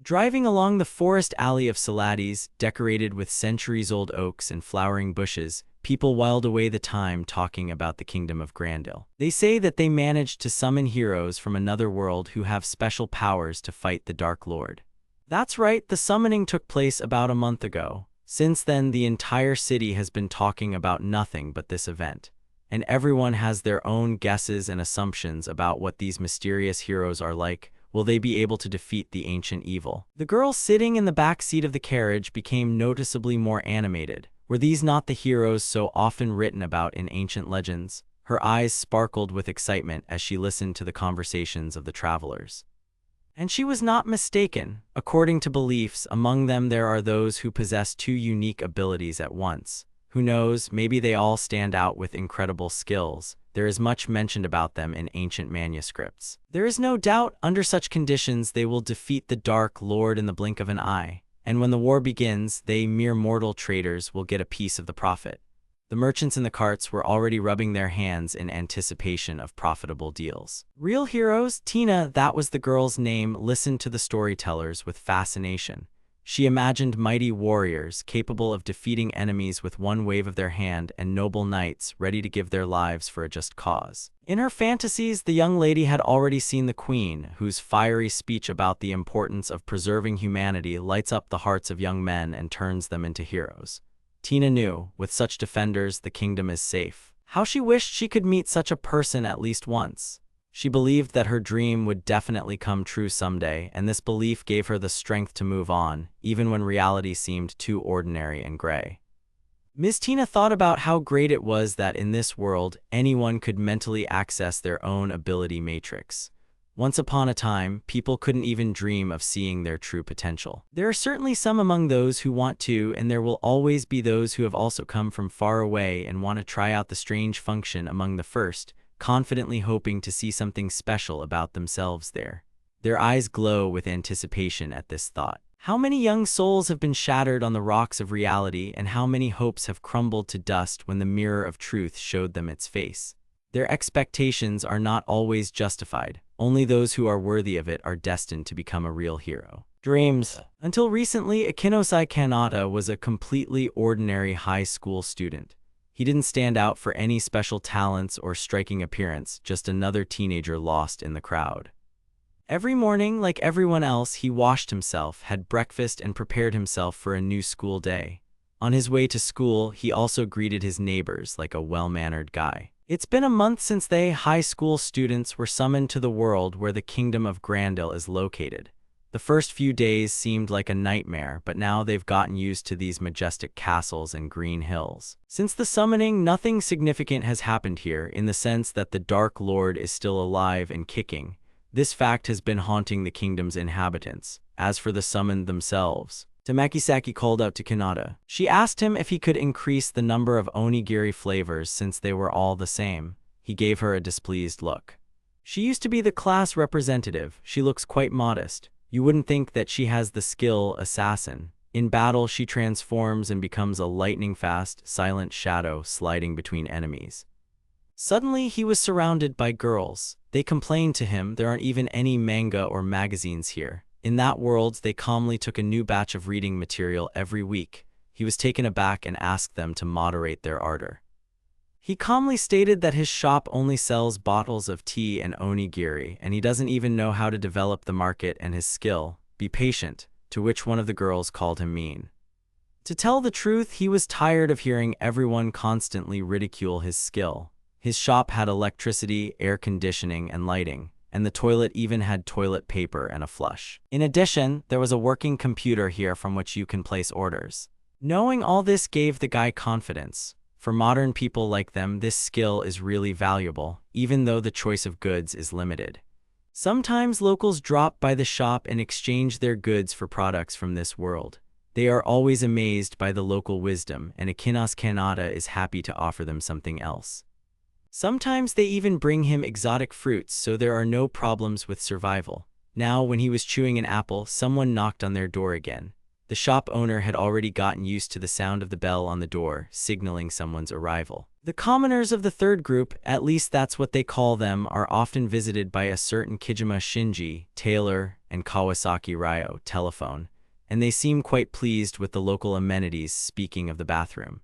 Driving along the forest alley of Salades, decorated with centuries-old oaks and flowering bushes, people whiled away the time talking about the Kingdom of Grandil. They say that they managed to summon heroes from another world who have special powers to fight the Dark Lord. That's right, the summoning took place about a month ago. Since then, the entire city has been talking about nothing but this event, and everyone has their own guesses and assumptions about what these mysterious heroes are like. Will they be able to defeat the ancient evil? The girl sitting in the back seat of the carriage became noticeably more animated. Were these not the heroes so often written about in ancient legends? Her eyes sparkled with excitement as she listened to the conversations of the travelers. And she was not mistaken. According to beliefs, among them there are those who possess two unique abilities at once. Who knows, maybe they all stand out with incredible skills. There is much mentioned about them in ancient manuscripts. There is no doubt, under such conditions, they will defeat the Dark Lord in the blink of an eye. And when the war begins, they mere mortal traders will get a piece of the profit. The merchants in the carts were already rubbing their hands in anticipation of profitable deals. Real heroes? Tina, that was the girl's name, listened to the storytellers with fascination. She imagined mighty warriors capable of defeating enemies with one wave of their hand and noble knights ready to give their lives for a just cause. In her fantasies, the young lady had already seen the queen, whose fiery speech about the importance of preserving humanity lights up the hearts of young men and turns them into heroes. Tina knew, with such defenders, the kingdom is safe. How she wished she could meet such a person at least once. She believed that her dream would definitely come true someday, and this belief gave her the strength to move on, even when reality seemed too ordinary and gray. Ms. Tina thought about how great it was that in this world, anyone could mentally access their own ability matrix. Once upon a time, people couldn't even dream of seeing their true potential. There are certainly some among those who want to, and there will always be those who have also come from far away and want to try out the strange function among the first, confidently hoping to see something special about themselves there. Their eyes glow with anticipation at this thought. How many young souls have been shattered on the rocks of reality, and how many hopes have crumbled to dust when the mirror of truth showed them its face? Their expectations are not always justified. Only those who are worthy of it are destined to become a real hero. Dreams. Until recently, Akinosai Kinata was a completely ordinary high school student. He didn't stand out for any special talents or striking appearance, just another teenager lost in the crowd. Every morning, like everyone else, he washed himself, had breakfast, and prepared himself for a new school day. On his way to school, he also greeted his neighbors like a well-mannered guy. It's been a month since they, high school students, were summoned to the world where the Kingdom of Grandil is located. The first few days seemed like a nightmare, but now they've gotten used to these majestic castles and green hills. Since the summoning, nothing significant has happened here, in the sense that the Dark Lord is still alive and kicking. This fact has been haunting the kingdom's inhabitants. As for the summoned themselves, Tamakisaki called out to Kinata. She asked him if he could increase the number of onigiri flavors since they were all the same. He gave her a displeased look. She used to be the class representative. She looks quite modest. You wouldn't think that she has the skill assassin. In battle, she transforms and becomes a lightning-fast, silent shadow sliding between enemies. Suddenly, he was surrounded by girls. They complained to him there aren't even any manga or magazines here. In that world, they calmly took a new batch of reading material every week. He was taken aback and asked them to moderate their ardor. He calmly stated that his shop only sells bottles of tea and onigiri, and he doesn't even know how to develop the market and his skill. Be patient, to which one of the girls called him mean. To tell the truth, he was tired of hearing everyone constantly ridicule his skill. His shop had electricity, air conditioning, and lighting, and the toilet even had toilet paper and a flush. In addition, there was a working computer here from which you can place orders. Knowing all this gave the guy confidence. For modern people like them, this skill is really valuable, even though the choice of goods is limited. Sometimes locals drop by the shop and exchange their goods for products from this world. They are always amazed by the local wisdom, and Akinos Kinata is happy to offer them something else. Sometimes they even bring him exotic fruits, so there are no problems with survival. Now, when he was chewing an apple, someone knocked on their door again. The shop owner had already gotten used to the sound of the bell on the door, signaling someone's arrival. The commoners of the third group, at least that's what they call them, are often visited by a certain Kijima Shinji, tailor, and Kawasaki Ryo, telephone, and they seem quite pleased with the local amenities, speaking of the bathroom.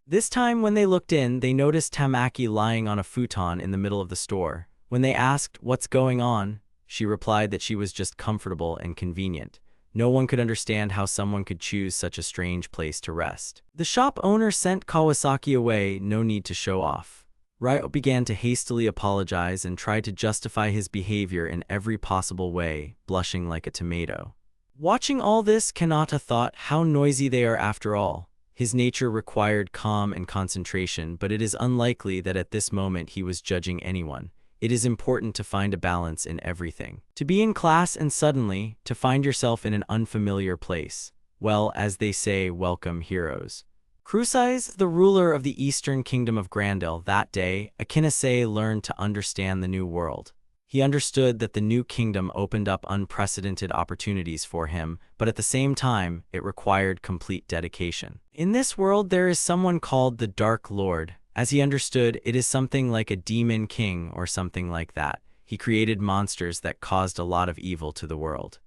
This time when they looked in, they noticed Tamaki lying on a futon in the middle of the store. When they asked, "What's going on?" she replied that she was just comfortable and convenient. No one could understand how someone could choose such a strange place to rest. The shop owner sent Kawasaki away, no need to show off. Ryo began to hastily apologize and tried to justify his behavior in every possible way, blushing like a tomato. Watching all this, Kinata thought, how noisy they are after all. His nature required calm and concentration, but it is unlikely that at this moment he was judging anyone. It is important to find a balance in everything. To be in class and suddenly, to find yourself in an unfamiliar place. Well, as they say, welcome heroes. Krusai's the ruler of the eastern kingdom of Grandel. That day, Akinase learned to understand the new world. He understood that the new kingdom opened up unprecedented opportunities for him, but at the same time, it required complete dedication. In this world, there is someone called the Dark Lord. As he understood, it is something like a demon king or something like that. He created monsters that caused a lot of evil to the world.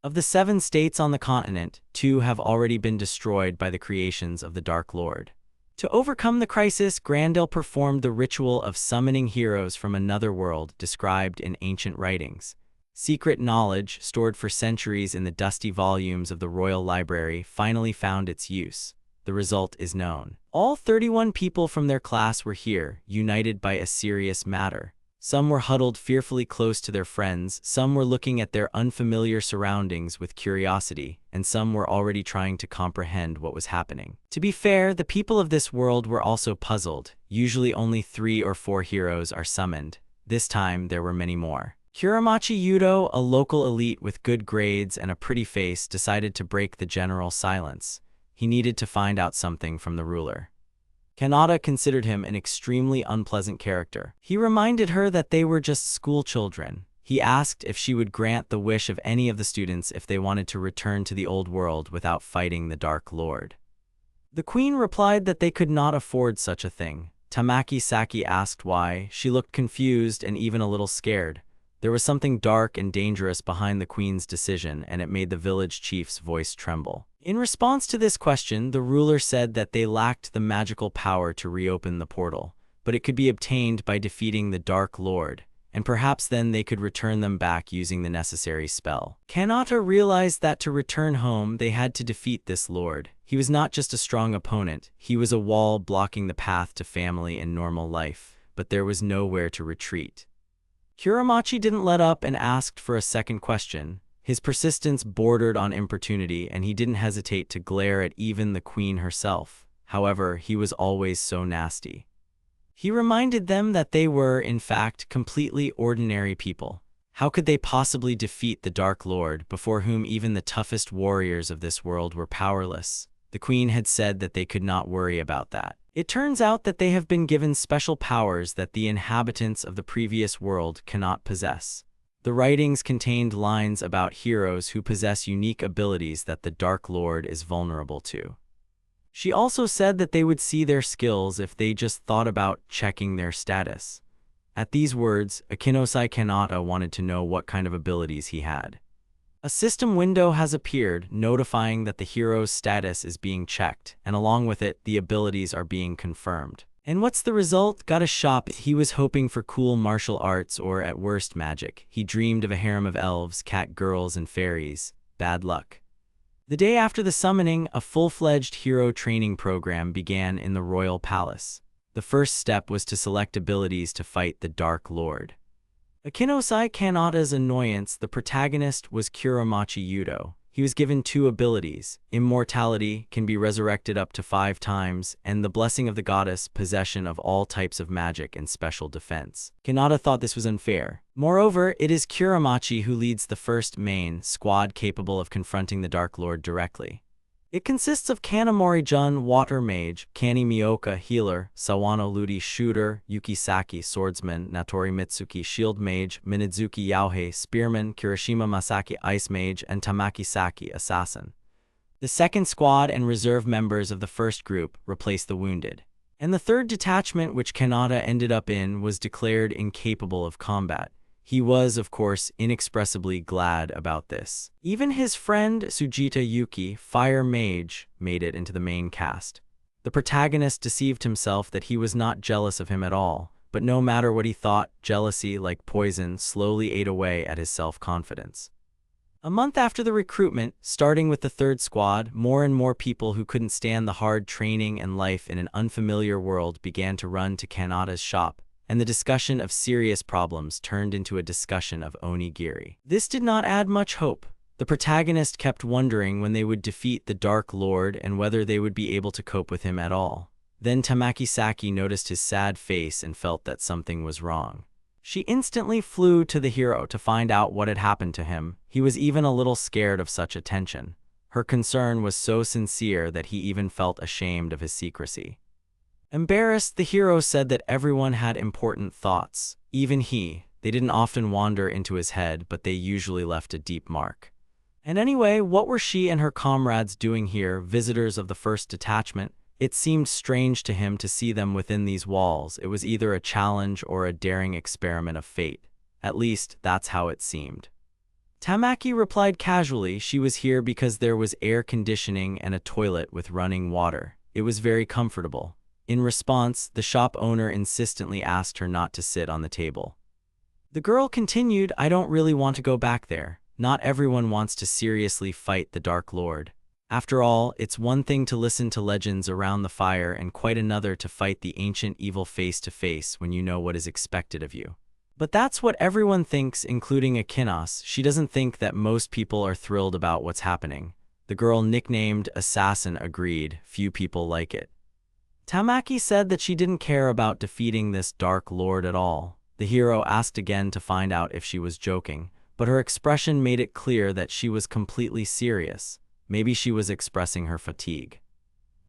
Of the 7 states on the continent, 2 have already been destroyed by the creations of the Dark Lord. To overcome the crisis, Grandel performed the ritual of summoning heroes from another world described in ancient writings. Secret knowledge, stored for centuries in the dusty volumes of the Royal Library, finally found its use. The result is known. All 31 people from their class were here, united by a serious matter. Some were huddled fearfully close to their friends, some were looking at their unfamiliar surroundings with curiosity, and some were already trying to comprehend what was happening. To be fair, the people of this world were also puzzled. Usually only 3 or 4 heroes are summoned. This time, there were many more. Kuramachi Yudo, a local elite with good grades and a pretty face, decided to break the general silence. He needed to find out something from the ruler. Kinata considered him an extremely unpleasant character. He reminded her that they were just school children. He asked if she would grant the wish of any of the students if they wanted to return to the old world without fighting the Dark Lord. The queen replied that they could not afford such a thing. Tamaki Saki asked why. She looked confused and even a little scared. There was something dark and dangerous behind the queen's decision, and it made the village chief's voice tremble. In response to this question, the ruler said that they lacked the magical power to reopen the portal, but it could be obtained by defeating the Dark Lord, and perhaps then they could return them back using the necessary spell. Kinata realized that to return home, they had to defeat this lord. He was not just a strong opponent, he was a wall blocking the path to family and normal life, but there was nowhere to retreat. Kuramachi didn't let up and asked for a second question. His persistence bordered on importunity, and he didn't hesitate to glare at even the queen herself. However, he was always so nasty. He reminded them that they were, in fact, completely ordinary people. How could they possibly defeat the Dark Lord, before whom even the toughest warriors of this world were powerless? The queen had said that they could not worry about that. It turns out that they have been given special powers that the inhabitants of the previous world cannot possess. The writings contained lines about heroes who possess unique abilities that the Dark Lord is vulnerable to. She also said that they would see their skills if they just thought about checking their status. At these words, Akinosai Kinata wanted to know what kind of abilities he had. A system window has appeared, notifying that the hero's status is being checked, and along with it, the abilities are being confirmed. And what's the result? Got a shop. He was hoping for cool martial arts or, at worst, magic. He dreamed of a harem of elves, cat girls, and fairies. Bad luck. The day after the summoning, a full-fledged hero training program began in the royal palace. The first step was to select abilities to fight the Dark Lord. Akinosai Kinata's annoyance, the protagonist was Kuramachi Yudo. He was given 2 abilities. Immortality, can be resurrected up to 5 times, and the Blessing of the Goddess, possession of all types of magic and special defense. Kinata thought this was unfair. Moreover, it is Kuramachi who leads the first main squad capable of confronting the Dark Lord directly. It consists of Kanamori-jun, Water Mage, Kani Mioka, Healer, Sawano Ludi, Shooter, Yuki Saki, Swordsman, Natori Mitsuki, Shield Mage, Minidzuki Yaohei, Spearman, Kirishima Masaki, Ice Mage, and Tamaki Saki, Assassin. The second squad and reserve members of the first group replace the wounded. And the third detachment, which Kinata ended up in, was declared incapable of combat. He was, of course, inexpressibly glad about this. Even his friend Sujita Yuki, Fire Mage, made it into the main cast. The protagonist deceived himself that he was not jealous of him at all, but no matter what he thought, jealousy, like poison, slowly ate away at his self-confidence. A month after the recruitment, starting with the third squad, more and more people who couldn't stand the hard training and life in an unfamiliar world began to run to Kanata's shop, and the discussion of serious problems turned into a discussion of onigiri. This did not add much hope. The protagonist kept wondering when they would defeat the Dark Lord and whether they would be able to cope with him at all. Then Tamaki Saki noticed his sad face and felt that something was wrong. She instantly flew to the hero to find out what had happened to him. He was even a little scared of such attention. Her concern was so sincere that he even felt ashamed of his secrecy. Embarrassed, the hero said that everyone had important thoughts, even he. They didn't often wander into his head, but they usually left a deep mark. And anyway, what were she and her comrades doing here, visitors of the first detachment? It seemed strange to him to see them within these walls. It was either a challenge or a daring experiment of fate. At least, that's how it seemed. Tamaki replied casually she was here because there was air conditioning and a toilet with running water. It was very comfortable. In response, the shop owner insistently asked her not to sit on the table. The girl continued, I don't really want to go back there. Not everyone wants to seriously fight the Dark Lord. After all, it's one thing to listen to legends around the fire and quite another to fight the ancient evil face to face when you know what is expected of you. But that's what everyone thinks, including Akinos. She doesn't think that most people are thrilled about what's happening. The girl nicknamed Assassin agreed, few people like it. Tamaki said that she didn't care about defeating this Dark Lord at all. The hero asked again to find out if she was joking, but her expression made it clear that she was completely serious. Maybe she was expressing her fatigue.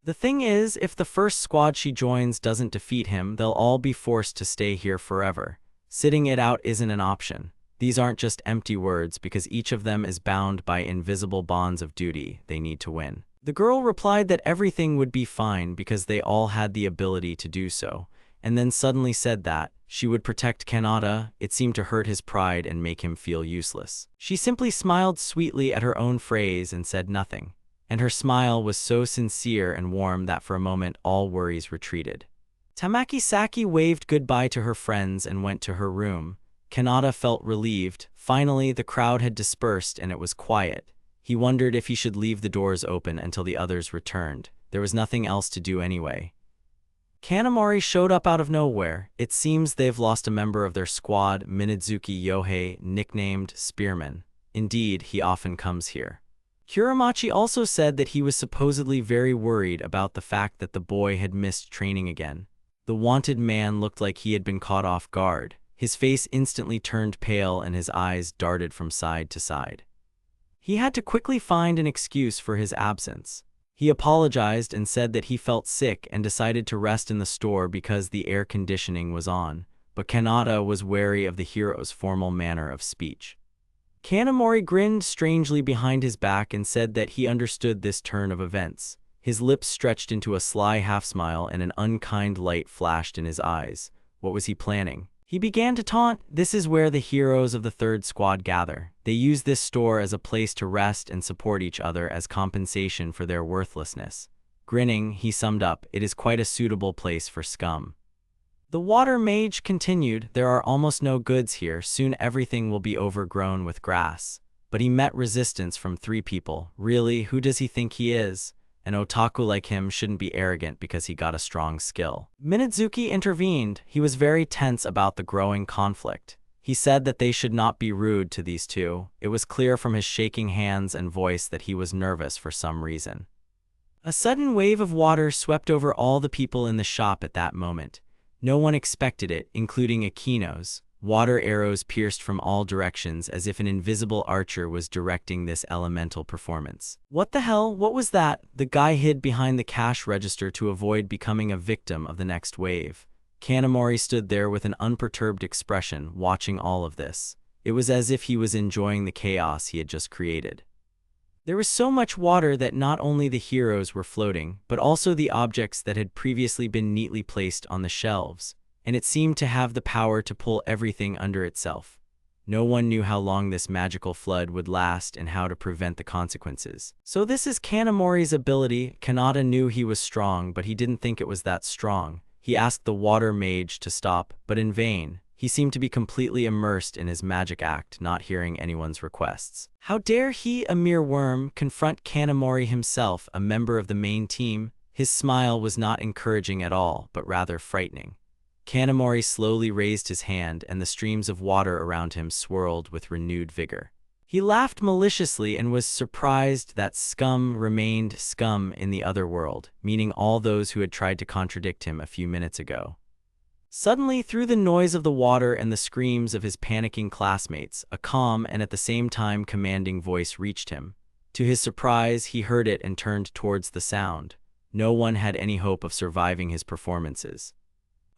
The thing is, if the first squad she joins doesn't defeat him, they'll all be forced to stay here forever. Sitting it out isn't an option. These aren't just empty words because each of them is bound by invisible bonds of duty they need to win. The girl replied that everything would be fine because they all had the ability to do so, and then suddenly said that she would protect Kanata. It seemed to hurt his pride and make him feel useless. She simply smiled sweetly at her own phrase and said nothing, and her smile was so sincere and warm that for a moment all worries retreated. Tamaki Saki waved goodbye to her friends and went to her room. Kanata felt relieved. Finally, the crowd had dispersed and it was quiet. He wondered if he should leave the doors open until the others returned. There was nothing else to do anyway. Kanamori showed up out of nowhere. It seems they've lost a member of their squad, Minazuki Yohei, nicknamed Spearman. Indeed, he often comes here. Kuramachi also said that he was supposedly very worried about the fact that the boy had missed training again. The wanted man looked like he had been caught off guard. His face instantly turned pale and his eyes darted from side to side. He had to quickly find an excuse for his absence. He apologized and said that he felt sick and decided to rest in the store because the air conditioning was on, but Kanata was wary of the hero's formal manner of speech. Kanamori grinned strangely behind his back and said that he understood this turn of events. His lips stretched into a sly half-smile and an unkind light flashed in his eyes. What was he planning? He began to taunt, "This is where the heroes of the third squad gather. They use this store as a place to rest and support each other as compensation for their worthlessness." Grinning, he summed up, "It is quite a suitable place for scum." The water mage continued, "There are almost no goods here. Soon everything will be overgrown with grass." But he met resistance from 3 people. Really, who does he think he is? An otaku like him shouldn't be arrogant because he got a strong skill. Minazuki intervened. He was very tense about the growing conflict. He said that they should not be rude to these two. It was clear from his shaking hands and voice that he was nervous for some reason. A sudden wave of water swept over all the people in the shop at that moment. No one expected it, including Akinos. Water arrows pierced from all directions as if an invisible archer was directing this elemental performance. What the hell? What was that? The guy hid behind the cash register to avoid becoming a victim of the next wave. Kanamori stood there with an unperturbed expression, watching all of this. It was as if he was enjoying the chaos he had just created. There was so much water that not only the heroes were floating, but also the objects that had previously been neatly placed on the shelves, and it seemed to have the power to pull everything under itself. No one knew how long this magical flood would last and how to prevent the consequences. So this is Kanamori's ability. Kinata knew he was strong, but he didn't think it was that strong. He asked the water mage to stop, but in vain. He seemed to be completely immersed in his magic act, not hearing anyone's requests. How dare he, a mere worm, confront Kanamori himself, a member of the main team? His smile was not encouraging at all, but rather frightening. Kanamori slowly raised his hand, and the streams of water around him swirled with renewed vigor. He laughed maliciously and was surprised that scum remained scum in the other world, meaning all those who had tried to contradict him a few minutes ago. Suddenly, through the noise of the water and the screams of his panicking classmates, a calm and at the same time commanding voice reached him. To his surprise, he heard it and turned towards the sound. No one had any hope of surviving his performances.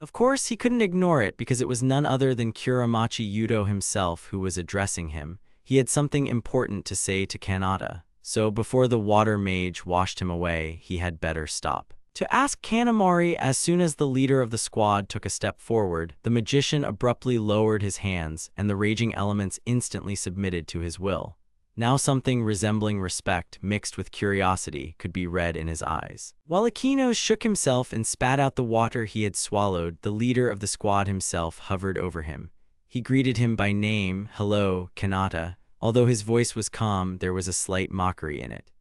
Of course, he couldn't ignore it because it was none other than Kuramachi Yudo himself who was addressing him. He had something important to say to Kanata, so before the water mage washed him away, he had better stop. To ask Kanamori, as soon as the leader of the squad took a step forward, the magician abruptly lowered his hands, and the raging elements instantly submitted to his will. Now something resembling respect, mixed with curiosity, could be read in his eyes. While Akino shook himself and spat out the water he had swallowed, the leader of the squad himself hovered over him. He greeted him by name, "Hello, Kinata." Although his voice was calm, there was a slight mockery in it.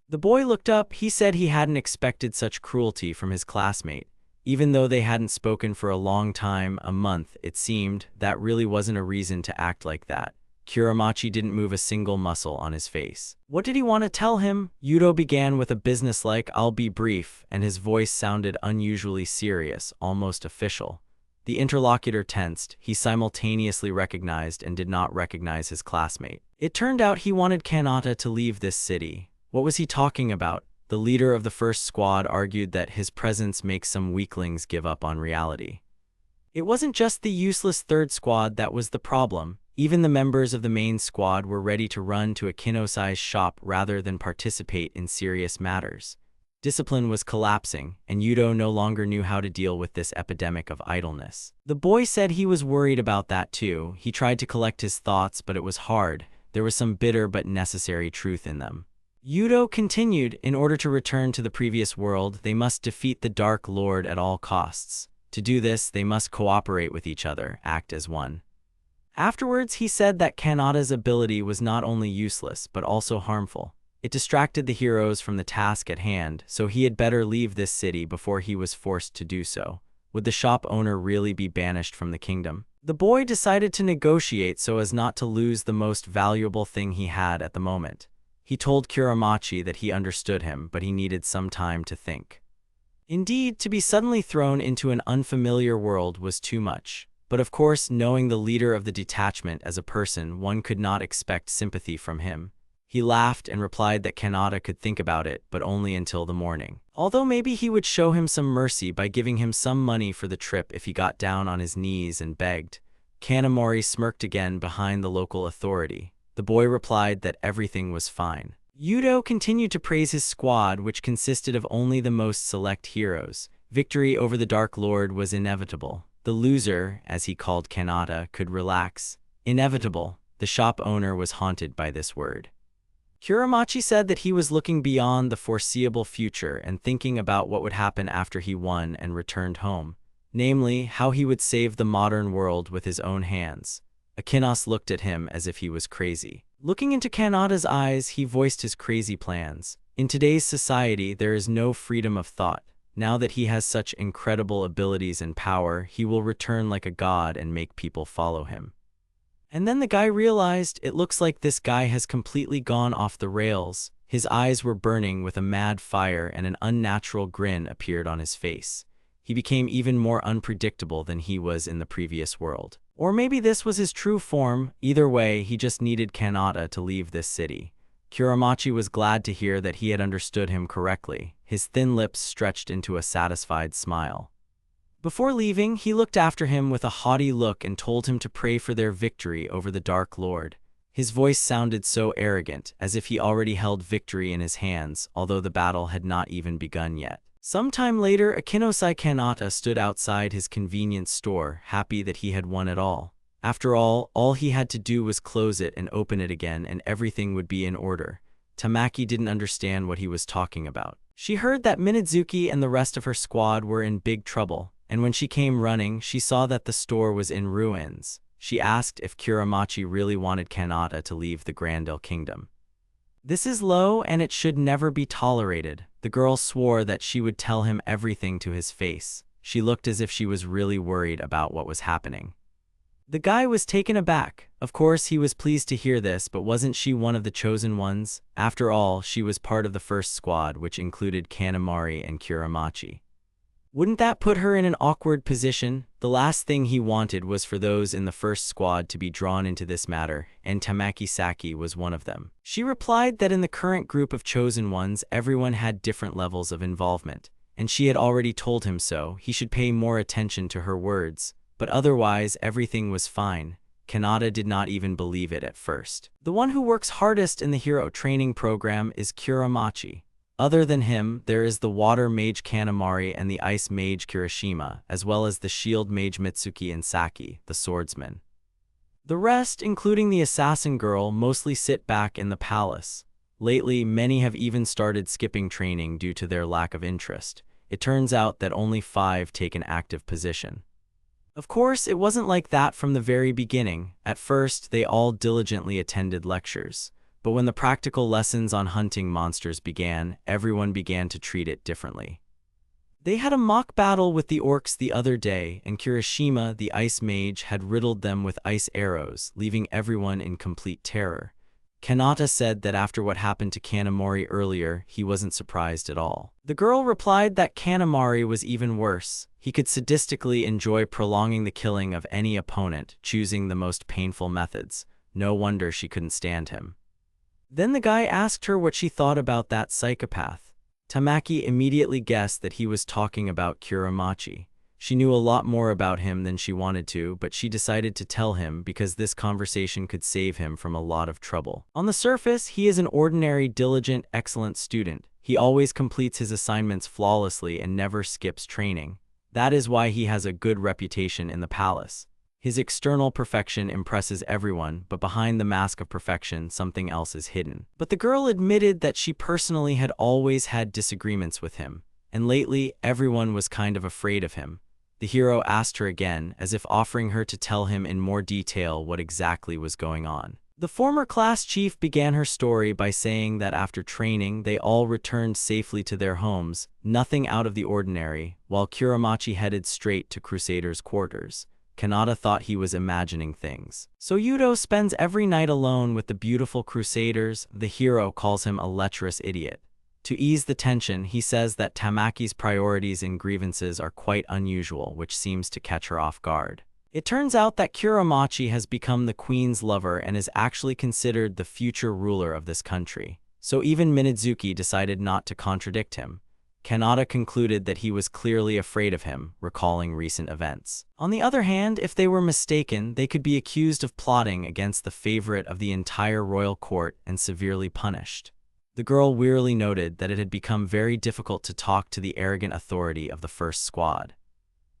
The boy looked up. He said he hadn't expected such cruelty from his classmate. Even though they hadn't spoken for a long time, a month, it seemed, that really wasn't a reason to act like that. Kuramachi didn't move a single muscle on his face. What did he want to tell him? Yudo began with a businesslike, "I'll be brief," and his voice sounded unusually serious, almost official. The interlocutor tensed. He simultaneously recognized and did not recognize his classmate. It turned out he wanted Kanata to leave this city. What was he talking about? The leader of the first squad argued that his presence makes some weaklings give up on reality. It wasn't just the useless third squad that was the problem. Even the members of the main squad were ready to run to a Kino-sized shop rather than participate in serious matters. Discipline was collapsing, and Yudo no longer knew how to deal with this epidemic of idleness. The boy said he was worried about that too. He tried to collect his thoughts, but it was hard. There was some bitter but necessary truth in them. Yudo continued, in order to return to the previous world, they must defeat the Dark Lord at all costs. To do this, they must cooperate with each other, act as one. Afterwards, he said that Kanata's ability was not only useless, but also harmful. It distracted the heroes from the task at hand, so he had better leave this city before he was forced to do so. Would the shop owner really be banished from the kingdom? The boy decided to negotiate so as not to lose the most valuable thing he had at the moment. He told Kuramachi that he understood him, but he needed some time to think. Indeed, to be suddenly thrown into an unfamiliar world was too much. But of course, knowing the leader of the detachment as a person, one could not expect sympathy from him. He laughed and replied that Kanata could think about it, but only until the morning. Although maybe he would show him some mercy by giving him some money for the trip if he got down on his knees and begged. Kanamori smirked again behind the local authority. The boy replied that everything was fine. Yudo continued to praise his squad, which consisted of only the most select heroes. Victory over the Dark Lord was inevitable. The loser, as he called Kanata, could relax. Inevitable. The shop owner was haunted by this word. Kuramachi said that he was looking beyond the foreseeable future and thinking about what would happen after he won and returned home. Namely, how he would save the modern world with his own hands. Akinos looked at him as if he was crazy. Looking into Kanata's eyes, he voiced his crazy plans. In today's society, there is no freedom of thought. Now that he has such incredible abilities and power, he will return like a god and make people follow him. And then the guy realized, it looks like this guy has completely gone off the rails. His eyes were burning with a mad fire and an unnatural grin appeared on his face. He became even more unpredictable than he was in the previous world. Or maybe this was his true form. Either way, he just needed Kanata to leave this city. Kuramachi was glad to hear that he had understood him correctly. His thin lips stretched into a satisfied smile. Before leaving, he looked after him with a haughty look and told him to pray for their victory over the Dark Lord. His voice sounded so arrogant, as if he already held victory in his hands, although the battle had not even begun yet. Sometime later, Akinosai Kinata stood outside his convenience store, happy that he had won it all. After all he had to do was close it and open it again and everything would be in order. Tamaki didn't understand what he was talking about. She heard that Minazuki and the rest of her squad were in big trouble, and when she came running, she saw that the store was in ruins. She asked if Kuramachi really wanted Kanata to leave the Grandel Kingdom. "This is low and it should never be tolerated." The girl swore that she would tell him everything to his face. She looked as if she was really worried about what was happening. The guy was taken aback. Of course, he was pleased to hear this, but wasn't she one of the chosen ones? After all, she was part of the first squad, which included Kanamari and Kuramachi. Wouldn't that put her in an awkward position? The last thing he wanted was for those in the first squad to be drawn into this matter, and Tamaki Saki was one of them. She replied that in the current group of chosen ones, everyone had different levels of involvement, and she had already told him so. He should pay more attention to her words, but otherwise everything was fine. Kanata did not even believe it at first. The one who works hardest in the hero training program is Kuramachi. Other than him, there is the water mage Kanamari and the ice mage Kirishima, as well as the shield mage Mitsuki and Saki, the swordsman. The rest, including the assassin girl, mostly sit back in the palace. Lately, many have even started skipping training due to their lack of interest. It turns out that only 5 take an active position. Of course, it wasn't like that from the very beginning. At first, they all diligently attended lectures. But when the practical lessons on hunting monsters began, everyone began to treat it differently. They had a mock battle with the orcs the other day, and Kirishima, the ice mage, had riddled them with ice arrows, leaving everyone in complete terror. Kanata said that after what happened to Kanamori earlier, he wasn't surprised at all. The girl replied that Kanamori was even worse. He could sadistically enjoy prolonging the killing of any opponent, choosing the most painful methods. No wonder she couldn't stand him. Then the guy asked her what she thought about that psychopath. Tamaki immediately guessed that he was talking about Kuramachi. She knew a lot more about him than she wanted to, but she decided to tell him because this conversation could save him from a lot of trouble. On the surface, he is an ordinary, diligent, excellent student. He always completes his assignments flawlessly and never skips training. That is why he has a good reputation in the palace. His external perfection impresses everyone, but behind the mask of perfection, something else is hidden. But the girl admitted that she personally had always had disagreements with him, and lately everyone was kind of afraid of him. The hero asked her again, as if offering her to tell him in more detail what exactly was going on. The former class chief began her story by saying that after training, they all returned safely to their homes, nothing out of the ordinary, while Kuramachi headed straight to Crusader's quarters. Kanata thought he was imagining things. So Yudo spends every night alone with the beautiful Crusaders. The hero calls him a lecherous idiot. To ease the tension, he says that Tamaki's priorities and grievances are quite unusual, which seems to catch her off guard. It turns out that Kuramachi has become the queen's lover and is actually considered the future ruler of this country. So even Minazuki decided not to contradict him. Kanata concluded that he was clearly afraid of him, recalling recent events. On the other hand, if they were mistaken, they could be accused of plotting against the favorite of the entire royal court and severely punished. The girl wearily noted that it had become very difficult to talk to the arrogant authority of the first squad.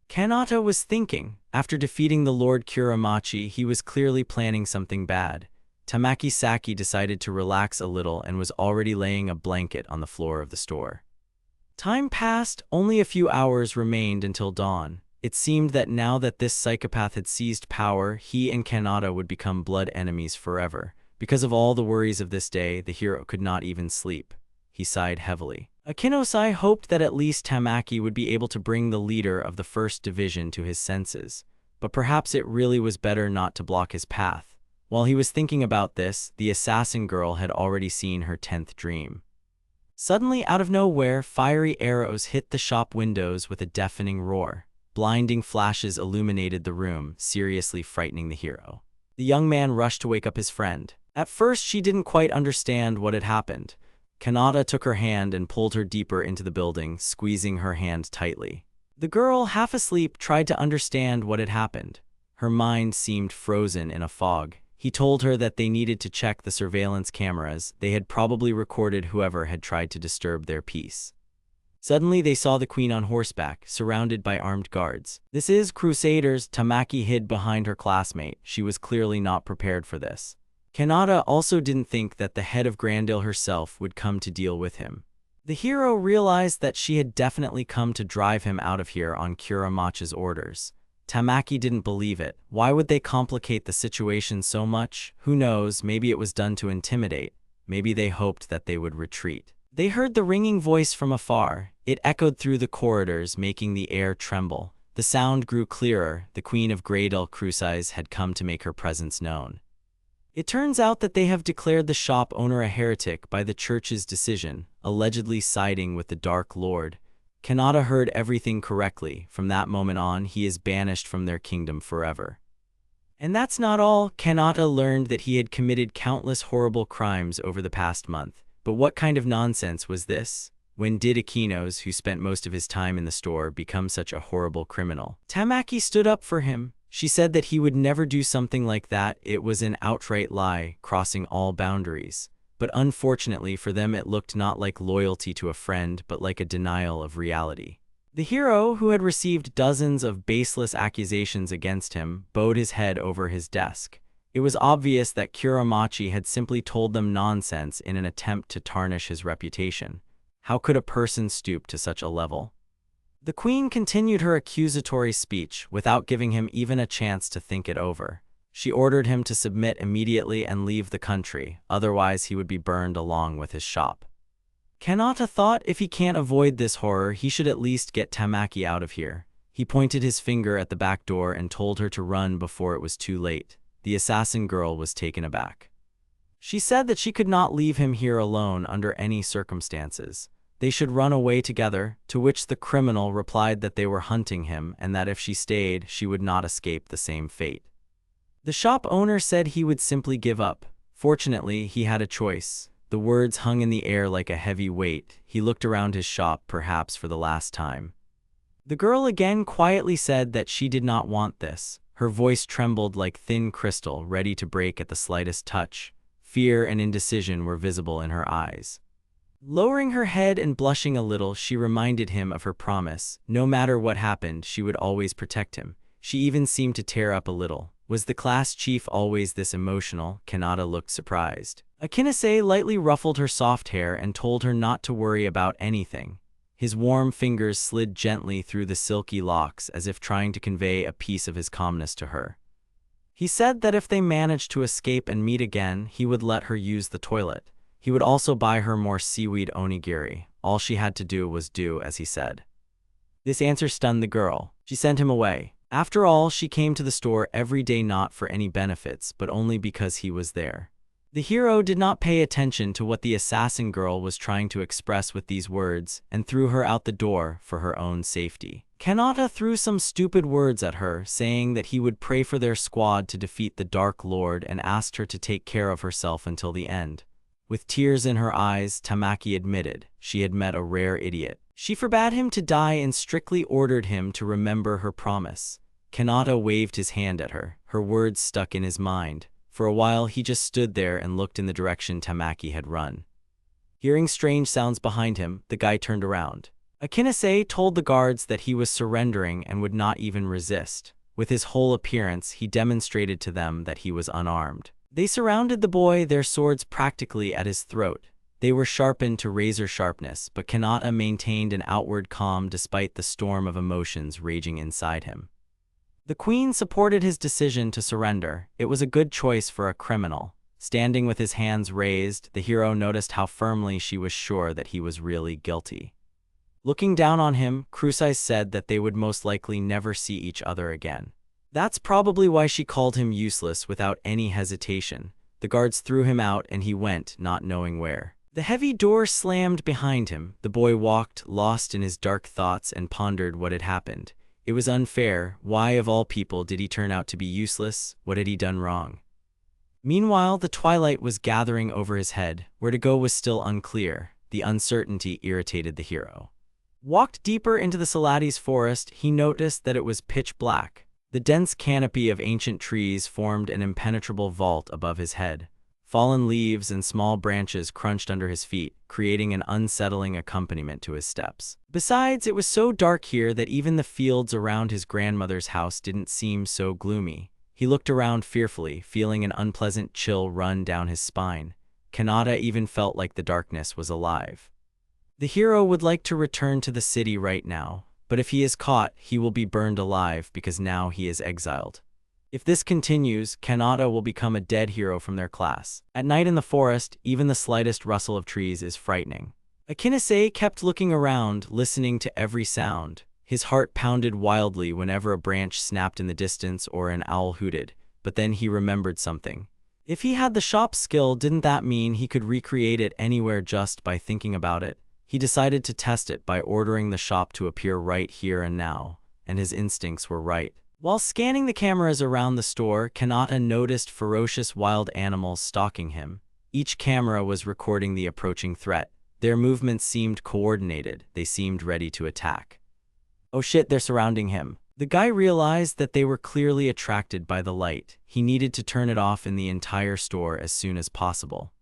Kanata was thinking, after defeating the Lord Kuramachi, he was clearly planning something bad. Tamaki Saki decided to relax a little and was already laying a blanket on the floor of the store. Time passed, only a few hours remained until dawn. It seemed that now that this psychopath had seized power, he and Kanata would become blood enemies forever. Because of all the worries of this day, the hero could not even sleep. He sighed heavily. Akinosai hoped that at least Tamaki would be able to bring the leader of the first division to his senses, but perhaps it really was better not to block his path. While he was thinking about this, the assassin girl had already seen her 10th dream. Suddenly, out of nowhere, fiery arrows hit the shop windows with a deafening roar. Blinding flashes illuminated the room, seriously frightening the hero. The young man rushed to wake up his friend. At first, she didn't quite understand what had happened. Kanata took her hand and pulled her deeper into the building, squeezing her hand tightly. The girl, half asleep, tried to understand what had happened. Her mind seemed frozen in a fog. He told her that they needed to check the surveillance cameras. They had probably recorded whoever had tried to disturb their peace. Suddenly they saw the queen on horseback, surrounded by armed guards. "This is Crusaders." Tamaki hid behind her classmate. She was clearly not prepared for this. Kinata also didn't think that the head of Grandil herself would come to deal with him. The hero realized that she had definitely come to drive him out of here on Kuramachi's orders. Tamaki didn't believe it. Why would they complicate the situation so much? Who knows, maybe it was done to intimidate. Maybe they hoped that they would retreat. They heard the ringing voice from afar. It echoed through the corridors, making the air tremble. The sound grew clearer. The Queen of Grandil Crucis had come to make her presence known. It turns out that they have declared the shop owner a heretic by the church's decision, allegedly siding with the Dark Lord. Kinata heard everything correctly. From that moment on, he is banished from their kingdom forever. And that's not all. Kinata learned that he had committed countless horrible crimes over the past month. But what kind of nonsense was this? When did Akinos, who spent most of his time in the store, become such a horrible criminal? Tamaki stood up for him. She said that he would never do something like that. It was an outright lie, crossing all boundaries. But unfortunately for them, it looked not like loyalty to a friend, but like a denial of reality. The hero, who had received dozens of baseless accusations against him, bowed his head over his desk. It was obvious that Kuramachi had simply told them nonsense in an attempt to tarnish his reputation. How could a person stoop to such a level? The queen continued her accusatory speech without giving him even a chance to think it over. She ordered him to submit immediately and leave the country, otherwise he would be burned along with his shop. Kinata thought if he can't avoid this horror, he should at least get Tamaki out of here. He pointed his finger at the back door and told her to run before it was too late. The assassin girl was taken aback. She said that she could not leave him here alone under any circumstances. They should run away together, to which the criminal replied that they were hunting him and that if she stayed, she would not escape the same fate. The shop owner said he would simply give up. Fortunately, he had a choice. The words hung in the air like a heavy weight. He looked around his shop, perhaps for the last time. The girl again quietly said that she did not want this. Her voice trembled like thin crystal, ready to break at the slightest touch. Fear and indecision were visible in her eyes. Lowering her head and blushing a little, she reminded him of her promise. No matter what happened, she would always protect him. She even seemed to tear up a little. Was the class chief always this emotional? Kinata looked surprised. Akinase lightly ruffled her soft hair and told her not to worry about anything. His warm fingers slid gently through the silky locks as if trying to convey a piece of his calmness to her. He said that if they managed to escape and meet again, he would let her use the toilet. He would also buy her more seaweed onigiri. All she had to do was do as he said. This answer stunned the girl. She sent him away. After all, she came to the store every day not for any benefits, but only because he was there. The hero did not pay attention to what the assassin girl was trying to express with these words, and threw her out the door for her own safety. Kinata threw some stupid words at her, saying that he would pray for their squad to defeat the Dark Lord and asked her to take care of herself until the end. With tears in her eyes, Tamaki admitted she had met a rare idiot. She forbade him to die and strictly ordered him to remember her promise. Kinata waved his hand at her. Her words stuck in his mind. For a while, he just stood there and looked in the direction Tamaki had run. Hearing strange sounds behind him, the guy turned around. Akinase told the guards that he was surrendering and would not even resist. With his whole appearance, he demonstrated to them that he was unarmed. They surrounded the boy, their swords practically at his throat. They were sharpened to razor sharpness, but Kinata maintained an outward calm despite the storm of emotions raging inside him. The queen supported his decision to surrender. It was a good choice for a criminal. Standing with his hands raised, the hero noticed how firmly she was sure that he was really guilty. Looking down on him, Crucis said that they would most likely never see each other again. That's probably why she called him useless without any hesitation. The guards threw him out and he went, not knowing where. The heavy door slammed behind him. The boy walked, lost in his dark thoughts, and pondered what had happened. It was unfair. Why, of all people, did he turn out to be useless? What had he done wrong? Meanwhile, the twilight was gathering over his head. Where to go was still unclear. The uncertainty irritated the hero. Walked deeper into the Salades forest, he noticed that it was pitch black. The dense canopy of ancient trees formed an impenetrable vault above his head. Fallen leaves and small branches crunched under his feet, creating an unsettling accompaniment to his steps. Besides, it was so dark here that even the fields around his grandmother's house didn't seem so gloomy. He looked around fearfully, feeling an unpleasant chill run down his spine. Kinata even felt like the darkness was alive. The hero would like to return to the city right now, but if he is caught, he will be burned alive because now he is exiled. If this continues, Kinata will become a dead hero from their class. At night in the forest, even the slightest rustle of trees is frightening. Akinase kept looking around, listening to every sound. His heart pounded wildly whenever a branch snapped in the distance or an owl hooted, but then he remembered something. If he had the shop skill, didn't that mean he could recreate it anywhere just by thinking about it? He decided to test it by ordering the shop to appear right here and now, and his instincts were right. While scanning the cameras around the store, Kinata noticed ferocious wild animals stalking him. Each camera was recording the approaching threat. Their movements seemed coordinated. They seemed ready to attack. Oh shit, they're surrounding him. The guy realized that they were clearly attracted by the light. He needed to turn it off in the entire store as soon as possible.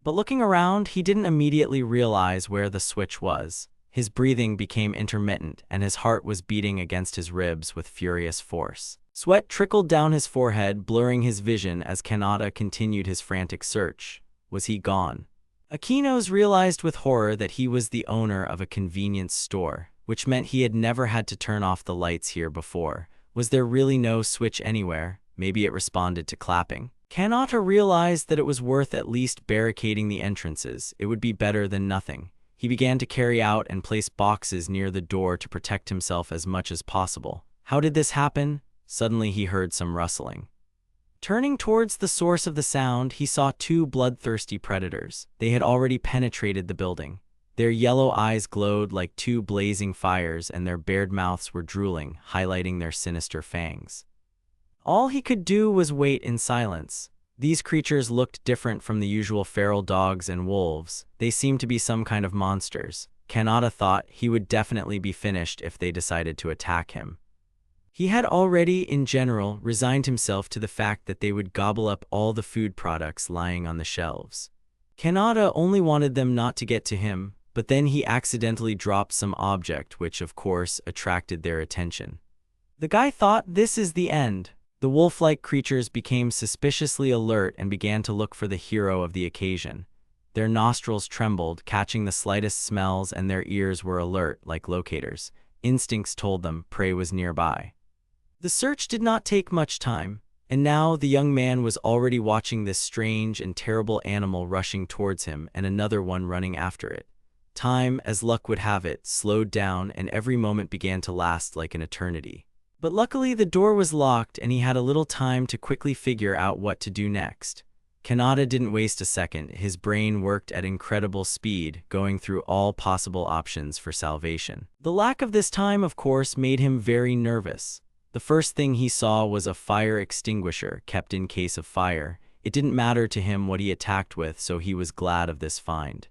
But looking around, he didn't immediately realize where the switch was. His breathing became intermittent, and his heart was beating against his ribs with furious force. Sweat trickled down his forehead, blurring his vision as Kinata continued his frantic search. Was he gone? Akinos realized with horror that he was the owner of a convenience store, which meant he had never had to turn off the lights here before. Was there really no switch anywhere? Maybe it responded to clapping. Kinata realized that it was worth at least barricading the entrances. It would be better than nothing. He began to carry out and place boxes near the door to protect himself as much as possible. How did this happen? Suddenly he heard some rustling. Turning towards the source of the sound, he saw two bloodthirsty predators. They had already penetrated the building. Their yellow eyes glowed like two blazing fires, and their bared mouths were drooling, highlighting their sinister fangs. All he could do was wait in silence. These creatures looked different from the usual feral dogs and wolves. They seemed to be some kind of monsters. Kinata thought he would definitely be finished if they decided to attack him. He had already, in general, resigned himself to the fact that they would gobble up all the food products lying on the shelves. Kinata only wanted them not to get to him, but then he accidentally dropped some object which, of course, attracted their attention. The guy thought, this is the end. The wolf-like creatures became suspiciously alert and began to look for the hero of the occasion. Their nostrils trembled, catching the slightest smells, and their ears were alert, like locators. Instincts told them prey was nearby. The search did not take much time, and now the young man was already watching this strange and terrible animal rushing towards him and another one running after it. Time, as luck would have it, slowed down, and every moment began to last like an eternity. But luckily the door was locked and he had a little time to quickly figure out what to do next. Kinata didn't waste a second. His brain worked at incredible speed, going through all possible options for salvation. The lack of this time, of course, made him very nervous. The first thing he saw was a fire extinguisher kept in case of fire. It didn't matter to him what he attacked with, so he was glad of this find.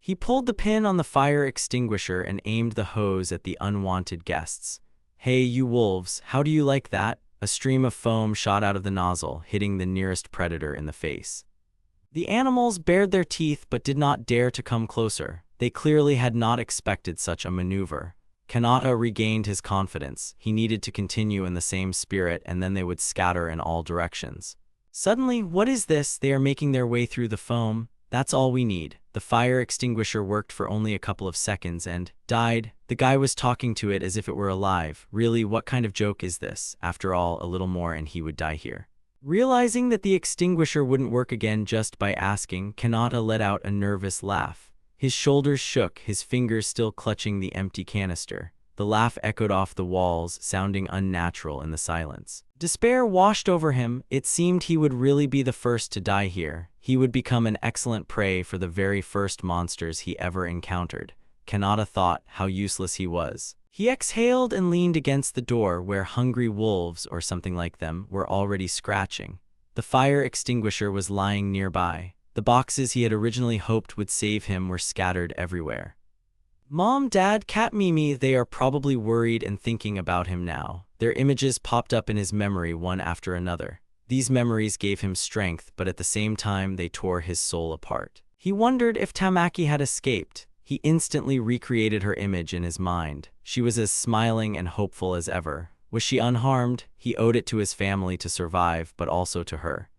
He pulled the pin on the fire extinguisher and aimed the hose at the unwanted guests. Hey, you wolves, how do you like that? A stream of foam shot out of the nozzle, hitting the nearest predator in the face. The animals bared their teeth but did not dare to come closer. They clearly had not expected such a maneuver. Kinata regained his confidence. He needed to continue in the same spirit, and then they would scatter in all directions. Suddenly, what is this? They are making their way through the foam. That's all we need. The fire extinguisher worked for only a couple of seconds and died. The guy was talking to it as if it were alive. Really, what kind of joke is this? After all, a little more and he would die here. Realizing that the extinguisher wouldn't work again just by asking, Kinata let out a nervous laugh. His shoulders shook, his fingers still clutching the empty canister. The laugh echoed off the walls, sounding unnatural in the silence. Despair washed over him. It seemed he would really be the first to die here. He would become an excellent prey for the very first monsters he ever encountered. Kinata thought how useless he was. He exhaled and leaned against the door where hungry wolves, or something like them, were already scratching. The fire extinguisher was lying nearby. The boxes he had originally hoped would save him were scattered everywhere. Mom, Dad, Cat Mimi, they are probably worried and thinking about him now. Their images popped up in his memory one after another. These memories gave him strength, but at the same time they tore his soul apart. He wondered if Tamaki had escaped. He instantly recreated her image in his mind. She was as smiling and hopeful as ever. Was she unharmed? He owed it to his family to survive, but also to her.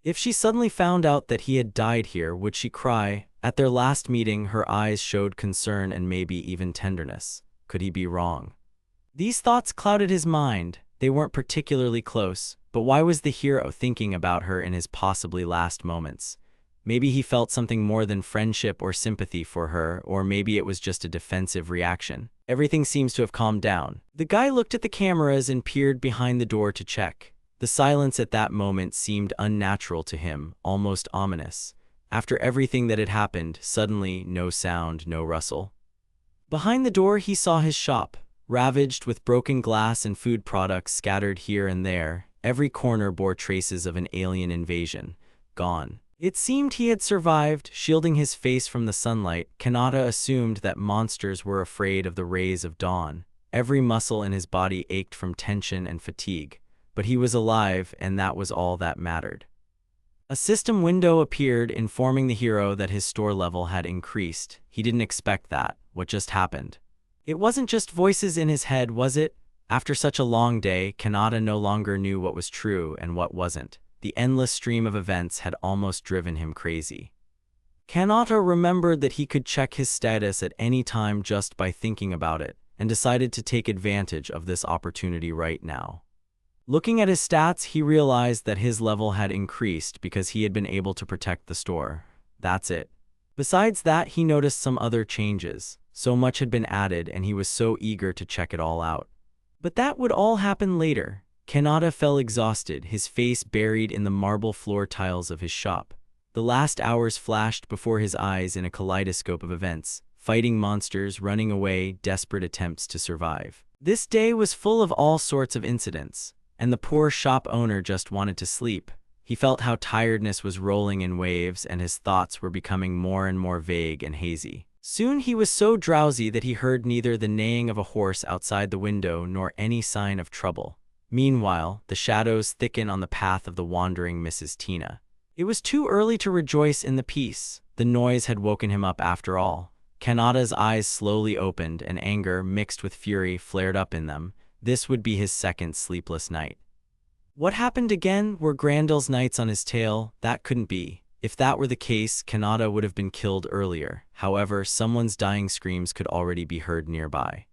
If she suddenly found out that he had died here, would she cry? At their last meeting, her eyes showed concern and maybe even tenderness. Could he be wrong? These thoughts clouded his mind. They weren't particularly close, but why was the hero thinking about her in his possibly last moments? Maybe he felt something more than friendship or sympathy for her, or maybe it was just a defensive reaction. Everything seems to have calmed down. The guy looked at the cameras and peered behind the door to check. The silence at that moment seemed unnatural to him, almost ominous. After everything that had happened, suddenly no sound, no rustle. Behind the door he saw his shop, ravaged with broken glass and food products scattered here and there. Every corner bore traces of an alien invasion. Gone. It seemed he had survived, shielding his face from the sunlight. Kinata assumed that monsters were afraid of the rays of dawn. Every muscle in his body ached from tension and fatigue. But he was alive, and that was all that mattered. A system window appeared, informing the hero that his store level had increased. He didn't expect that. What just happened? It wasn't just voices in his head, was it? After such a long day, Kinata no longer knew what was true and what wasn't. The endless stream of events had almost driven him crazy. Kinata remembered that he could check his status at any time just by thinking about it, and decided to take advantage of this opportunity right now. Looking at his stats, he realized that his level had increased because he had been able to protect the store. That's it. Besides that, he noticed some other changes. So much had been added, and he was so eager to check it all out. But that would all happen later. Kinata fell exhausted, his face buried in the marble floor tiles of his shop. The last hours flashed before his eyes in a kaleidoscope of events, fighting monsters, running away, desperate attempts to survive. This day was full of all sorts of incidents, and the poor shop owner just wanted to sleep. He felt how tiredness was rolling in waves, and his thoughts were becoming more and more vague and hazy. Soon he was so drowsy that he heard neither the neighing of a horse outside the window nor any sign of trouble. Meanwhile, the shadows thickened on the path of the wandering Mrs. Tina. It was too early to rejoice in the peace. The noise had woken him up after all. Kanata's eyes slowly opened, and anger mixed with fury flared up in them. This would be his second sleepless night. What happened again? Were Grandel's knights on his tail? That couldn't be. If that were the case, Kinata would have been killed earlier. However, someone's dying screams could already be heard nearby.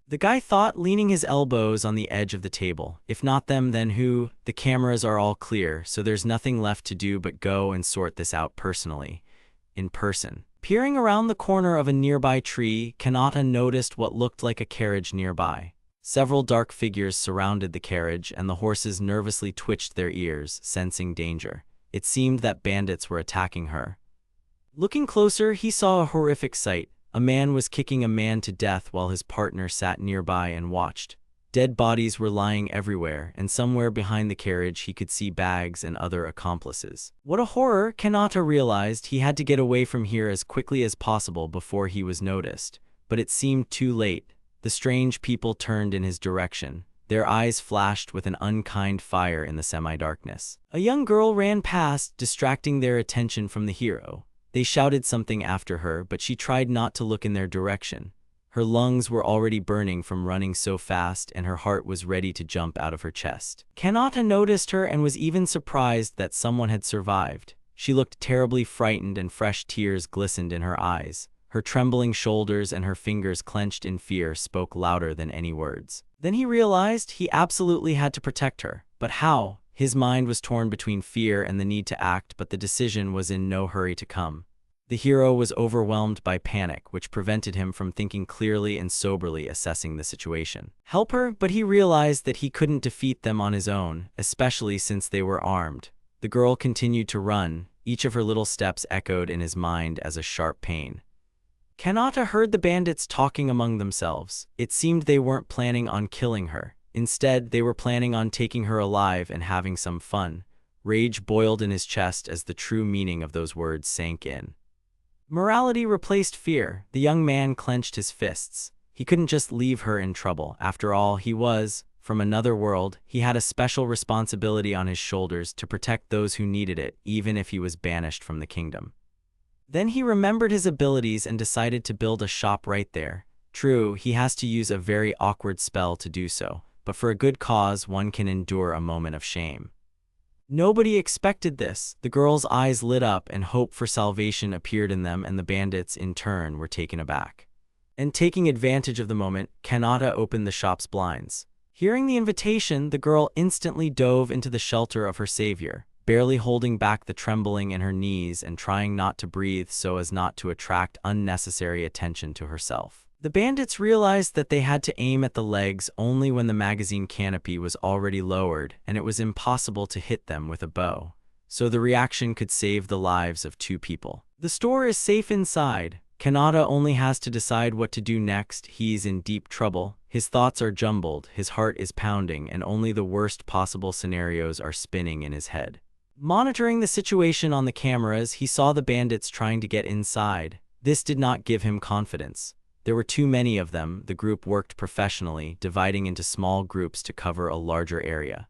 The guy thought, leaning his elbows on the edge of the table. If not them, then who? The cameras are all clear, so there's nothing left to do but go and sort this out personally. In person. Peering around the corner of a nearby tree, Kinata noticed what looked like a carriage nearby. Several dark figures surrounded the carriage, and the horses nervously twitched their ears, sensing danger. It seemed that bandits were attacking her. Looking closer, he saw a horrific sight. A man was kicking a man to death while his partner sat nearby and watched. Dead bodies were lying everywhere, and somewhere behind the carriage he could see bags and other accomplices. What a horror! Kinata realized he had to get away from here as quickly as possible before he was noticed. But it seemed too late. The strange people turned in his direction. Their eyes flashed with an unkind fire in the semi-darkness. A young girl ran past, distracting their attention from the hero. They shouted something after her, but she tried not to look in their direction. Her lungs were already burning from running so fast, and her heart was ready to jump out of her chest. Kinata noticed her and was even surprised that someone had survived. She looked terribly frightened, and fresh tears glistened in her eyes. Her trembling shoulders and her fingers clenched in fear spoke louder than any words. Then he realized he absolutely had to protect her. But how? His mind was torn between fear and the need to act, but the decision was in no hurry to come. The hero was overwhelmed by panic, which prevented him from thinking clearly and soberly assessing the situation. Help her, but he realized that he couldn't defeat them on his own, especially since they were armed. The girl continued to run. Each of her little steps echoed in his mind as a sharp pain. Kinata heard the bandits talking among themselves. It seemed they weren't planning on killing her. Instead, they were planning on taking her alive and having some fun. Rage boiled in his chest as the true meaning of those words sank in. Morality replaced fear. The young man clenched his fists. He couldn't just leave her in trouble. After all, he was from another world. He had a special responsibility on his shoulders to protect those who needed it, even if he was banished from the kingdom. Then he remembered his abilities and decided to build a shop right there. True, he has to use a very awkward spell to do so, but for a good cause one can endure a moment of shame. Nobody expected this. The girl's eyes lit up and hope for salvation appeared in them, and the bandits, in turn, were taken aback. And taking advantage of the moment, Kinata opened the shop's blinds. Hearing the invitation, the girl instantly dove into the shelter of her savior, barely holding back the trembling in her knees and trying not to breathe so as not to attract unnecessary attention to herself. The bandits realized that they had to aim at the legs only when the magazine canopy was already lowered and it was impossible to hit them with a bow, so the reaction could save the lives of 2 people. The store is safe inside. Kinata only has to decide what to do next. He's in deep trouble. His thoughts are jumbled, his heart is pounding, and only the worst possible scenarios are spinning in his head. Monitoring the situation on the cameras, he saw the bandits trying to get inside. This did not give him confidence. There were too many of them. The group worked professionally, dividing into small groups to cover a larger area.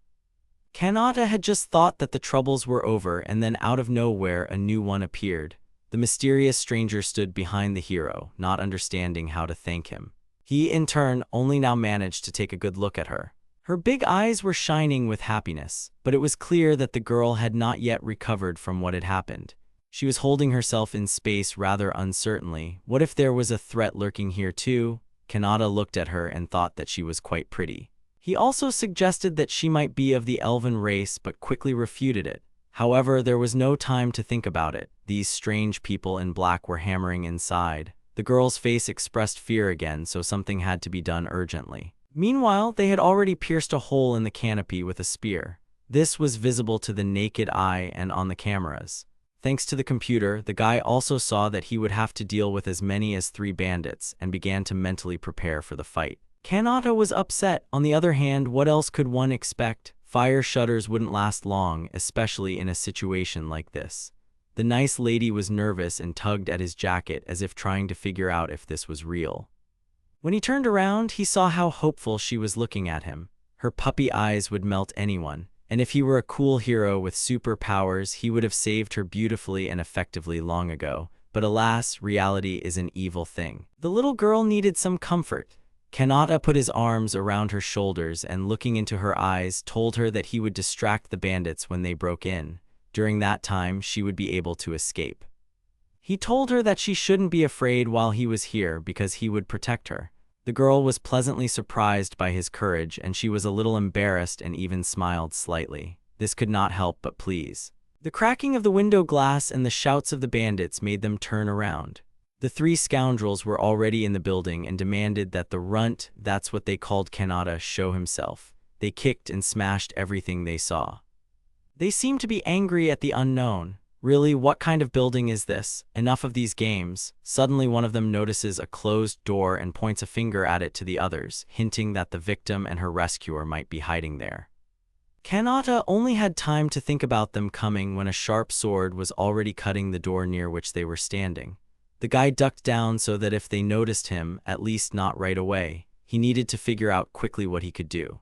Kinata had just thought that the troubles were over, and then out of nowhere a new one appeared. The mysterious stranger stood behind the hero, not understanding how to thank him. He, in turn, only now managed to take a good look at her. Her big eyes were shining with happiness, but it was clear that the girl had not yet recovered from what had happened. She was holding herself in space rather uncertainly. What if there was a threat lurking here too? Kinata looked at her and thought that she was quite pretty. He also suggested that she might be of the elven race, but quickly refuted it. However, there was no time to think about it. These strange people in black were hammering inside. The girl's face expressed fear again, so something had to be done urgently. Meanwhile, they had already pierced a hole in the canopy with a spear. This was visible to the naked eye and on the cameras. Thanks to the computer, the guy also saw that he would have to deal with as many as 3 bandits and began to mentally prepare for the fight. Kinata was upset. On the other hand, what else could one expect? Fire shutters wouldn't last long, especially in a situation like this. The nice lady was nervous and tugged at his jacket as if trying to figure out if this was real. When he turned around, he saw how hopeful she was looking at him. Her puppy eyes would melt anyone. And if he were a cool hero with superpowers, he would have saved her beautifully and effectively long ago. But alas, reality is an evil thing. The little girl needed some comfort. Kinata put his arms around her shoulders and, looking into her eyes, told her that he would distract the bandits when they broke in. During that time, she would be able to escape. He told her that she shouldn't be afraid while he was here because he would protect her. The girl was pleasantly surprised by his courage, and she was a little embarrassed and even smiled slightly. This could not help but please. The cracking of the window glass and the shouts of the bandits made them turn around. The 3 scoundrels were already in the building and demanded that the runt, that's what they called Kinata, show himself. They kicked and smashed everything they saw. They seemed to be angry at the unknown. Really, what kind of building is this? Enough of these games. Suddenly one of them notices a closed door and points a finger at it to the others, hinting that the victim and her rescuer might be hiding there. Kinata only had time to think about them coming when a sharp sword was already cutting the door near which they were standing. The guy ducked down so that if they noticed him, at least not right away, he needed to figure out quickly what he could do.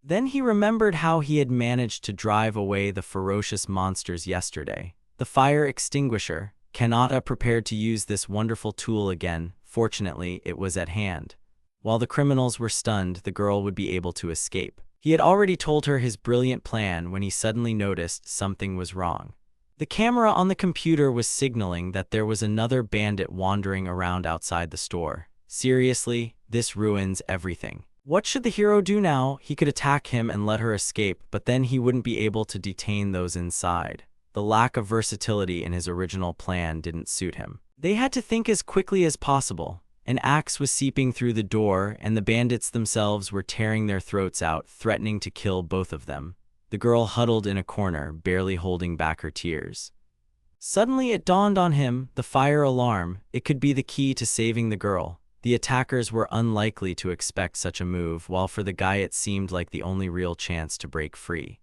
Then he remembered how he had managed to drive away the ferocious monsters yesterday. The fire extinguisher. Kinata prepared to use this wonderful tool again. Fortunately, it was at hand. While the criminals were stunned, the girl would be able to escape. He had already told her his brilliant plan when he suddenly noticed something was wrong. The camera on the computer was signaling that there was another bandit wandering around outside the store. Seriously, this ruins everything. What should the hero do now? He could attack him and let her escape, but then he wouldn't be able to detain those inside. The lack of versatility in his original plan didn't suit him. They had to think as quickly as possible. An axe was seeping through the door, and the bandits themselves were tearing their throats out, threatening to kill both of them. The girl huddled in a corner, barely holding back her tears. Suddenly it dawned on him, the fire alarm. It could be the key to saving the girl. The attackers were unlikely to expect such a move, while for the guy it seemed like the only real chance to break free.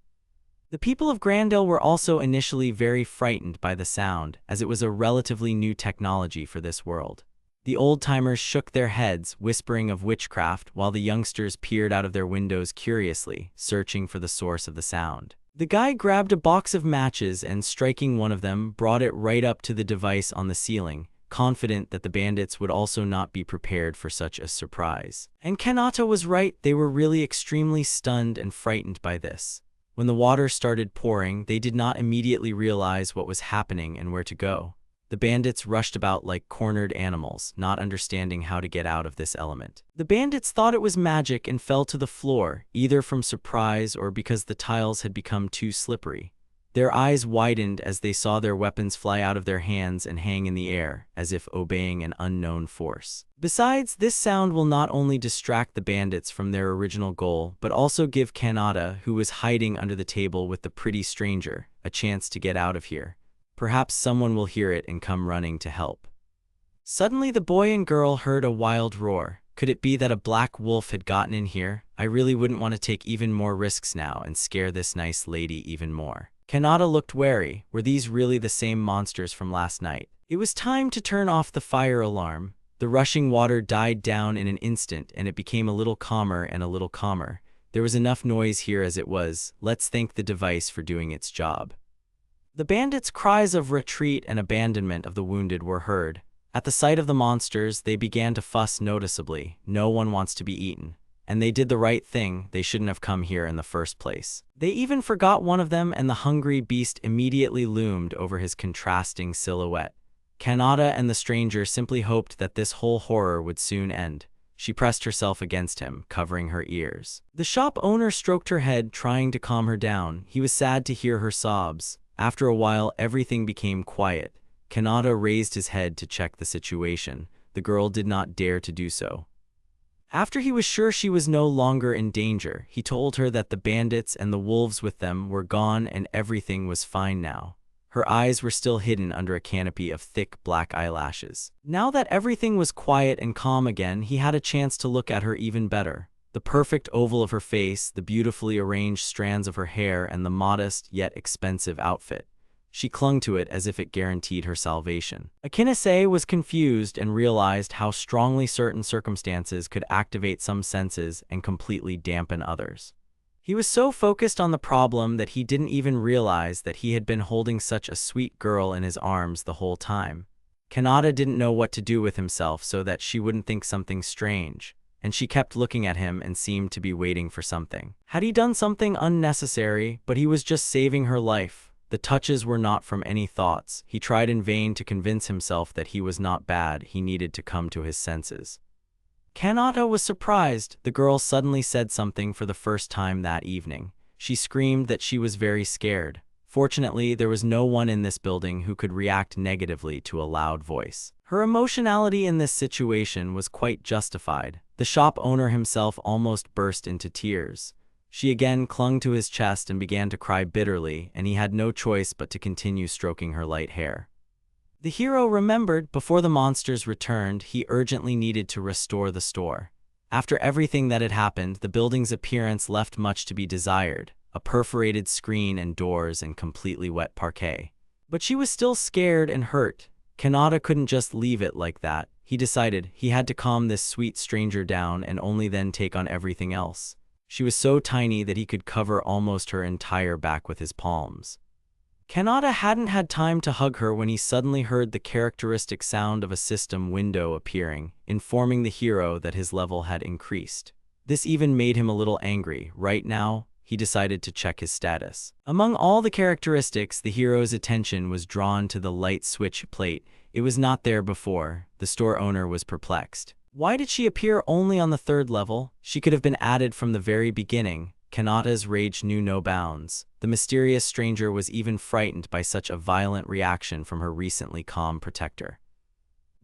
The people of Grandel were also initially very frightened by the sound, as it was a relatively new technology for this world. The old-timers shook their heads, whispering of witchcraft, while the youngsters peered out of their windows curiously, searching for the source of the sound. The guy grabbed a box of matches and, striking one of them, brought it right up to the device on the ceiling, confident that the bandits would also not be prepared for such a surprise. And Kinata was right, they were really extremely stunned and frightened by this. When the water started pouring, they did not immediately realize what was happening and where to go. The bandits rushed about like cornered animals, not understanding how to get out of this element. The bandits thought it was magic and fell to the floor, either from surprise or because the tiles had become too slippery. Their eyes widened as they saw their weapons fly out of their hands and hang in the air, as if obeying an unknown force. Besides, this sound will not only distract the bandits from their original goal, but also give Kinata, who was hiding under the table with the pretty stranger, a chance to get out of here. Perhaps someone will hear it and come running to help. Suddenly the boy and girl heard a wild roar. Could it be that a black wolf had gotten in here? I really wouldn't want to take even more risks now and scare this nice lady even more. Kinata looked wary. Were these really the same monsters from last night? It was time to turn off the fire alarm. The rushing water died down in an instant, and it became a little calmer and a little calmer. There was enough noise here as it was. Let's thank the device for doing its job. The bandits' cries of retreat and abandonment of the wounded were heard. At the sight of the monsters, they began to fuss noticeably. No one wants to be eaten. And they did the right thing, they shouldn't have come here in the first place. They even forgot one of them, and the hungry beast immediately loomed over his contrasting silhouette. Kinata and the stranger simply hoped that this whole horror would soon end. She pressed herself against him, covering her ears. The shop owner stroked her head, trying to calm her down. He was sad to hear her sobs. After a while, everything became quiet. Kinata raised his head to check the situation. The girl did not dare to do so. After he was sure she was no longer in danger, he told her that the bandits and the wolves with them were gone and everything was fine now. Her eyes were still hidden under a canopy of thick black eyelashes. Now that everything was quiet and calm again, he had a chance to look at her even better. The perfect oval of her face, the beautifully arranged strands of her hair, and the modest yet expensive outfit. She clung to it as if it guaranteed her salvation. Akinase was confused and realized how strongly certain circumstances could activate some senses and completely dampen others. He was so focused on the problem that he didn't even realize that he had been holding such a sweet girl in his arms the whole time. Kinata didn't know what to do with himself so that she wouldn't think something strange, and she kept looking at him and seemed to be waiting for something. Had he done something unnecessary? But he was just saving her life. The touches were not from any thoughts. He tried in vain to convince himself that he was not bad. He needed to come to his senses. Kinata was surprised. The girl suddenly said something for the first time that evening. She screamed that she was very scared. Fortunately, there was no one in this building who could react negatively to a loud voice. Her emotionality in this situation was quite justified. The shop owner himself almost burst into tears. She again clung to his chest and began to cry bitterly, and he had no choice but to continue stroking her light hair. The hero remembered, before the monsters returned, he urgently needed to restore the store. After everything that had happened, the building's appearance left much to be desired, a perforated screen and doors and completely wet parquet. But she was still scared and hurt. Kinata couldn't just leave it like that. He decided he had to calm this sweet stranger down and only then take on everything else. She was so tiny that he could cover almost her entire back with his palms. Kinata hadn't had time to hug her when he suddenly heard the characteristic sound of a system window appearing, informing the hero that his level had increased. This even made him a little angry. Right now, he decided to check his status. Among all the characteristics, the hero's attention was drawn to the light switch plate. It was not there before. The store owner was perplexed. Why did she appear only on the 3rd level? She could have been added from the very beginning. Kinata's rage knew no bounds. The mysterious stranger was even frightened by such a violent reaction from her recently calm protector.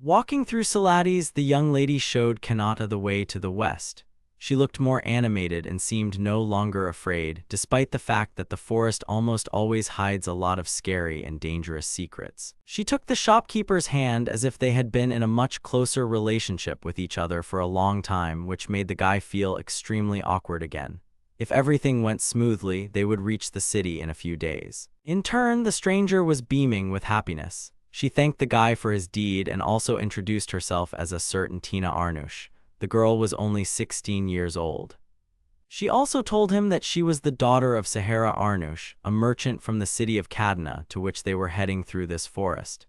Walking through Salades, the young lady showed Kinata the way to the west. She looked more animated and seemed no longer afraid, despite the fact that the forest almost always hides a lot of scary and dangerous secrets. She took the shopkeeper's hand as if they had been in a much closer relationship with each other for a long time, which made the guy feel extremely awkward again. If everything went smoothly, they would reach the city in a few days. In turn, the stranger was beaming with happiness. She thanked the guy for his deed and also introduced herself as a certain Tina Arnush. The girl was only 16 years old. She also told him that she was the daughter of Sahara Arnush, a merchant from the city of Kadna to which they were heading through this forest.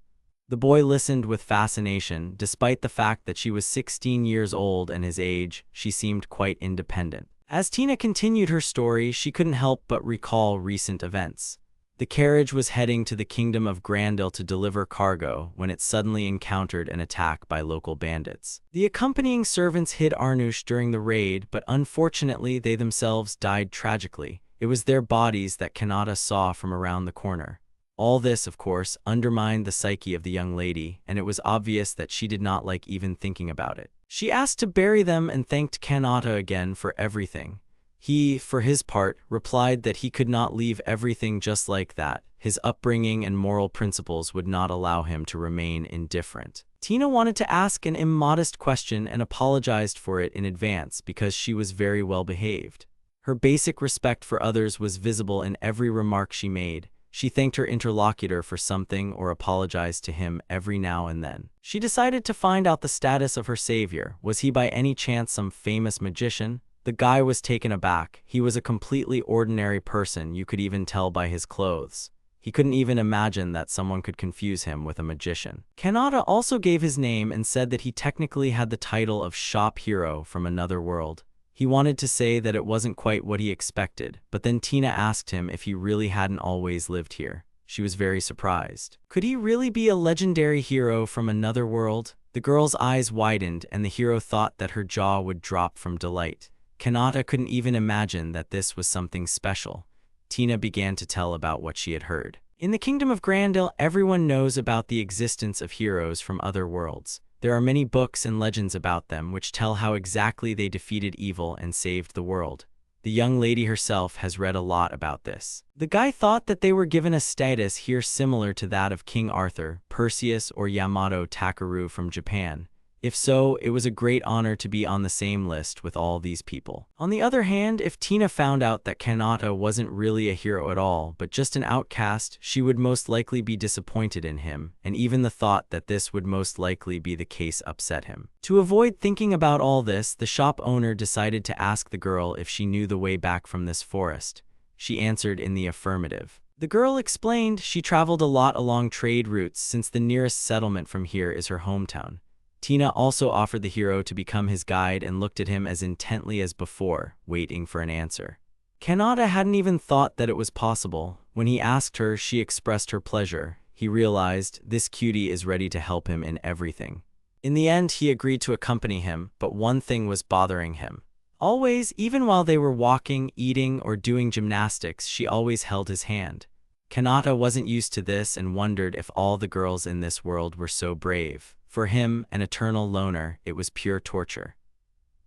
The boy listened with fascination. Despite the fact that she was 16 years old and his age, she seemed quite independent. As Tina continued her story, she couldn't help but recall recent events. The carriage was heading to the kingdom of Grandil to deliver cargo when it suddenly encountered an attack by local bandits. The accompanying servants hid Arnush during the raid, but unfortunately they themselves died tragically. It was their bodies that Kinata saw from around the corner. All this, of course, undermined the psyche of the young lady, and it was obvious that she did not like even thinking about it. She asked to bury them and thanked Kinata again for everything. He, for his part, replied that he could not leave everything just like that. His upbringing and moral principles would not allow him to remain indifferent. Tina wanted to ask an immodest question and apologized for it in advance because she was very well behaved. Her basic respect for others was visible in every remark she made. She thanked her interlocutor for something or apologized to him every now and then. She decided to find out the status of her savior. Was he by any chance some famous magician? The guy was taken aback. He was a completely ordinary person, you could even tell by his clothes. He couldn't even imagine that someone could confuse him with a magician. Kinata also gave his name and said that he technically had the title of shop hero from another world. He wanted to say that it wasn't quite what he expected, but then Tina asked him if he really hadn't always lived here. She was very surprised. Could he really be a legendary hero from another world? The girl's eyes widened and the hero thought that her jaw would drop from delight. Kinata couldn't even imagine that this was something special. Tina began to tell about what she had heard. In the kingdom of Grandil, everyone knows about the existence of heroes from other worlds. There are many books and legends about them which tell how exactly they defeated evil and saved the world. The young lady herself has read a lot about this. The guy thought that they were given a status here similar to that of King Arthur, Perseus, or Yamato Takeru from Japan. If so, it was a great honor to be on the same list with all these people. On the other hand, if Tina found out that Kinata wasn't really a hero at all, but just an outcast, she would most likely be disappointed in him, and even the thought that this would most likely be the case upset him. To avoid thinking about all this, the shop owner decided to ask the girl if she knew the way back from this forest. She answered in the affirmative. The girl explained she traveled a lot along trade routes since the nearest settlement from here is her hometown. Tina also offered the hero to become his guide and looked at him as intently as before, waiting for an answer. Kinata hadn't even thought that it was possible. When he asked her, she expressed her pleasure. He realized this cutie is ready to help him in everything. In the end, he agreed to accompany him, but one thing was bothering him. Always, even while they were walking, eating, or doing gymnastics, she always held his hand. Kinata wasn't used to this and wondered if all the girls in this world were so brave. For him, an eternal loner, it was pure torture.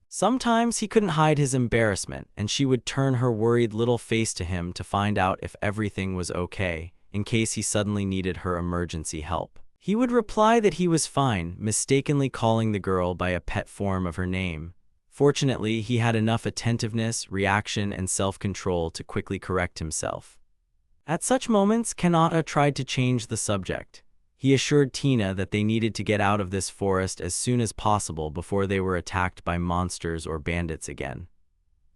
Sometimes he couldn't hide his embarrassment, and she would turn her worried little face to him to find out if everything was okay, in case he suddenly needed her emergency help. He would reply that he was fine, mistakenly calling the girl by a pet form of her name. Fortunately, he had enough attentiveness, reaction, and self-control to quickly correct himself. At such moments, Kinata tried to change the subject. He assured Tina that they needed to get out of this forest as soon as possible before they were attacked by monsters or bandits again.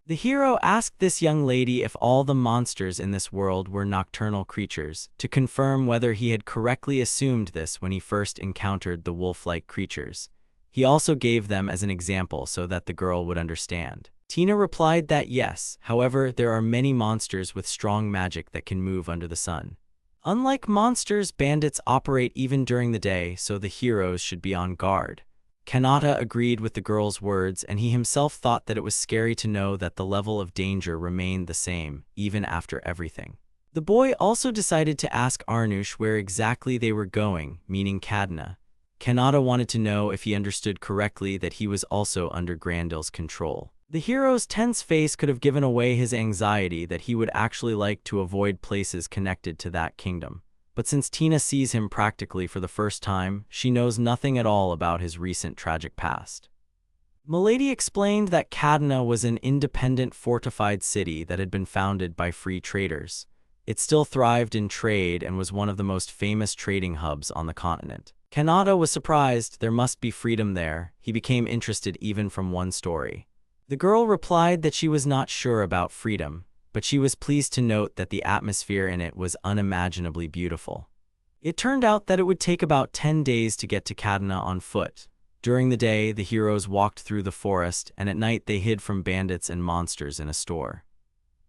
The hero asked this young lady if all the monsters in this world were nocturnal creatures, to confirm whether he had correctly assumed this when he first encountered the wolf-like creatures. He also gave them as an example so that the girl would understand. Tina replied that yes, however, there are many monsters with strong magic that can move under the sun. Unlike monsters, bandits operate even during the day, so the heroes should be on guard. Kinata agreed with the girl's words, and he himself thought that it was scary to know that the level of danger remained the same, even after everything. The boy also decided to ask Arnush where exactly they were going, meaning Kadna. Kinata wanted to know if he understood correctly that he was also under Grandil's control. The hero's tense face could have given away his anxiety that he would actually like to avoid places connected to that kingdom. But since Tina sees him practically for the first time, she knows nothing at all about his recent tragic past. Milady explained that Kadena was an independent fortified city that had been founded by free traders. It still thrived in trade and was one of the most famous trading hubs on the continent. Kinata was surprised. There must be freedom there. He became interested even from one story. The girl replied that she was not sure about freedom, but she was pleased to note that the atmosphere in it was unimaginably beautiful. It turned out that it would take about 10 days to get to Kadena on foot. During the day, the heroes walked through the forest, and at night they hid from bandits and monsters in a store.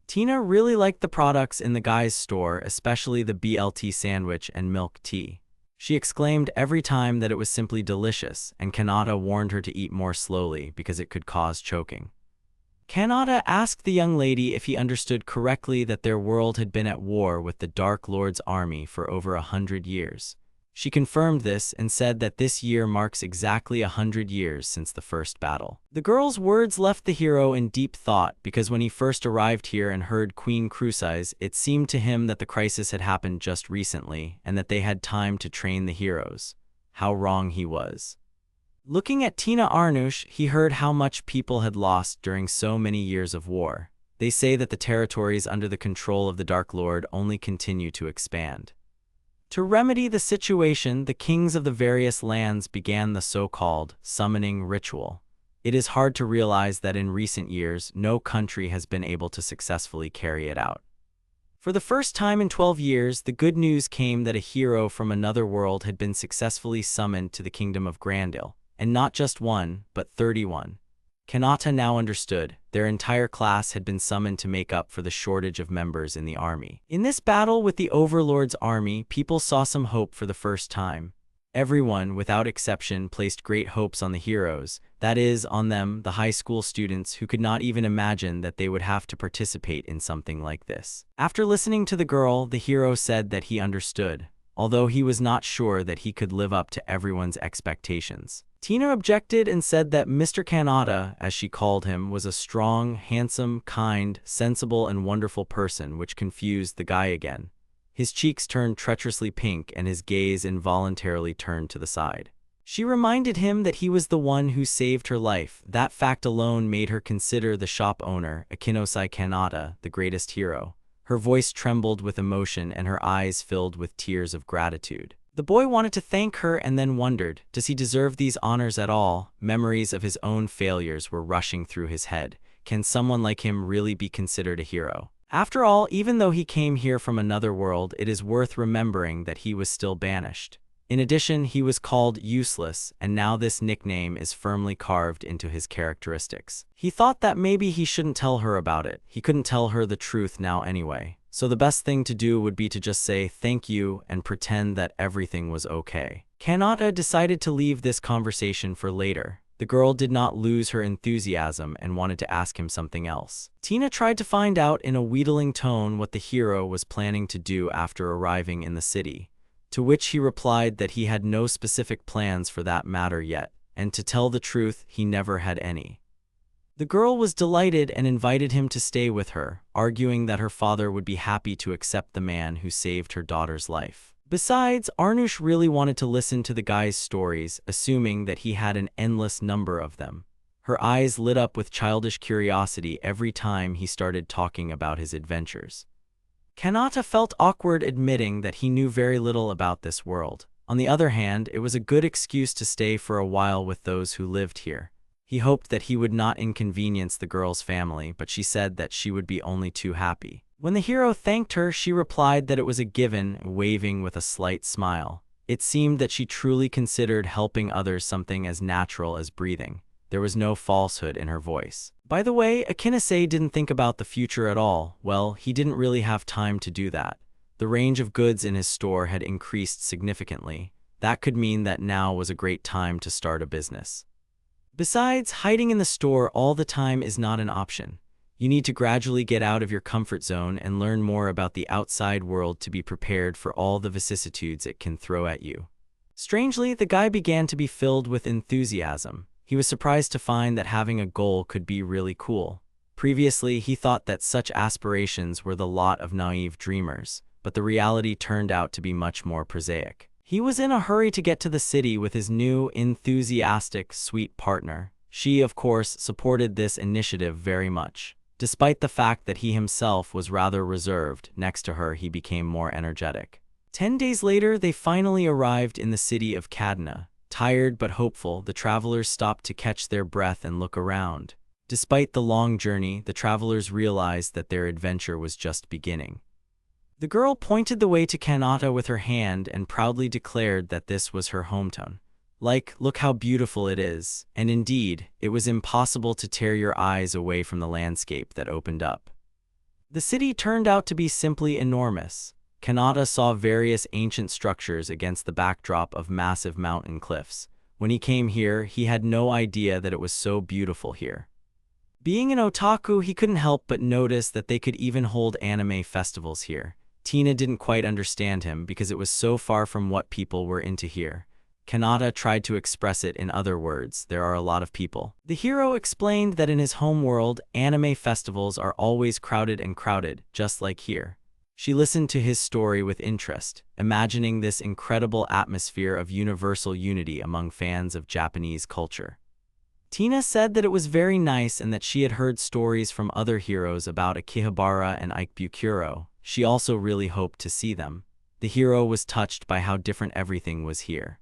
Tina really liked the products in the guy's store, especially the BLT sandwich and milk tea. She exclaimed every time that it was simply delicious, and Kinata warned her to eat more slowly because it could cause choking. Kinata asked the young lady if he understood correctly that their world had been at war with the Dark Lord's army for over 100 years. She confirmed this and said that this year marks exactly 100 years since the first battle. The girl's words left the hero in deep thought because when he first arrived here and heard Queen Crucise, it seemed to him that the crisis had happened just recently and that they had time to train the heroes. How wrong he was. Looking at Tina Arnush, he heard how much people had lost during so many years of war. They say that the territories under the control of the Dark Lord only continue to expand. To remedy the situation, the kings of the various lands began the so-called summoning ritual. It is hard to realize that in recent years, no country has been able to successfully carry it out. For the first time in 12 years, the good news came that a hero from another world had been successfully summoned to the kingdom of Grandil, and not just one, but 31. Kinata now understood. Their entire class had been summoned to make up for the shortage of members in the army. In this battle with the Overlord's army, people saw some hope for the first time. Everyone, without exception, placed great hopes on the heroes, that is, on them, the high school students who could not even imagine that they would have to participate in something like this. After listening to the girl, the hero said that he understood, although he was not sure that he could live up to everyone's expectations. Tina objected and said that Mr. Kinata, as she called him, was a strong, handsome, kind, sensible, and wonderful person, which confused the guy again. His cheeks turned treacherously pink and his gaze involuntarily turned to the side. She reminded him that he was the one who saved her life. That fact alone made her consider the shop owner, Akinosai Kinata, the greatest hero. Her voice trembled with emotion and her eyes filled with tears of gratitude. The boy wanted to thank her and then wondered, does he deserve these honors at all? Memories of his own failures were rushing through his head. Can someone like him really be considered a hero? After all, even though he came here from another world, it is worth remembering that he was still banished. In addition, he was called useless, and now this nickname is firmly carved into his characteristics. He thought that maybe he shouldn't tell her about it. He couldn't tell her the truth now anyway. So the best thing to do would be to just say thank you and pretend that everything was okay. Kinata decided to leave this conversation for later. The girl did not lose her enthusiasm and wanted to ask him something else. Tina tried to find out in a wheedling tone what the hero was planning to do after arriving in the city, to which he replied that he had no specific plans for that matter yet, and to tell the truth, he never had any. The girl was delighted and invited him to stay with her, arguing that her father would be happy to accept the man who saved her daughter's life. Besides, Arnush really wanted to listen to the guy's stories, assuming that he had an endless number of them. Her eyes lit up with childish curiosity every time he started talking about his adventures. Kinata felt awkward admitting that he knew very little about this world. On the other hand, it was a good excuse to stay for a while with those who lived here. He hoped that he would not inconvenience the girl's family, but she said that she would be only too happy. When the hero thanked her, she replied that it was a given, waving with a slight smile. It seemed that she truly considered helping others something as natural as breathing. There was no falsehood in her voice. By the way, Akinase didn't think about the future at all. Well, he didn't really have time to do that. The range of goods in his store had increased significantly. That could mean that now was a great time to start a business. Besides, hiding in the store all the time is not an option. You need to gradually get out of your comfort zone and learn more about the outside world to be prepared for all the vicissitudes it can throw at you. Strangely, the guy began to be filled with enthusiasm. He was surprised to find that having a goal could be really cool. Previously, he thought that such aspirations were the lot of naive dreamers, but the reality turned out to be much more prosaic. He was in a hurry to get to the city with his new, enthusiastic, sweet partner. She, of course, supported this initiative very much. Despite the fact that he himself was rather reserved, next to her he became more energetic. 10 days later, they finally arrived in the city of Kadna. Tired but hopeful, the travelers stopped to catch their breath and look around. Despite the long journey, the travelers realized that their adventure was just beginning. The girl pointed the way to Kinata with her hand and proudly declared that this was her hometown. Like, look how beautiful it is. And indeed, it was impossible to tear your eyes away from the landscape that opened up. The city turned out to be simply enormous. Kinata saw various ancient structures against the backdrop of massive mountain cliffs. When he came here, he had no idea that it was so beautiful here. Being an otaku, he couldn't help but notice that they could even hold anime festivals here. Tina didn't quite understand him because it was so far from what people were into here. Kinata tried to express it in other words: there are a lot of people. The hero explained that in his home world, anime festivals are always crowded, just like here. She listened to his story with interest, imagining this incredible atmosphere of universal unity among fans of Japanese culture. Tina said that it was very nice and that she had heard stories from other heroes about Akihabara and Ikebukuro. She also really hoped to see them. The hero was touched by how different everything was here.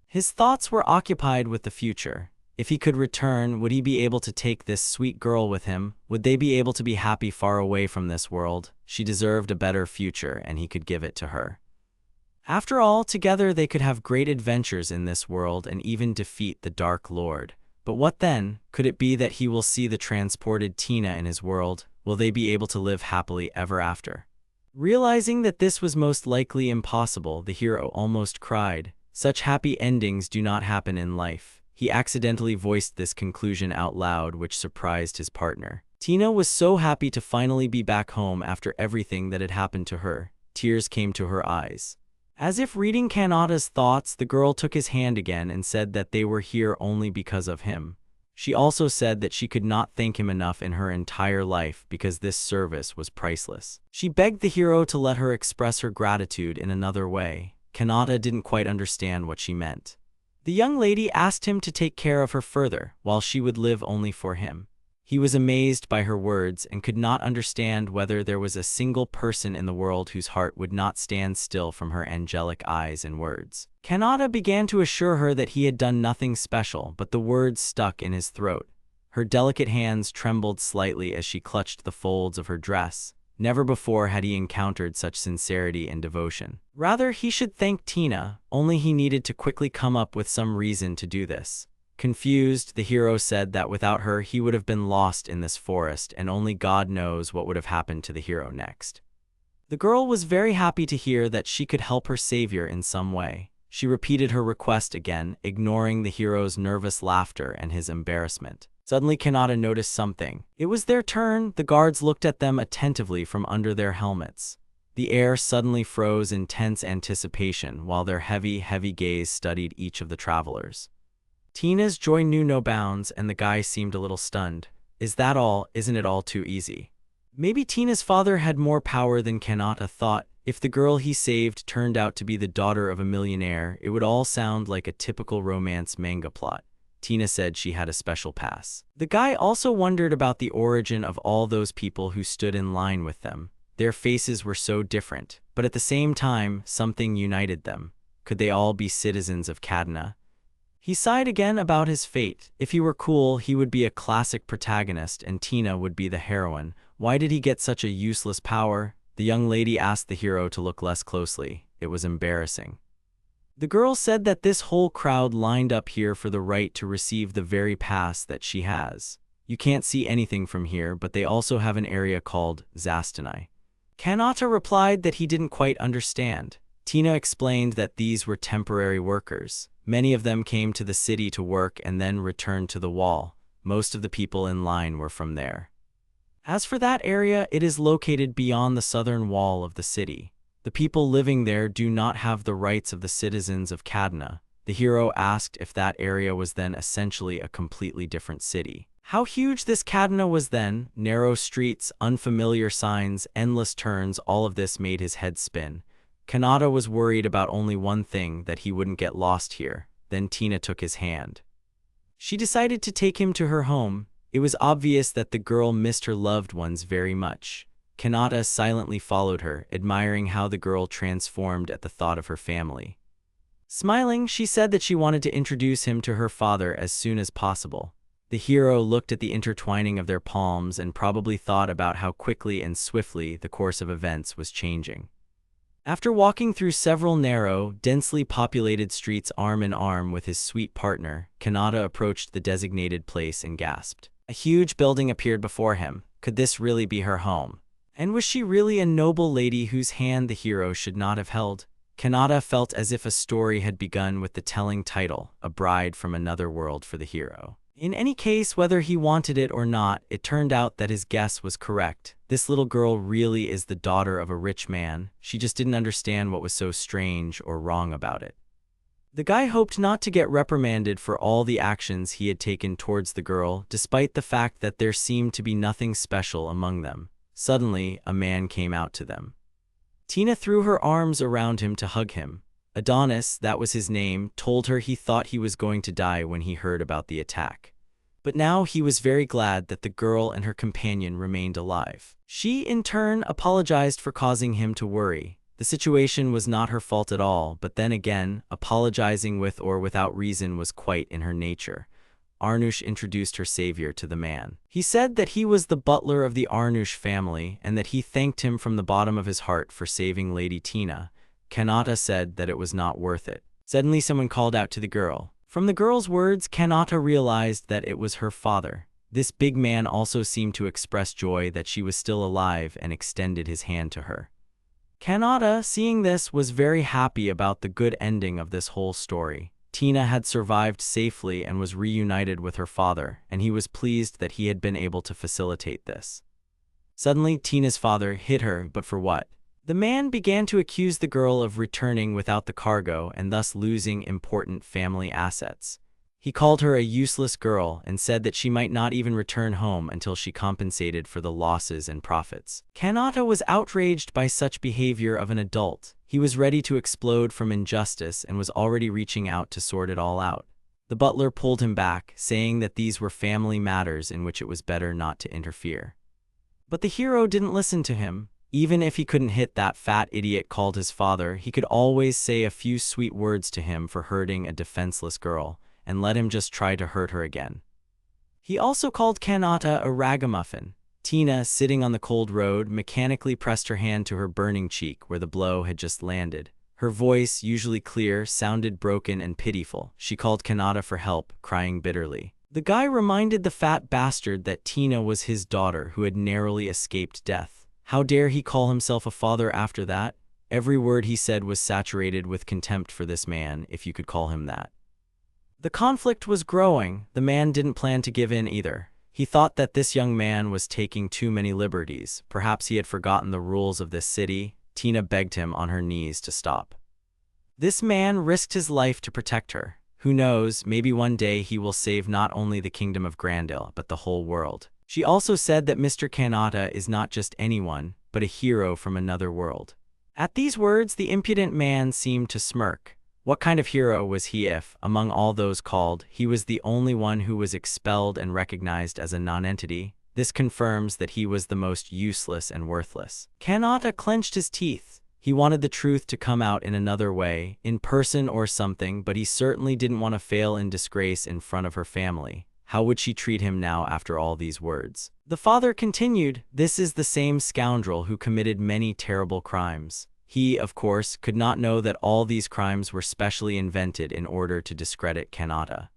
His thoughts were occupied with the future. If he could return, would he be able to take this sweet girl with him? Would they be able to be happy far away from this world? She deserved a better future, and he could give it to her. After all, together they could have great adventures in this world and even defeat the Dark Lord. But what then? Could it be that he will see the transported Tina in his world? Will they be able to live happily ever after? Realizing that this was most likely impossible, the hero almost cried. Such happy endings do not happen in life. He accidentally voiced this conclusion out loud, which surprised his partner. Tina was so happy to finally be back home after everything that had happened to her. Tears came to her eyes. As if reading Kanata's thoughts, the girl took his hand again and said that they were here only because of him. She also said that she could not thank him enough in her entire life because this service was priceless. She begged the hero to let her express her gratitude in another way. Kinata didn't quite understand what she meant. The young lady asked him to take care of her further, while she would live only for him. He was amazed by her words and could not understand whether there was a single person in the world whose heart would not stand still from her angelic eyes and words. Kinata began to assure her that he had done nothing special, but the words stuck in his throat. Her delicate hands trembled slightly as she clutched the folds of her dress. Never before had he encountered such sincerity and devotion. Rather, he should thank Tina, only he needed to quickly come up with some reason to do this. Confused, the hero said that without her he would have been lost in this forest, and only God knows what would have happened to the hero next. The girl was very happy to hear that she could help her savior in some way. She repeated her request again, ignoring the hero's nervous laughter and his embarrassment. Suddenly Kinata noticed something. It was their turn. The guards looked at them attentively from under their helmets. The air suddenly froze in tense anticipation while their heavy gaze studied each of the travelers. Tina's joy knew no bounds, and the guy seemed a little stunned. Is that all? Isn't it all too easy? Maybe Tina's father had more power than Kinata thought. If the girl he saved turned out to be the daughter of a millionaire, it would all sound like a typical romance manga plot. Tina said she had a special pass. The guy also wondered about the origin of all those people who stood in line with them. Their faces were so different, but at the same time, something united them. Could they all be citizens of Kadna? He sighed again about his fate. If he were cool, he would be a classic protagonist and Tina would be the heroine. Why did he get such a useless power? The young lady asked the hero to look less closely. It was embarrassing. The girl said that this whole crowd lined up here for the right to receive the very pass that she has. You can't see anything from here, but they also have an area called Zastanai. Kinata replied that he didn't quite understand. Tina explained that these were temporary workers. Many of them came to the city to work and then returned to the wall. Most of the people in line were from there. As for that area, it is located beyond the southern wall of the city. The people living there do not have the rights of the citizens of Kadna. The hero asked if that area was then essentially a completely different city. How huge this Kadna was then, narrow streets, unfamiliar signs, endless turns, all of this made his head spin. Kinata was worried about only one thing, that he wouldn't get lost here. Then Tina took his hand. She decided to take him to her home. It was obvious that the girl missed her loved ones very much. Kinata silently followed her, admiring how the girl transformed at the thought of her family. Smiling, she said that she wanted to introduce him to her father as soon as possible. The hero looked at the intertwining of their palms and probably thought about how quickly and swiftly the course of events was changing. After walking through several narrow, densely populated streets arm in arm with his sweet partner, Kinata approached the designated place and gasped. A huge building appeared before him. Could this really be her home? And was she really a noble lady whose hand the hero should not have held? Kinata felt as if a story had begun with the telling title, A Bride from Another World for the hero. In any case, whether he wanted it or not, it turned out that his guess was correct. This little girl really is the daughter of a rich man. She just didn't understand what was so strange or wrong about it. The guy hoped not to get reprimanded for all the actions he had taken towards the girl, despite the fact that there seemed to be nothing special among them. Suddenly, a man came out to them. Tina threw her arms around him to hug him. Adonis, that was his name, told her he thought he was going to die when he heard about the attack. But now he was very glad that the girl and her companion remained alive. She, in turn, apologized for causing him to worry. The situation was not her fault at all, but then again, apologizing with or without reason was quite in her nature. Arnush introduced her savior to the man. He said that he was the butler of the Arnush family and that he thanked him from the bottom of his heart for saving Lady Tina. Kinata said that it was not worth it. Suddenly someone called out to the girl. From the girl's words, Kinata realized that it was her father. This big man also seemed to express joy that she was still alive and extended his hand to her. Kinata, seeing this, was very happy about the good ending of this whole story. Tina had survived safely and was reunited with her father, and he was pleased that he had been able to facilitate this. Suddenly, Tina's father hit her, but for what? The man began to accuse the girl of returning without the cargo and thus losing important family assets. He called her a useless girl and said that she might not even return home until she compensated for the losses and profits. Kinata was outraged by such behavior of an adult. He was ready to explode from injustice and was already reaching out to sort it all out. The butler pulled him back, saying that these were family matters in which it was better not to interfere. But the hero didn't listen to him. Even if he couldn't hit that fat idiot called his father, he could always say a few sweet words to him for hurting a defenseless girl, and let him just try to hurt her again. He also called Kinata a ragamuffin. Tina, sitting on the cold road, mechanically pressed her hand to her burning cheek where the blow had just landed. Her voice, usually clear, sounded broken and pitiful. She called Kinata for help, crying bitterly. The guy reminded the fat bastard that Tina was his daughter who had narrowly escaped death. How dare he call himself a father after that? Every word he said was saturated with contempt for this man, if you could call him that. The conflict was growing. The man didn't plan to give in either. He thought that this young man was taking too many liberties. Perhaps he had forgotten the rules of this city. Tina begged him on her knees to stop. This man risked his life to protect her. Who knows, maybe one day he will save not only the kingdom of Grandil, but the whole world. She also said that Mr. Kinata is not just anyone, but a hero from another world. At these words, the impudent man seemed to smirk. What kind of hero was he if, among all those called, he was the only one who was expelled and recognized as a non-entity? This confirms that he was the most useless and worthless. Kinata clenched his teeth. He wanted the truth to come out in another way, in person or something, but he certainly didn't want to fail in disgrace in front of her family. How would she treat him now after all these words? The father continued, "This is the same scoundrel who committed many terrible crimes. He, of course, could not know that all these crimes were specially invented in order to discredit Kinata.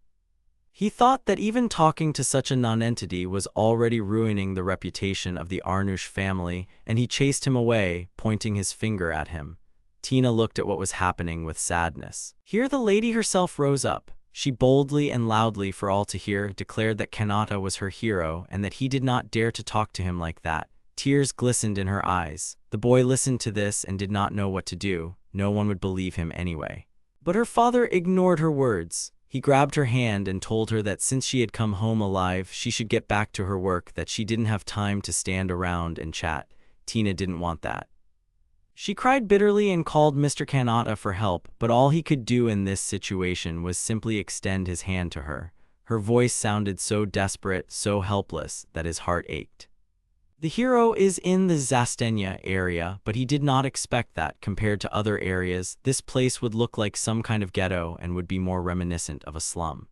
He thought that even talking to such a nonentity was already ruining the reputation of the Arnush family, and he chased him away, pointing his finger at him. Tina looked at what was happening with sadness. Here the lady herself rose up. She boldly and loudly for all to hear declared that Kinata was her hero and that he did not dare to talk to him like that. Tears glistened in her eyes. The boy listened to this and did not know what to do. No one would believe him anyway. But her father ignored her words. He grabbed her hand and told her that since she had come home alive, she should get back to her work, that she didn't have time to stand around and chat. Tina didn't want that. She cried bitterly and called Mr. Kinata for help, but all he could do in this situation was simply extend his hand to her. Her voice sounded so desperate, so helpless, that his heart ached. The hero is in the Zastenya area, but he did not expect that. Compared to other areas, this place would look like some kind of ghetto and would be more reminiscent of a slum.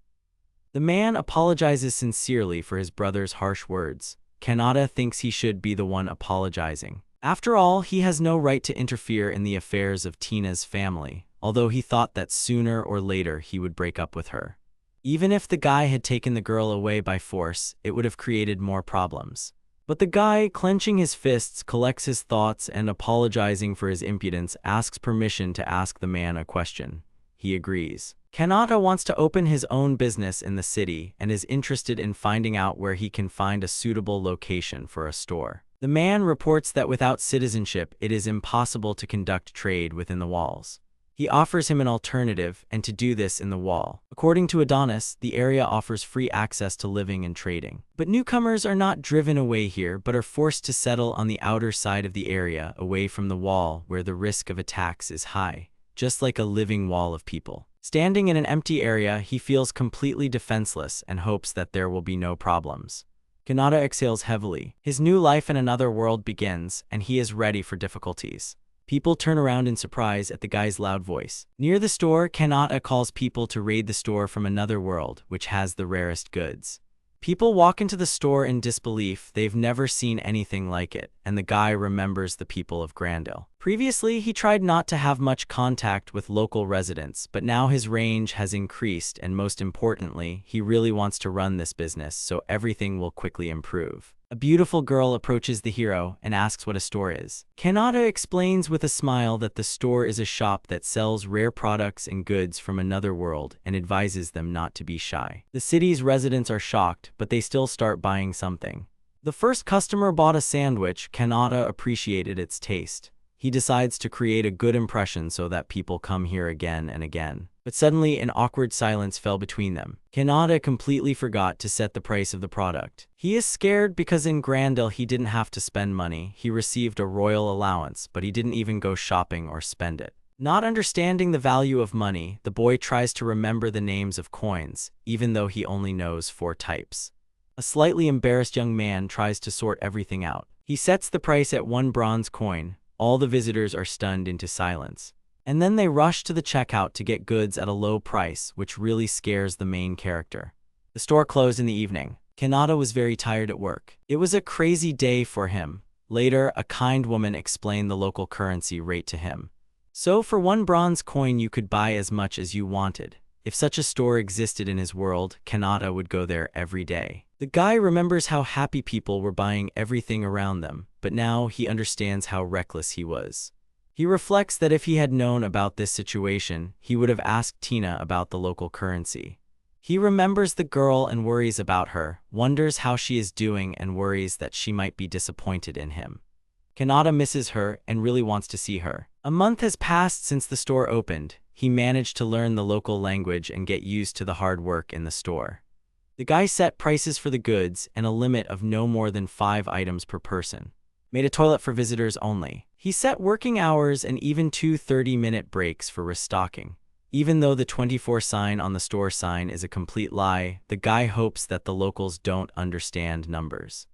The man apologizes sincerely for his brother's harsh words. Kinata thinks he should be the one apologizing. After all, he has no right to interfere in the affairs of Tina's family, although he thought that sooner or later he would break up with her. Even if the guy had taken the girl away by force, it would have created more problems. But the guy, clenching his fists, collects his thoughts and, apologizing for his impudence, asks permission to ask the man a question. He agrees. Kinata wants to open his own business in the city and is interested in finding out where he can find a suitable location for a store. The man reports that without citizenship, it is impossible to conduct trade within the walls. He offers him an alternative, and to do this in the wall. According to Adonis, the area offers free access to living and trading. But newcomers are not driven away here, but are forced to settle on the outer side of the area, away from the wall, where the risk of attacks is high, just like a living wall of people. Standing in an empty area, he feels completely defenseless and hopes that there will be no problems. Kinata exhales heavily. His new life in another world begins, and he is ready for difficulties. People turn around in surprise at the guy's loud voice. Near the store, Kinata calls people to raid the store from another world, which has the rarest goods. People walk into the store in disbelief. They've never seen anything like it, and the guy remembers the people of Grandil. Previously, he tried not to have much contact with local residents, but now his range has increased, and most importantly, he really wants to run this business, so everything will quickly improve. A beautiful girl approaches the hero and asks what a store is. Kinata explains with a smile that the store is a shop that sells rare products and goods from another world and advises them not to be shy. The city's residents are shocked, but they still start buying something. The first customer bought a sandwich. Kinata appreciated its taste. He decides to create a good impression so that people come here again and again. But suddenly, an awkward silence fell between them. Kinata completely forgot to set the price of the product. He is scared because in Grandil he didn't have to spend money. He received a royal allowance, but he didn't even go shopping or spend it. Not understanding the value of money, the boy tries to remember the names of coins, even though he only knows 4 types. A slightly embarrassed young man tries to sort everything out. He sets the price at 1 bronze coin. All the visitors are stunned into silence. And then they rush to the checkout to get goods at a low price, which really scares the main character. The store closed in the evening. Kinata was very tired at work. It was a crazy day for him. Later, a kind woman explained the local currency rate to him. So for 1 bronze coin you could buy as much as you wanted. If such a store existed in his world, Kinata would go there every day. The guy remembers how happy people were buying everything around them, but now he understands how reckless he was. He reflects that if he had known about this situation, he would have asked Tina about the local currency. He remembers the girl and worries about her, wonders how she is doing and worries that she might be disappointed in him. Kinata misses her and really wants to see her. A month has passed since the store opened. He managed to learn the local language and get used to the hard work in the store. The guy set prices for the goods and a limit of no more than 5 items per person. Made a toilet for visitors only. He set working hours and even 2 30-minute breaks for restocking. Even though the 24 sign on the store sign is a complete lie, the guy hopes that the locals don't understand numbers.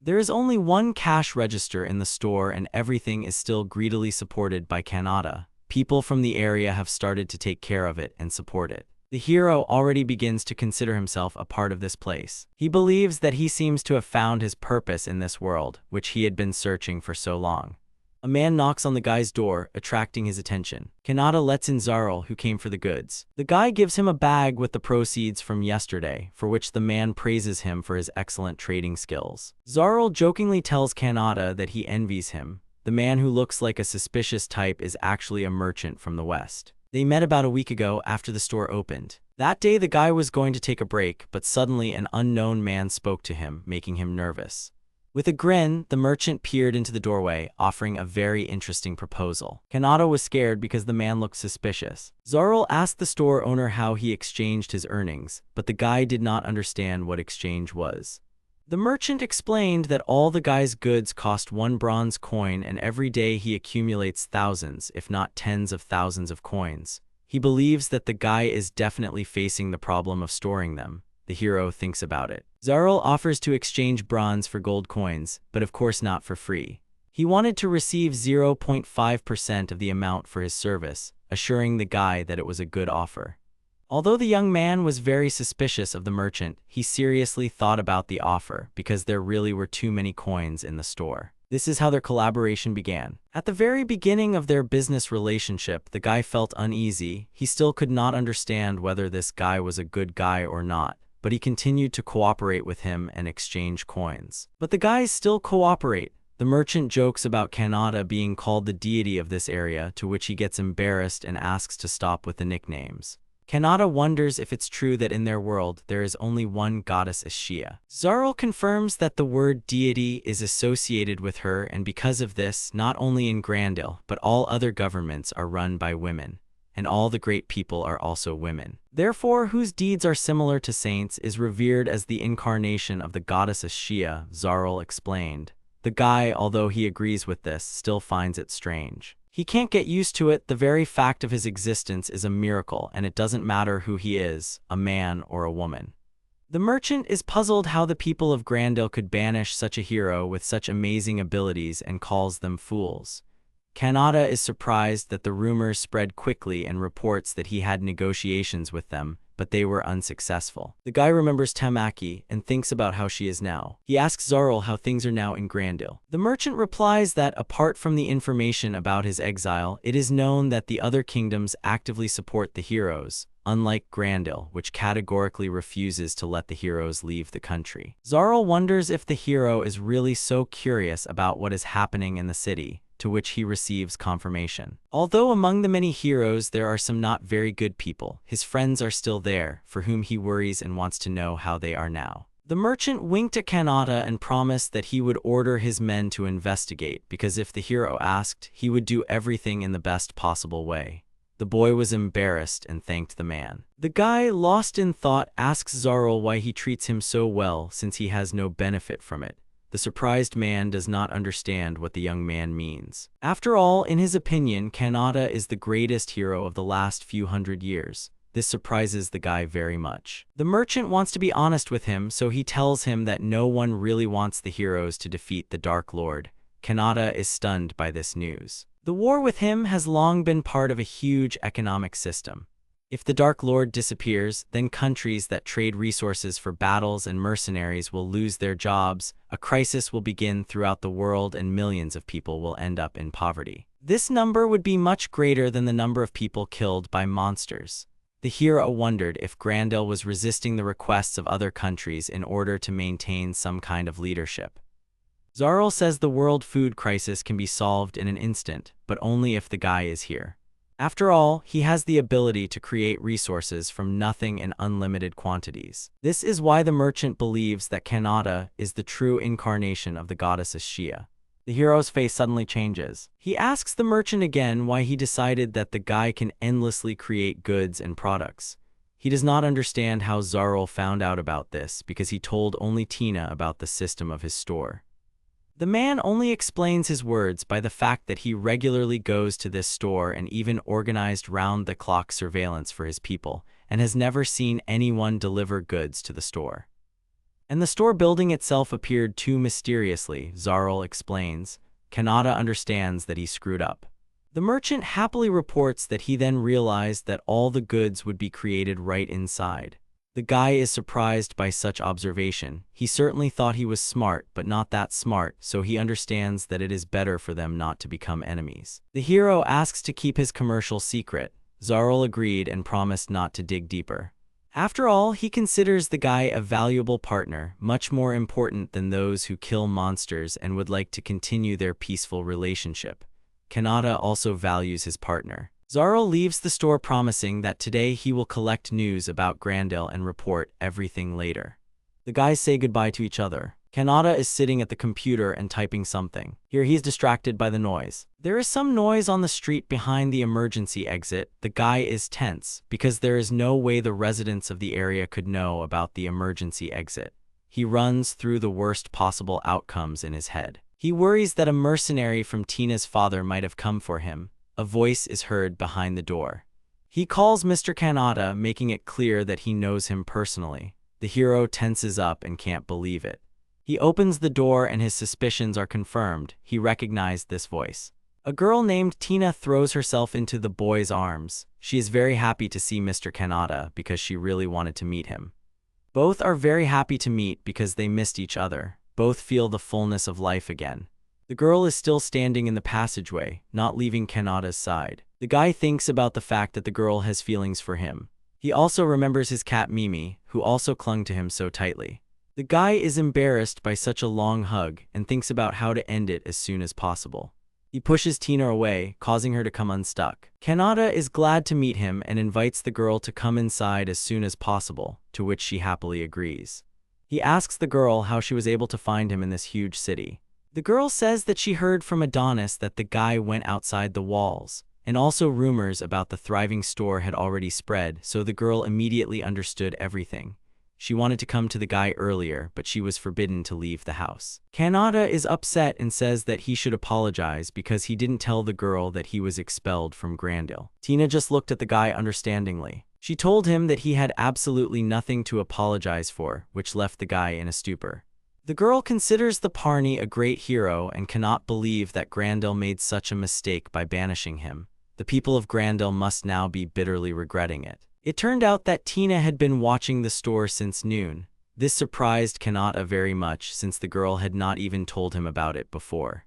There is only 1 cash register in the store and everything is still greedily supported by Kinata. People from the area have started to take care of it and support it. The hero already begins to consider himself a part of this place. He believes that he seems to have found his purpose in this world, which he had been searching for so long. A man knocks on the guy's door, attracting his attention. Kinata lets in Zarl, who came for the goods. The guy gives him a bag with the proceeds from yesterday, for which the man praises him for his excellent trading skills. Zarl jokingly tells Kinata that he envies him. The man who looks like a suspicious type is actually a merchant from the West. They met about a week ago after the store opened. That day the guy was going to take a break, but suddenly an unknown man spoke to him, making him nervous. With a grin, the merchant peered into the doorway, offering a very interesting proposal. Kinata was scared because the man looked suspicious. Zarl asked the store owner how he exchanged his earnings, but the guy did not understand what exchange was. The merchant explained that all the guy's goods cost 1 bronze coin and every day he accumulates thousands, if not tens of thousands of coins. He believes that the guy is definitely facing the problem of storing them. the hero thinks about it. Zarul offers to exchange bronze for gold coins, but of course not for free. He wanted to receive 0.5% of the amount for his service, assuring the guy that it was a good offer. Although the young man was very suspicious of the merchant, he seriously thought about the offer because there really were too many coins in the store. This is how their collaboration began. At the very beginning of their business relationship, the guy felt uneasy. He still could not understand whether this guy was a good guy or not, but he continued to cooperate with him and exchange coins. But the guys still cooperate. The merchant jokes about Kinata being called the deity of this area, to which he gets embarrassed and asks to stop with the nicknames. Kinata wonders if it's true that in their world there is only one goddess Ashia. Zarul confirms that the word deity is associated with her, and because of this, not only in Grandil, but all other governments are run by women, and all the great people are also women. Therefore, whose deeds are similar to saints is revered as the incarnation of the goddess Ashia, Zarul explained. The guy, although he agrees with this, still finds it strange. He can't get used to it. The very fact of his existence is a miracle, and it doesn't matter who he is, a man or a woman. The merchant is puzzled how the people of Grandil could banish such a hero with such amazing abilities and calls them fools. Kinata is surprised that the rumors spread quickly and reports that he had negotiations with them, but they were unsuccessful. The guy remembers Tamaki and thinks about how she is now. He asks Zarul how things are now in Grandil. The merchant replies that apart from the information about his exile, it is known that the other kingdoms actively support the heroes, unlike Grandil, which categorically refuses to let the heroes leave the country. Zarul wonders if the hero is really so curious about what is happening in the city, to which he receives confirmation. Although among the many heroes there are some not very good people, his friends are still there, for whom he worries and wants to know how they are now. The merchant winked at Kinata and promised that he would order his men to investigate, because if the hero asked, he would do everything in the best possible way. The boy was embarrassed and thanked the man. The guy, lost in thought, asks Zarul why he treats him so well since he has no benefit from it. The surprised man does not understand what the young man means. After all, in his opinion, Kinata is the greatest hero of the last few hundred years. This surprises the guy very much. The merchant wants to be honest with him, so he tells him that no one really wants the heroes to defeat the Dark Lord. Kinata is stunned by this news. The war with him has long been part of a huge economic system. If the Dark Lord disappears, then countries that trade resources for battles and mercenaries will lose their jobs, a crisis will begin throughout the world, and millions of people will end up in poverty. This number would be much greater than the number of people killed by monsters. The hero wondered if Grandil was resisting the requests of other countries in order to maintain some kind of leadership. Zarul says the world food crisis can be solved in an instant, but only if the guy is here. After all, he has the ability to create resources from nothing in unlimited quantities. This is why the merchant believes that Kinata is the true incarnation of the goddess Ashia. The hero's face suddenly changes. He asks the merchant again why he decided that the guy can endlessly create goods and products. He does not understand how Zarul found out about this because he told only Tina about the system of his store. The man only explains his words by the fact that he regularly goes to this store and even organized round-the-clock surveillance for his people, and has never seen anyone deliver goods to the store. And the store building itself appeared too mysteriously, Zarul explains. Kinata understands that he screwed up. The merchant happily reports that he then realized that all the goods would be created right inside. The guy is surprised by such observation. He certainly thought he was smart, but not that smart, so he understands that it is better for them not to become enemies. The hero asks to keep his commercial secret. Zarul agreed and promised not to dig deeper. After all, he considers the guy a valuable partner, much more important than those who kill monsters, and would like to continue their peaceful relationship. Kinata also values his partner. Zarul leaves the store promising that today he will collect news about Grandil and report everything later. The guys say goodbye to each other. Kinata is sitting at the computer and typing something. Here he's distracted by the noise. There is some noise on the street behind the emergency exit. The guy is tense because there is no way the residents of the area could know about the emergency exit. He runs through the worst possible outcomes in his head. He worries that a mercenary from Tina's father might have come for him. A voice is heard behind the door. He calls Mr. Kinata, making it clear that he knows him personally. The hero tenses up and can't believe it. He opens the door and his suspicions are confirmed. He recognized this voice. A girl named Tina throws herself into the boy's arms. She is very happy to see Mr. Kinata because she really wanted to meet him. Both are very happy to meet because they missed each other. Both feel the fullness of life again. The girl is still standing in the passageway, not leaving Kinata's side. The guy thinks about the fact that the girl has feelings for him. He also remembers his cat Mimi, who also clung to him so tightly. The guy is embarrassed by such a long hug and thinks about how to end it as soon as possible. He pushes Tina away, causing her to come unstuck. Kinata is glad to meet him and invites the girl to come inside as soon as possible, to which she happily agrees. He asks the girl how she was able to find him in this huge city. The girl says that she heard from Adonis that the guy went outside the walls, and also rumors about the thriving store had already spread, so the girl immediately understood everything. She wanted to come to the guy earlier, but she was forbidden to leave the house. Kinata is upset and says that he should apologize because he didn't tell the girl that he was expelled from Grandil. Tina just looked at the guy understandingly. She told him that he had absolutely nothing to apologize for, which left the guy in a stupor. The girl considers the Parni a great hero and cannot believe that Grandil made such a mistake by banishing him. The people of Grandil must now be bitterly regretting it. It turned out that Tina had been watching the store since noon. This surprised Kinata very much since the girl had not even told him about it before.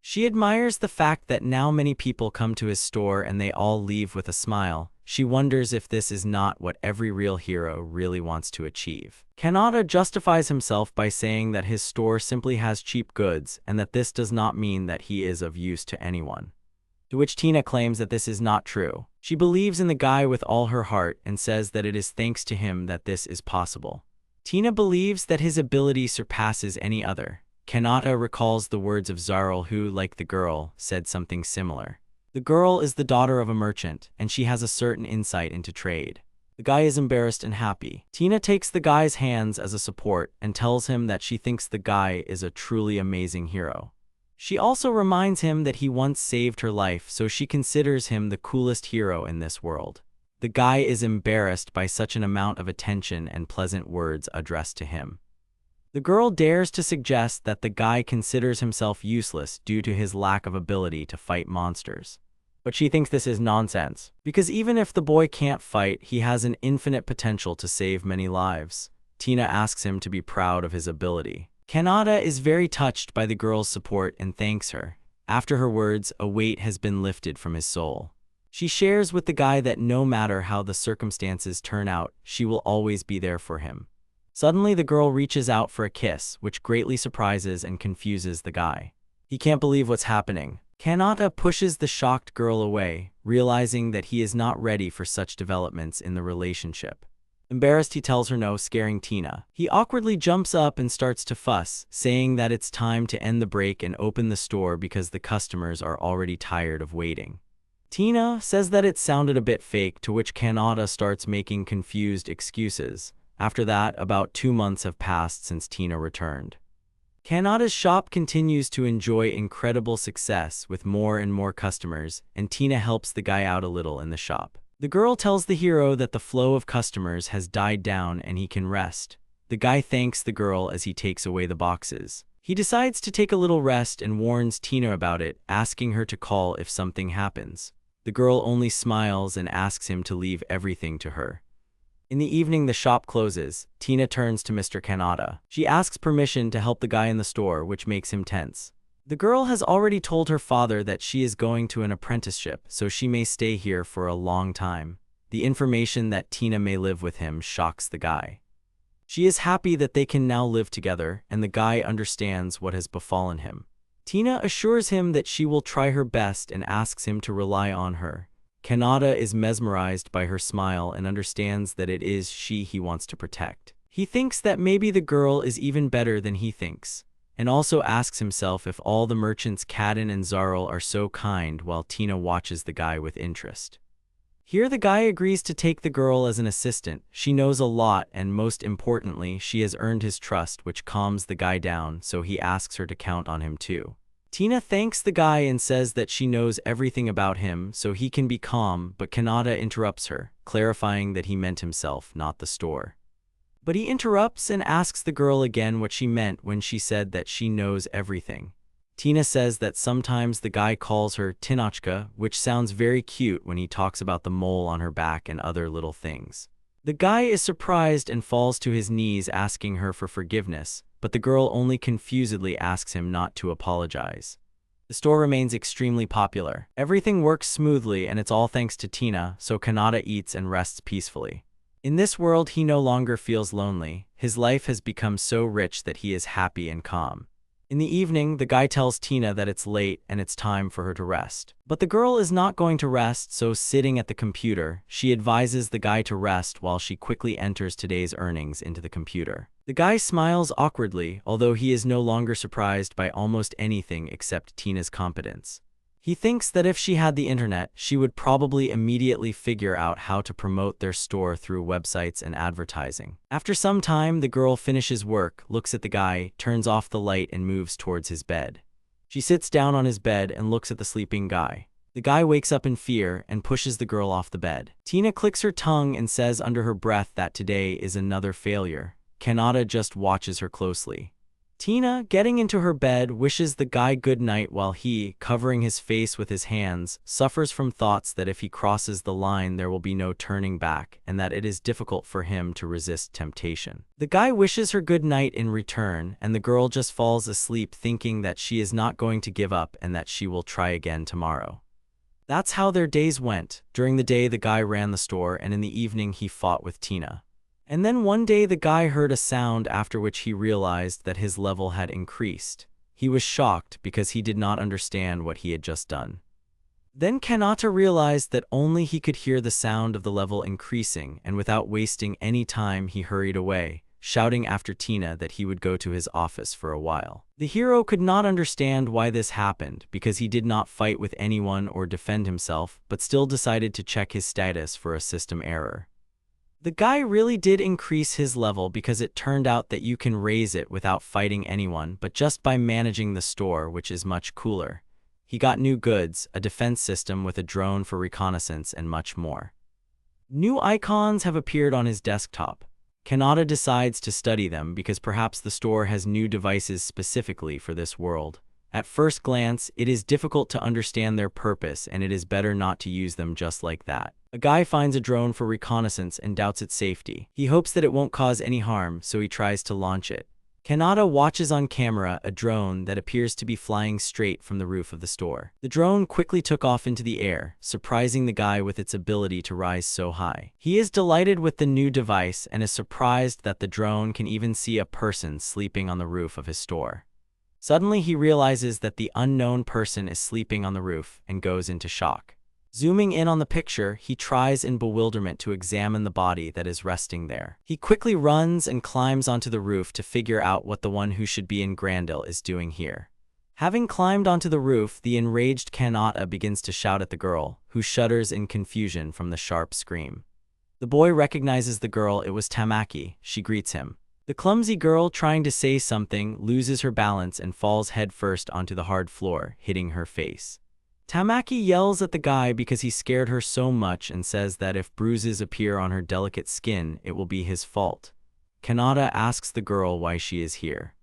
She admires the fact that now many people come to his store and they all leave with a smile. She wonders if this is not what every real hero really wants to achieve. Kinata justifies himself by saying that his store simply has cheap goods and that this does not mean that he is of use to anyone. To which Tina claims that this is not true. She believes in the guy with all her heart and says that it is thanks to him that this is possible. Tina believes that his ability surpasses any other. Kinata recalls the words of Zarl who, like the girl, said something similar. The girl is the daughter of a merchant, and she has a certain insight into trade. The guy is embarrassed and happy. Tina takes the guy's hands as a support and tells him that she thinks the guy is a truly amazing hero. She also reminds him that he once saved her life, so she considers him the coolest hero in this world. The guy is embarrassed by such an amount of attention and pleasant words addressed to him. The girl dares to suggest that the guy considers himself useless due to his lack of ability to fight monsters. But she thinks this is nonsense, because even if the boy can't fight, he has an infinite potential to save many lives. Tina asks him to be proud of his ability. Kinata is very touched by the girl's support and thanks her. After her words, a weight has been lifted from his soul. She shares with the guy that no matter how the circumstances turn out, she will always be there for him. Suddenly, the girl reaches out for a kiss, which greatly surprises and confuses the guy. He can't believe what's happening. Kinata pushes the shocked girl away, realizing that he is not ready for such developments in the relationship. Embarrassed, he tells her no, scaring Tina. He awkwardly jumps up and starts to fuss, saying that it's time to end the break and open the store because the customers are already tired of waiting. Tina says that it sounded a bit fake, to which Kinata starts making confused excuses. After that, about 2 months have passed since Tina returned. Kinata's shop continues to enjoy incredible success with more and more customers, and Tina helps the guy out a little in the shop. The girl tells the hero that the flow of customers has died down and he can rest. The guy thanks the girl as he takes away the boxes. He decides to take a little rest and warns Tina about it, asking her to call if something happens. The girl only smiles and asks him to leave everything to her. In the evening, the shop closes. Tina turns to Mr. Kinata. She asks permission to help the guy in the store, which makes him tense. The girl has already told her father that she is going to an apprenticeship, so she may stay here for a long time. The information that Tina may live with him shocks the guy. She is happy that they can now live together, and the guy understands what has befallen him. Tina assures him that she will try her best and asks him to rely on her. Kinata is mesmerized by her smile and understands that it is she he wants to protect. He thinks that maybe the girl is even better than he thinks, and also asks himself if all the merchants Kadin and Zarl are so kind, while Tina watches the guy with interest. Here the guy agrees to take the girl as an assistant. She knows a lot, and most importantly, she has earned his trust, which calms the guy down, so he asks her to count on him too. Tina thanks the guy and says that she knows everything about him, so he can be calm, but Kinata interrupts her, clarifying that he meant himself, not the store. But he interrupts and asks the girl again what she meant when she said that she knows everything. Tina says that sometimes the guy calls her Tinochka, which sounds very cute when he talks about the mole on her back and other little things. The guy is surprised and falls to his knees asking her for forgiveness, but the girl only confusedly asks him not to apologize. The store remains extremely popular. Everything works smoothly and it's all thanks to Tina, so Kinata eats and rests peacefully. In this world he no longer feels lonely. His life has become so rich that he is happy and calm. In the evening, the guy tells Tina that it's late and it's time for her to rest. But the girl is not going to rest, so sitting at the computer, she advises the guy to rest while she quickly enters today's earnings into the computer. The guy smiles awkwardly, although he is no longer surprised by almost anything except Tina's competence. He thinks that if she had the internet, she would probably immediately figure out how to promote their store through websites and advertising. After some time, the girl finishes work, looks at the guy, turns off the light and moves towards his bed. She sits down on his bed and looks at the sleeping guy. The guy wakes up in fear and pushes the girl off the bed. Tina clicks her tongue and says under her breath that today is another failure. Kinata just watches her closely. Tina, getting into her bed, wishes the guy good night while he, covering his face with his hands, suffers from thoughts that if he crosses the line there will be no turning back and that it is difficult for him to resist temptation. The guy wishes her good night in return, and the girl just falls asleep thinking that she is not going to give up and that she will try again tomorrow. That's how their days went. During the day the guy ran the store and in the evening he fought with Tina. And then one day the guy heard a sound after which he realized that his level had increased. He was shocked because he did not understand what he had just done. Then Kinata realized that only he could hear the sound of the level increasing, and without wasting any time he hurried away, shouting after Tina that he would go to his office for a while. The hero could not understand why this happened because he did not fight with anyone or defend himself, but still decided to check his status for a system error. The guy really did increase his level because it turned out that you can raise it without fighting anyone, but just by managing the store, which is much cooler. He got new goods, a defense system with a drone for reconnaissance, and much more. New icons have appeared on his desktop. Kinata decides to study them because perhaps the store has new devices specifically for this world. At first glance, it is difficult to understand their purpose, and it is better not to use them just like that. A guy finds a drone for reconnaissance and doubts its safety. He hopes that it won't cause any harm, so he tries to launch it. Kinata watches on camera a drone that appears to be flying straight from the roof of the store. The drone quickly took off into the air, surprising the guy with its ability to rise so high. He is delighted with the new device and is surprised that the drone can even see a person sleeping on the roof of his store. Suddenly he realizes that the unknown person is sleeping on the roof and goes into shock. Zooming in on the picture, he tries in bewilderment to examine the body that is resting there. He quickly runs and climbs onto the roof to figure out what the one who should be in Grandel is doing here. Having climbed onto the roof, the enraged Kinata begins to shout at the girl, who shudders in confusion from the sharp scream. The boy recognizes the girl. It was Tamaki. She greets him. The clumsy girl, trying to say something, loses her balance and falls headfirst onto the hard floor, hitting her face. Tamaki yells at the guy because he scared her so much and says that if bruises appear on her delicate skin, it will be his fault. Kinata asks the girl why she is here.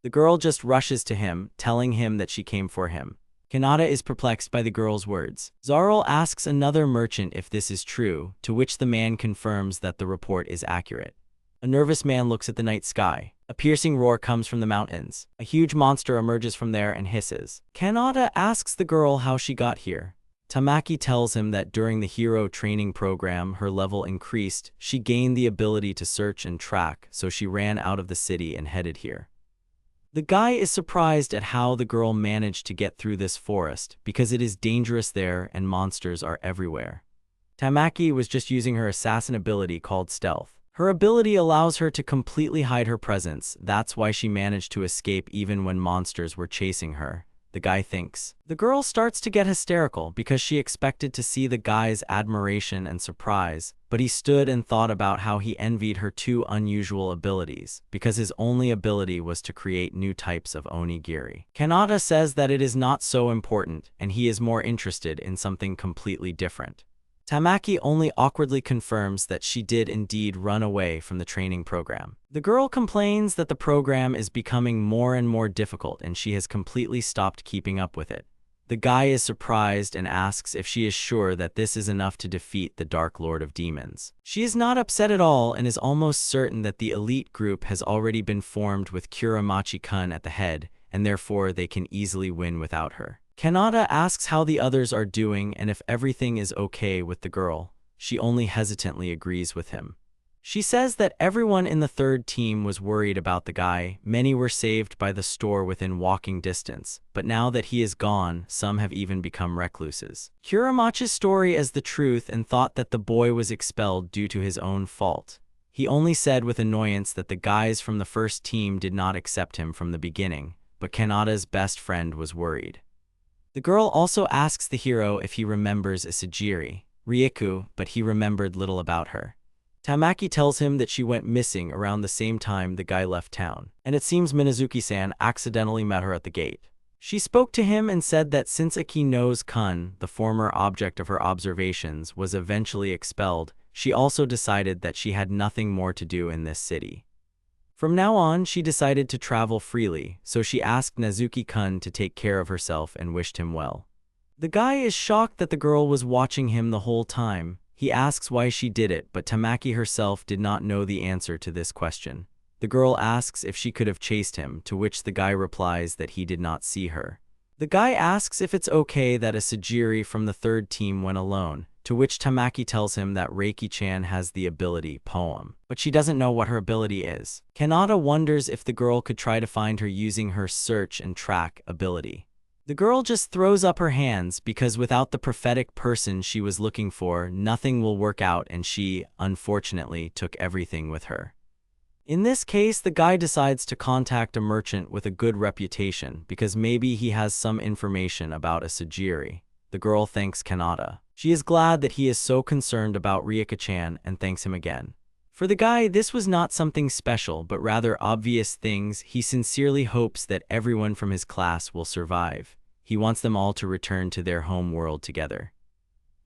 The girl just rushes to him, telling him that she came for him. Kinata is perplexed by the girl's words. Zarl asks another merchant if this is true, to which the man confirms that the report is accurate. A nervous man looks at the night sky. A piercing roar comes from the mountains. A huge monster emerges from there and hisses. Kinata asks the girl how she got here. Tamaki tells him that during the hero training program her level increased, she gained the ability to search and track, so she ran out of the city and headed here. The guy is surprised at how the girl managed to get through this forest, because it is dangerous there and monsters are everywhere. Tamaki was just using her assassin ability called Stealth. Her ability allows her to completely hide her presence. That's why she managed to escape even when monsters were chasing her, the guy thinks. The girl starts to get hysterical because she expected to see the guy's admiration and surprise, but he stood and thought about how he envied her two unusual abilities, because his only ability was to create new types of onigiri. Kinata says that it is not so important, and he is more interested in something completely different. Tamaki only awkwardly confirms that she did indeed run away from the training program. The girl complains that the program is becoming more and more difficult and she has completely stopped keeping up with it. The guy is surprised and asks if she is sure that this is enough to defeat the Dark Lord of Demons. She is not upset at all and is almost certain that the elite group has already been formed with Kuramachi-kun at the head, and therefore they can easily win without her. Kinata asks how the others are doing and if everything is okay with the girl. She only hesitantly agrees with him. She says that everyone in the third team was worried about the guy. Many were saved by the store within walking distance, but now that he is gone, some have even become recluses. Kuramachi's story as the truth and thought that the boy was expelled due to his own fault. He only said with annoyance that the guys from the first team did not accept him from the beginning, but Kinata's best friend was worried. The girl also asks the hero if he remembers Isajiri, Rieku, but he remembered little about her. Tamaki tells him that she went missing around the same time the guy left town, and it seems Minazuki-san accidentally met her at the gate. She spoke to him and said that since Akino's Kun, the former object of her observations, was eventually expelled, she also decided that she had nothing more to do in this city. From now on, she decided to travel freely, so she asked Nezuki-kun to take care of herself and wished him well. The guy is shocked that the girl was watching him the whole time. He asks why she did it, but Tamaki herself did not know the answer to this question. The girl asks if she could have chased him, to which the guy replies that he did not see her. The guy asks if it's okay that a Sajiri from the third team went alone, to which Tamaki tells him that Reiki-chan has the ability poem, but she doesn't know what her ability is. Kinata wonders if the girl could try to find her using her search and track ability. The girl just throws up her hands because without the prophetic person she was looking for, nothing will work out, and she, unfortunately, took everything with her. In this case, the guy decides to contact a merchant with a good reputation because maybe he has some information about a Sajiri. The girl thanks Kinata. She is glad that he is so concerned about Rieku-chan and thanks him again. For the guy, this was not something special, but rather obvious things. He sincerely hopes that everyone from his class will survive. He wants them all to return to their home world together.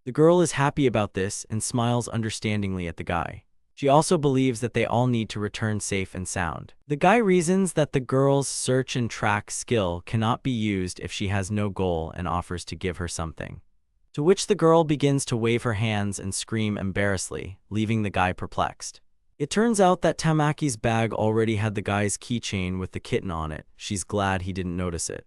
The girl is happy about this and smiles understandingly at the guy. She also believes that they all need to return safe and sound. The guy reasons that the girl's search and track skill cannot be used if she has no goal and offers to give her something. To which the girl begins to wave her hands and scream embarrassedly, leaving the guy perplexed. It turns out that Tamaki's bag already had the guy's keychain with the kitten on it. She's glad he didn't notice it.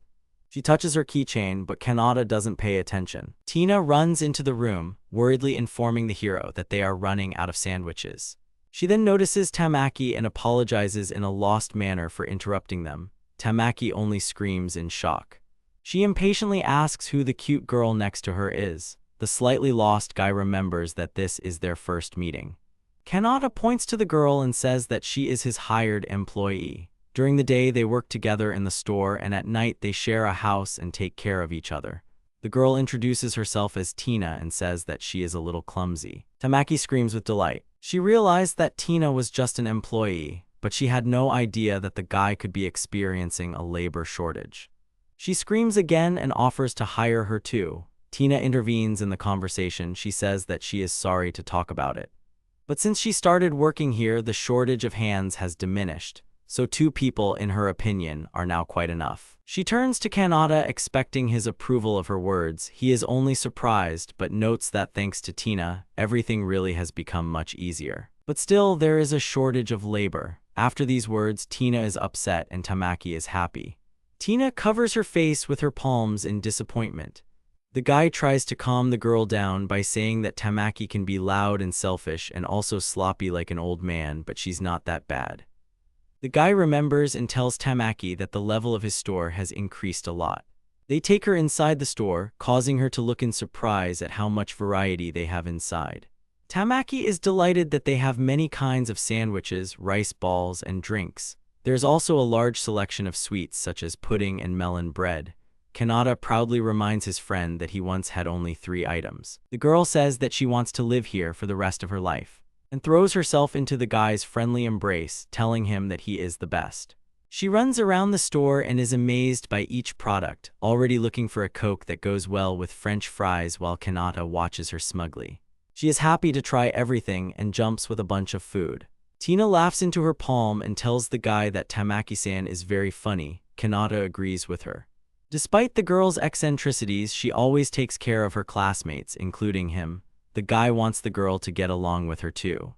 She touches her keychain, but Kinata doesn't pay attention. Tina runs into the room, worriedly informing the hero that they are running out of sandwiches. She then notices Tamaki and apologizes in a lost manner for interrupting them. Tamaki only screams in shock. She impatiently asks who the cute girl next to her is. The slightly lost guy remembers that this is their first meeting. Kinata points to the girl and says that she is his hired employee. During the day, they work together in the store, and at night they share a house and take care of each other. The girl introduces herself as Tina and says that she is a little clumsy. Tamaki screams with delight. She realized that Tina was just an employee, but she had no idea that the guy could be experiencing a labor shortage. She screams again and offers to hire her too. Tina intervenes in the conversation. She says that she is sorry to talk about it. But since she started working here, the shortage of hands has diminished. So 2 people, in her opinion, are now quite enough. She turns to Kinata expecting his approval of her words. He is only surprised, but notes that thanks to Tina, everything really has become much easier. But still, there is a shortage of labor. After these words, Tina is upset and Tamaki is happy. Tina covers her face with her palms in disappointment. The guy tries to calm the girl down by saying that Tamaki can be loud and selfish and also sloppy like an old man, but she's not that bad. The guy remembers and tells Tamaki that the level of his store has increased a lot. They take her inside the store, causing her to look in surprise at how much variety they have inside. Tamaki is delighted that they have many kinds of sandwiches, rice balls, and drinks. There's also a large selection of sweets such as pudding and melon bread. Kinata proudly reminds his friend that he once had only 3 items. The girl says that she wants to live here for the rest of her life, and throws herself into the guy's friendly embrace, telling him that he is the best. She runs around the store and is amazed by each product, already looking for a Coke that goes well with French fries while Kinata watches her smugly. She is happy to try everything and jumps with a bunch of food. Tina laughs into her palm and tells the guy that Tamaki-san is very funny. Kinata agrees with her. Despite the girl's eccentricities, she always takes care of her classmates, including him. The guy wants the girl to get along with her too.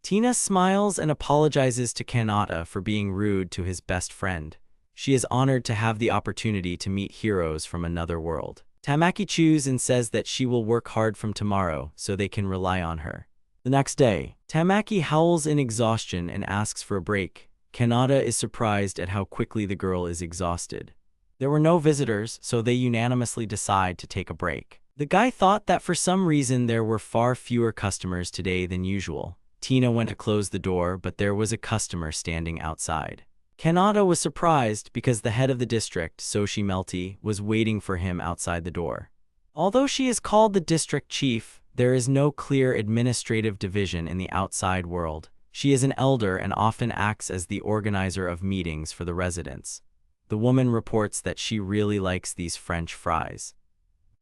Tina smiles and apologizes to Kinata for being rude to his best friend. She is honored to have the opportunity to meet heroes from another world. Tamaki chews and says that she will work hard from tomorrow so they can rely on her. The next day, Tamaki howls in exhaustion and asks for a break. Kinata is surprised at how quickly the girl is exhausted. There were no visitors, so they unanimously decide to take a break. The guy thought that for some reason there were far fewer customers today than usual. Tina went to close the door, but there was a customer standing outside. Kinata was surprised because the head of the district, Soshi Melty, was waiting for him outside the door. Although she is called the district chief, there is no clear administrative division in the outside world. She is an elder and often acts as the organizer of meetings for the residents. The woman reports that she really likes these French fries.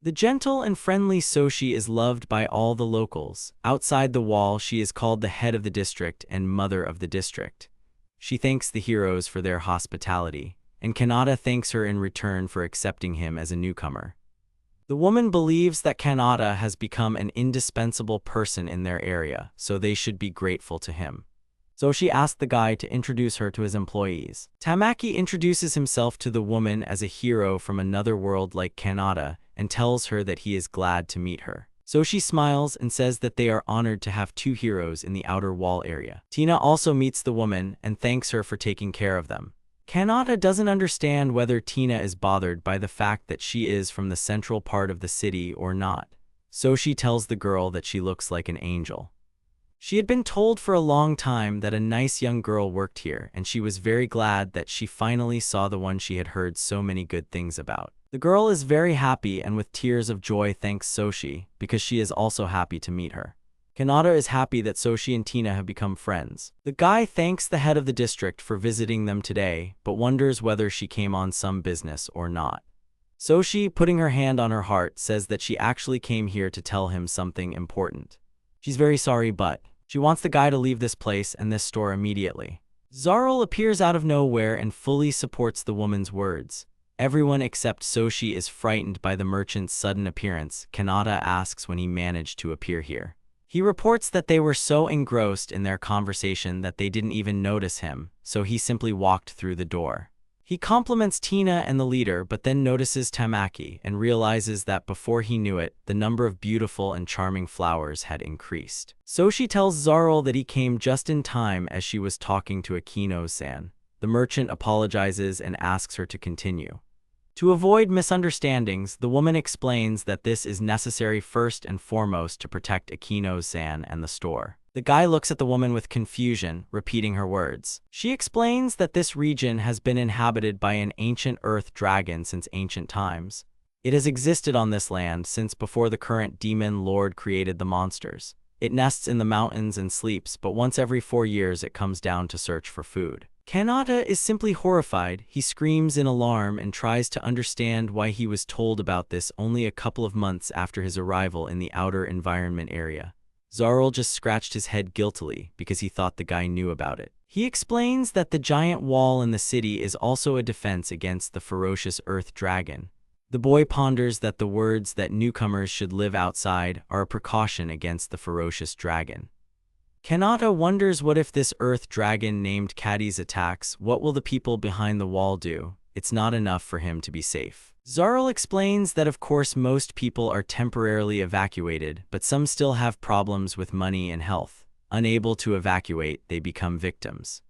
The gentle and friendly Soshi is loved by all the locals. Outside the wall, she is called the head of the district and mother of the district. She thanks the heroes for their hospitality, and Kinata thanks her in return for accepting him as a newcomer. The woman believes that Kinata has become an indispensable person in their area, so they should be grateful to him. So she asked the guy to introduce her to his employees. Tamaki introduces himself to the woman as a hero from another world like Kinata and tells her that he is glad to meet her. So she smiles and says that they are honored to have two heroes in the outer wall area. Tina also meets the woman and thanks her for taking care of them. Kinata doesn't understand whether Tina is bothered by the fact that she is from the central part of the city or not. So she tells the girl that she looks like an angel. She had been told for a long time that a nice young girl worked here, and she was very glad that she finally saw the one she had heard so many good things about. The girl is very happy and with tears of joy thanks Soshi, because she is also happy to meet her. Kinata is happy that Soshi and Tina have become friends. The guy thanks the head of the district for visiting them today, but wonders whether she came on some business or not. Soshi, putting her hand on her heart, says that she actually came here to tell him something important. She's very sorry, but she wants the guy to leave this place and this store immediately. Zarul appears out of nowhere and fully supports the woman's words. Everyone except Soshi is frightened by the merchant's sudden appearance. Kinata asks when he managed to appear here. He reports that they were so engrossed in their conversation that they didn't even notice him, so he simply walked through the door. He compliments Tina and the leader, but then notices Tamaki and realizes that before he knew it, the number of beautiful and charming flowers had increased. Soshi tells Zarul that he came just in time as she was talking to Akino-san. The merchant apologizes and asks her to continue. To avoid misunderstandings, the woman explains that this is necessary first and foremost to protect Akino-san and the store. The guy looks at the woman with confusion, repeating her words. She explains that this region has been inhabited by an ancient earth dragon since ancient times. It has existed on this land since before the current demon lord created the monsters. It nests in the mountains and sleeps, but once every 4 years it comes down to search for food. Kinata is simply horrified. He screams in alarm and tries to understand why he was told about this only a couple of months after his arrival in the outer environment area. Zarul just scratched his head guiltily because he thought the guy knew about it. He explains that the giant wall in the city is also a defense against the ferocious earth dragon. The boy ponders that the words that newcomers should live outside are a precaution against the ferocious dragon. Kinata wonders what if this earth dragon named Caddy's attacks, what will the people behind the wall do? It's not enough for him to be safe. Zarul explains that of course most people are temporarily evacuated, but some still have problems with money and health. Unable to evacuate, they become victims.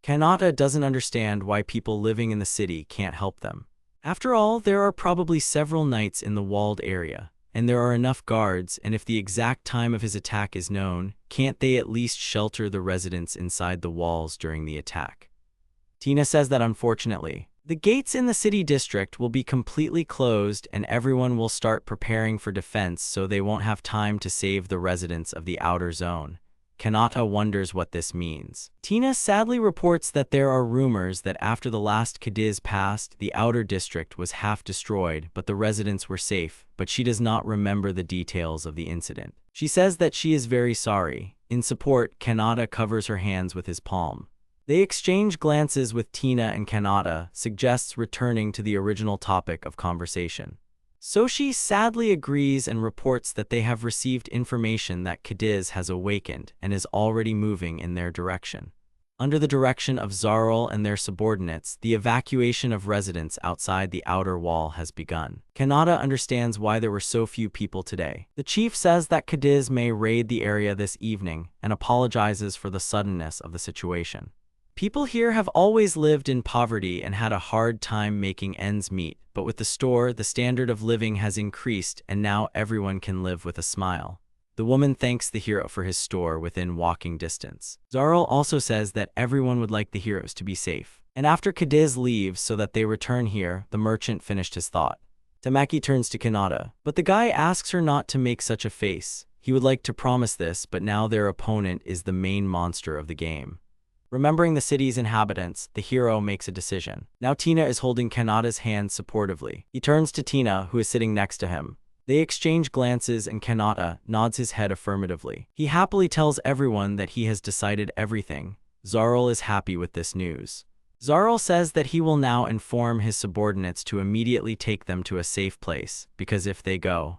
Kinata doesn't understand why people living in the city can't help them. After all, there are probably several knights in the walled area, and there are enough guards, and if the exact time of his attack is known, can't they at least shelter the residents inside the walls during the attack? Tina says that unfortunately, the gates in the city district will be completely closed and everyone will start preparing for defense, so they won't have time to save the residents of the outer zone. Kinata wonders what this means. Tina sadly reports that there are rumors that after the last Cadiz passed, the outer district was half destroyed, but the residents were safe, but she does not remember the details of the incident. She says that she is very sorry. In support, Kinata covers her hands with his palm. They exchange glances with Tina, and Kinata suggests returning to the original topic of conversation. Soshi sadly agrees and reports that they have received information that Cadiz has awakened and is already moving in their direction. Under the direction of Zarl and their subordinates, the evacuation of residents outside the outer wall has begun. Kinata understands why there were so few people today. The chief says that Cadiz may raid the area this evening and apologizes for the suddenness of the situation. People here have always lived in poverty and had a hard time making ends meet, but with the store, the standard of living has increased and now everyone can live with a smile. The woman thanks the hero for his store within walking distance. Zarl also says that everyone would like the heroes to be safe. And after Cadiz leaves so that they return here, the merchant finished his thought. Tamaki turns to Kinata, but the guy asks her not to make such a face. He would like to promise this, but now their opponent is the main monster of the game. Remembering the city's inhabitants, the hero makes a decision. Now Tina is holding Kanata's hand supportively. He turns to Tina, who is sitting next to him. They exchange glances and Kinata nods his head affirmatively. He happily tells everyone that he has decided everything. Zarl is happy with this news. Zarl says that he will now inform his subordinates to immediately take them to a safe place, because if they go...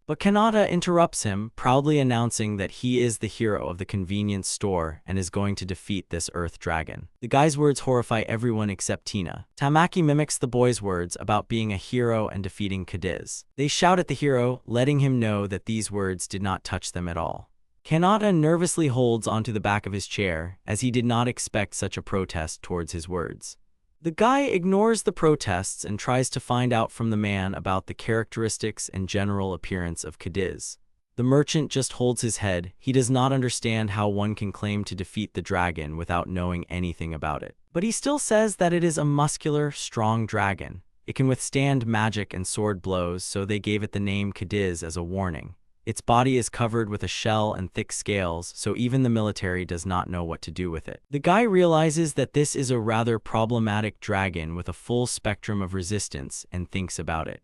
But Kinata interrupts him, proudly announcing that he is the hero of the convenience store and is going to defeat this earth dragon. The guy's words horrify everyone except Tina. Tamaki mimics the boy's words about being a hero and defeating Cadiz. They shout at the hero, letting him know that these words did not touch them at all. Kinata nervously holds onto the back of his chair, as he did not expect such a protest towards his words. The guy ignores the protests and tries to find out from the man about the characteristics and general appearance of Cadiz. The merchant just holds his head. He does not understand how one can claim to defeat the dragon without knowing anything about it. But he still says that it is a muscular, strong dragon. It can withstand magic and sword blows, so they gave it the name Cadiz as a warning. Its body is covered with a shell and thick scales, so even the military does not know what to do with it. The guy realizes that this is a rather problematic dragon with a full spectrum of resistance and thinks about it.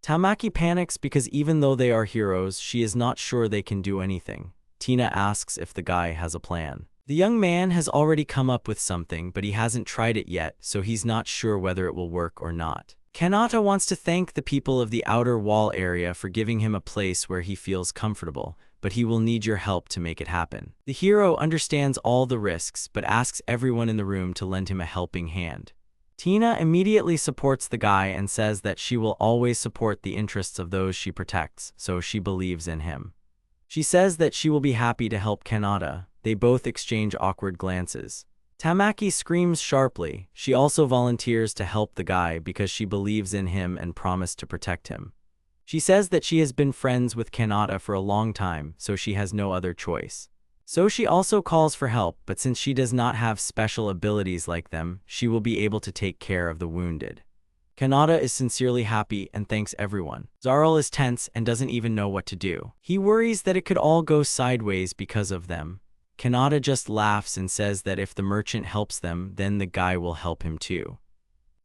Tamaki panics because even though they are heroes, she is not sure they can do anything. Tina asks if the guy has a plan. The young man has already come up with something, but he hasn't tried it yet, so he's not sure whether it will work or not. Kinata wants to thank the people of the outer wall area for giving him a place where he feels comfortable, but he will need your help to make it happen. The hero understands all the risks, but asks everyone in the room to lend him a helping hand. Tina immediately supports the guy and says that she will always support the interests of those she protects, so she believes in him. She says that she will be happy to help Kinata. They both exchange awkward glances. Tamaki screams sharply. She also volunteers to help the guy because she believes in him and promised to protect him. She says that she has been friends with Kinata for a long time, so she has no other choice. So she also calls for help, but since she does not have special abilities like them, she will be able to take care of the wounded. Kinata is sincerely happy and thanks everyone. Zarl is tense and doesn't even know what to do. He worries that it could all go sideways because of them. Kinata just laughs and says that if the merchant helps them, then the guy will help him too.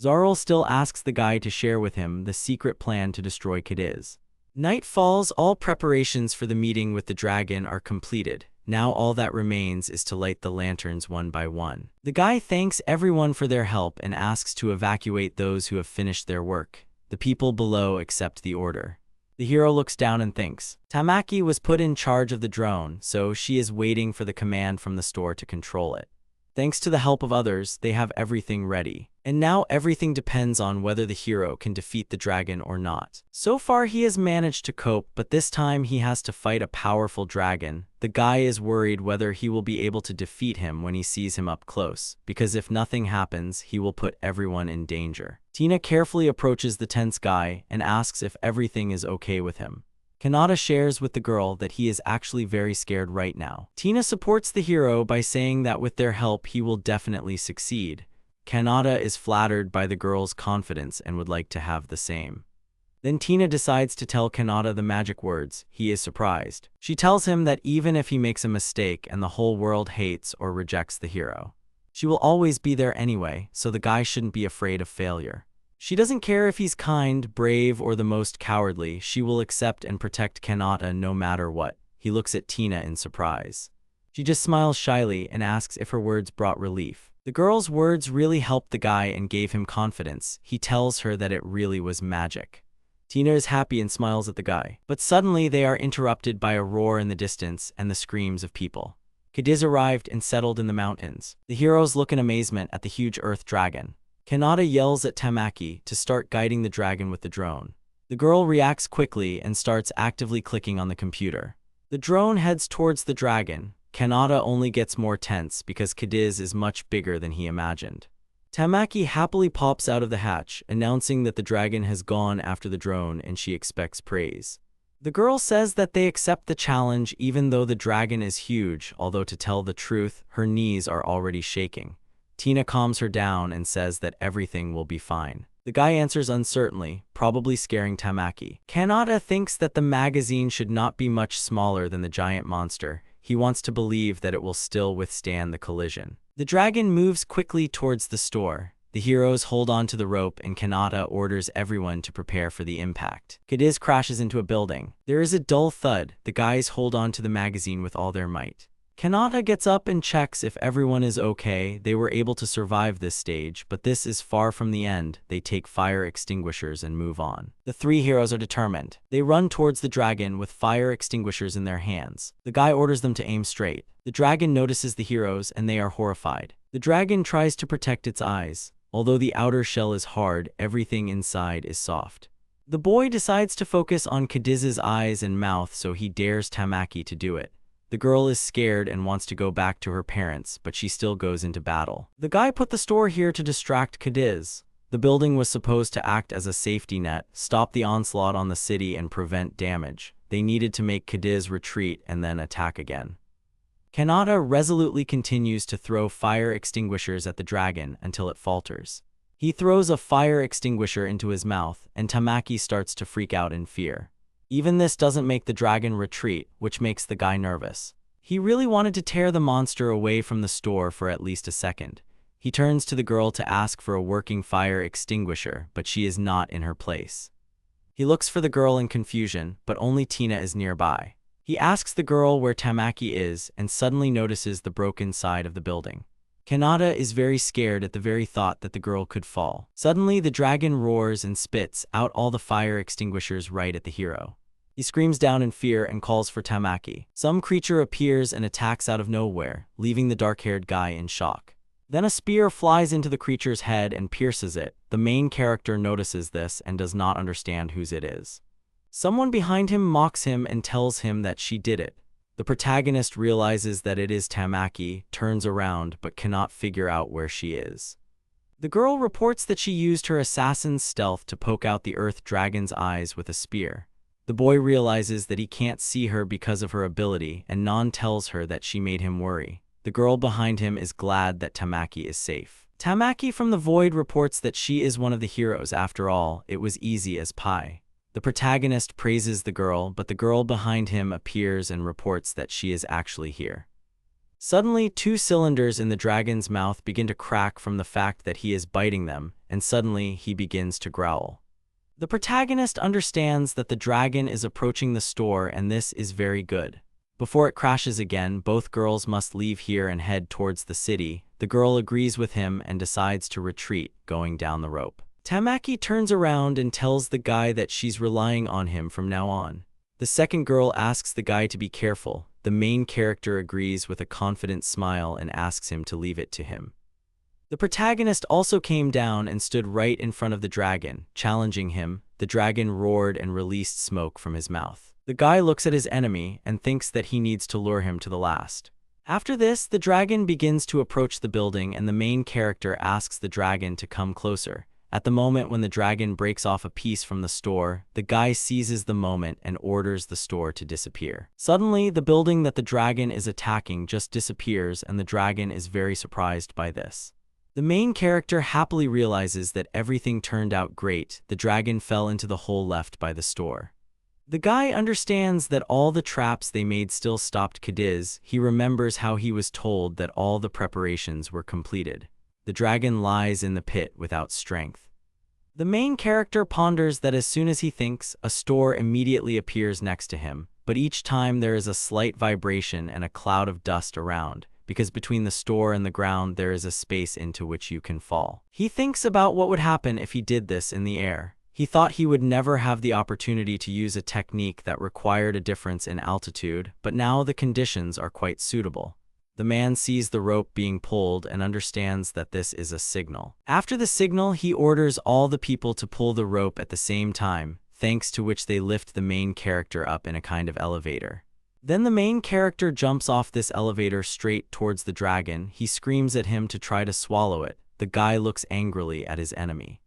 Zarl still asks the guy to share with him the secret plan to destroy Cadiz. Night falls, all preparations for the meeting with the dragon are completed. Now all that remains is to light the lanterns one by one. The guy thanks everyone for their help and asks to evacuate those who have finished their work. The people below accept the order. The hero looks down and thinks. Tamaki was put in charge of the drone, so she is waiting for the command from the store to control it. Thanks to the help of others, they have everything ready. And now everything depends on whether the hero can defeat the dragon or not. So far he has managed to cope, but this time he has to fight a powerful dragon. The guy is worried whether he will be able to defeat him when he sees him up close, because if nothing happens, he will put everyone in danger. Tina carefully approaches the tense guy and asks if everything is okay with him. Kinata shares with the girl that he is actually very scared right now. Tina supports the hero by saying that with their help he will definitely succeed. Kinata is flattered by the girl's confidence and would like to have the same. Then Tina decides to tell Kinata the magic words. He is surprised. She tells him that even if he makes a mistake and the whole world hates or rejects the hero, she will always be there anyway, so the guy shouldn't be afraid of failure. She doesn't care if he's kind, brave, or the most cowardly. She will accept and protect Kinata no matter what. He looks at Tina in surprise. She just smiles shyly and asks if her words brought relief. The girl's words really helped the guy and gave him confidence. He tells her that it really was magic. Tina is happy and smiles at the guy. But suddenly they are interrupted by a roar in the distance and the screams of people. Cadiz arrived and settled in the mountains. The heroes look in amazement at the huge earth dragon. Kinata yells at Tamaki to start guiding the dragon with the drone. The girl reacts quickly and starts actively clicking on the computer. The drone heads towards the dragon. Kinata only gets more tense because Cadiz is much bigger than he imagined. Tamaki happily pops out of the hatch, announcing that the dragon has gone after the drone and she expects praise. The girl says that they accept the challenge even though the dragon is huge, although to tell the truth, her knees are already shaking. Tina calms her down and says that everything will be fine. The guy answers uncertainly, probably scaring Tamaki. Kinata thinks that the magazine should not be much smaller than the giant monster. He wants to believe that it will still withstand the collision. The dragon moves quickly towards the store. The heroes hold on to the rope and Kinata orders everyone to prepare for the impact. Cadiz crashes into a building. There is a dull thud. The guys hold on to the magazine with all their might. Kinata gets up and checks if everyone is okay. They were able to survive this stage, but this is far from the end. They take fire extinguishers and move on. The three heroes are determined. They run towards the dragon with fire extinguishers in their hands. The guy orders them to aim straight. The dragon notices the heroes and they are horrified. The dragon tries to protect its eyes. Although the outer shell is hard, everything inside is soft. The boy decides to focus on Cadiz's eyes and mouth, so he dares Tamaki to do it. The girl is scared and wants to go back to her parents, but she still goes into battle. The guy put the store here to distract Cadiz. The building was supposed to act as a safety net, stop the onslaught on the city and prevent damage. They needed to make Cadiz retreat and then attack again. Kinata resolutely continues to throw fire extinguishers at the dragon until it falters. He throws a fire extinguisher into his mouth, and Tamaki starts to freak out in fear. Even this doesn't make the dragon retreat, which makes the guy nervous. He really wanted to tear the monster away from the store for at least a second. He turns to the girl to ask for a working fire extinguisher, but she is not in her place. He looks for the girl in confusion, but only Tina is nearby. He asks the girl where Tamaki is and suddenly notices the broken side of the building. Kinata is very scared at the very thought that the girl could fall. Suddenly, the dragon roars and spits out all the fire extinguishers right at the hero. He screams down in fear and calls for Tamaki. Some creature appears and attacks out of nowhere, leaving the dark-haired guy in shock. Then a spear flies into the creature's head and pierces it. The main character notices this and does not understand whose it is. Someone behind him mocks him and tells him that she did it. The protagonist realizes that it is Tamaki, turns around, but cannot figure out where she is. The girl reports that she used her assassin's stealth to poke out the earth dragon's eyes with a spear. The boy realizes that he can't see her because of her ability, and Non tells her that she made him worry. The girl behind him is glad that Tamaki is safe. Tamaki from the void reports that she is one of the heroes. After all, it was easy as pie. The protagonist praises the girl, but the girl behind him appears and reports that she is actually here. Suddenly, 2 cylinders in the dragon's mouth begin to crack from the fact that he is biting them, and suddenly he begins to growl. The protagonist understands that the dragon is approaching the store, and this is very good. Before it crashes again, both girls must leave here and head towards the city. The girl agrees with him and decides to retreat, going down the rope. Tamaki turns around and tells the guy that she's relying on him from now on. The second girl asks the guy to be careful. The main character agrees with a confident smile and asks him to leave it to him. The protagonist also came down and stood right in front of the dragon, challenging him. The dragon roared and released smoke from his mouth. The guy looks at his enemy and thinks that he needs to lure him to the last. After this, the dragon begins to approach the building and the main character asks the dragon to come closer. At the moment when the dragon breaks off a piece from the store, the guy seizes the moment and orders the store to disappear. Suddenly, the building that the dragon is attacking just disappears and the dragon is very surprised by this. The main character happily realizes that everything turned out great. The dragon fell into the hole left by the store. The guy understands that all the traps they made still stopped Cadiz. He remembers how he was told that all the preparations were completed. The dragon lies in the pit without strength. The main character ponders that as soon as he thinks, a store immediately appears next to him, but each time there is a slight vibration and a cloud of dust around, because between the store and the ground there is a space into which you can fall. He thinks about what would happen if he did this in the air. He thought he would never have the opportunity to use a technique that required a difference in altitude, but now the conditions are quite suitable. The man sees the rope being pulled and understands that this is a signal. After the signal, he orders all the people to pull the rope at the same time, thanks to which they lift the main character up in a kind of elevator. Then the main character jumps off this elevator straight towards the dragon. He screams at him to try to swallow it. The guy looks angrily at his enemy.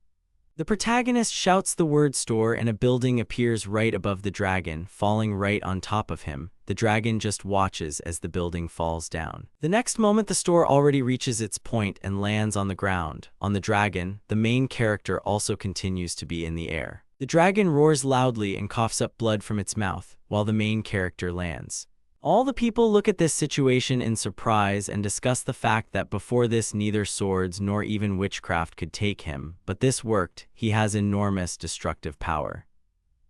The protagonist shouts the word store and a building appears right above the dragon, falling right on top of him. The dragon just watches as the building falls down. The next moment the store already reaches its point and lands on the ground. On the dragon, the main character also continues to be in the air. The dragon roars loudly and coughs up blood from its mouth, while the main character lands. All the people look at this situation in surprise and discuss the fact that before this neither swords nor even witchcraft could take him, but this worked. He has enormous destructive power.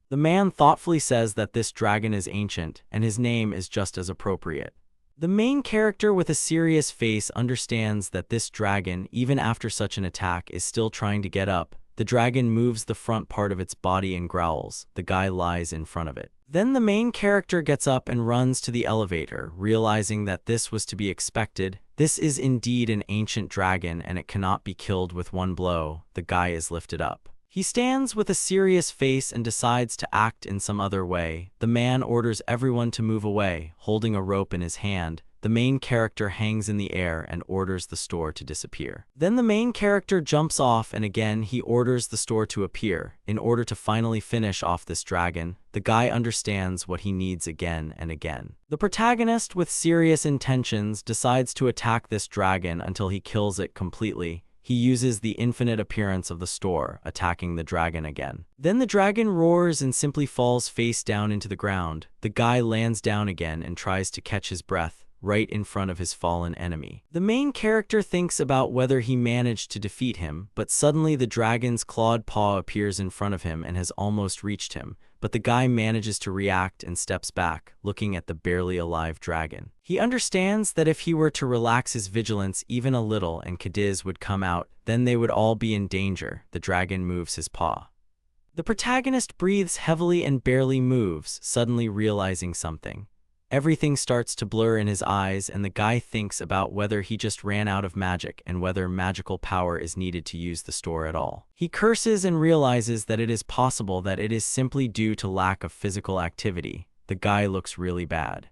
The man thoughtfully says that this dragon is ancient, and his name is just as appropriate. The main character with a serious face understands that this dragon, even after such an attack, is still trying to get up. The dragon moves the front part of its body and growls. The guy lies in front of it. Then the main character gets up and runs to the elevator, realizing that this was to be expected. This is indeed an ancient dragon and it cannot be killed with one blow. The guy is lifted up. He stands with a serious face and decides to act in some other way. The man orders everyone to move away, holding a rope in his hand. The main character hangs in the air and orders the store to disappear. Then the main character jumps off and again he orders the store to appear. In order to finally finish off this dragon, the guy understands what he needs again and again. The protagonist, with serious intentions, decides to attack this dragon until he kills it completely. He uses the infinite appearance of the store, attacking the dragon again. Then the dragon roars and simply falls face down into the ground. The guy lands down again and tries to catch his breath, right in front of his fallen enemy. The main character thinks about whether he managed to defeat him, but suddenly the dragon's clawed paw appears in front of him and has almost reached him, but the guy manages to react and steps back, looking at the barely alive dragon. He understands that if he were to relax his vigilance even a little and Cadiz would come out, then they would all be in danger. The dragon moves his paw. The protagonist breathes heavily and barely moves, suddenly realizing something. Everything starts to blur in his eyes and the guy thinks about whether he just ran out of magic and whether magical power is needed to use the store at all. He curses and realizes that it is possible that it is simply due to lack of physical activity. The guy looks really bad.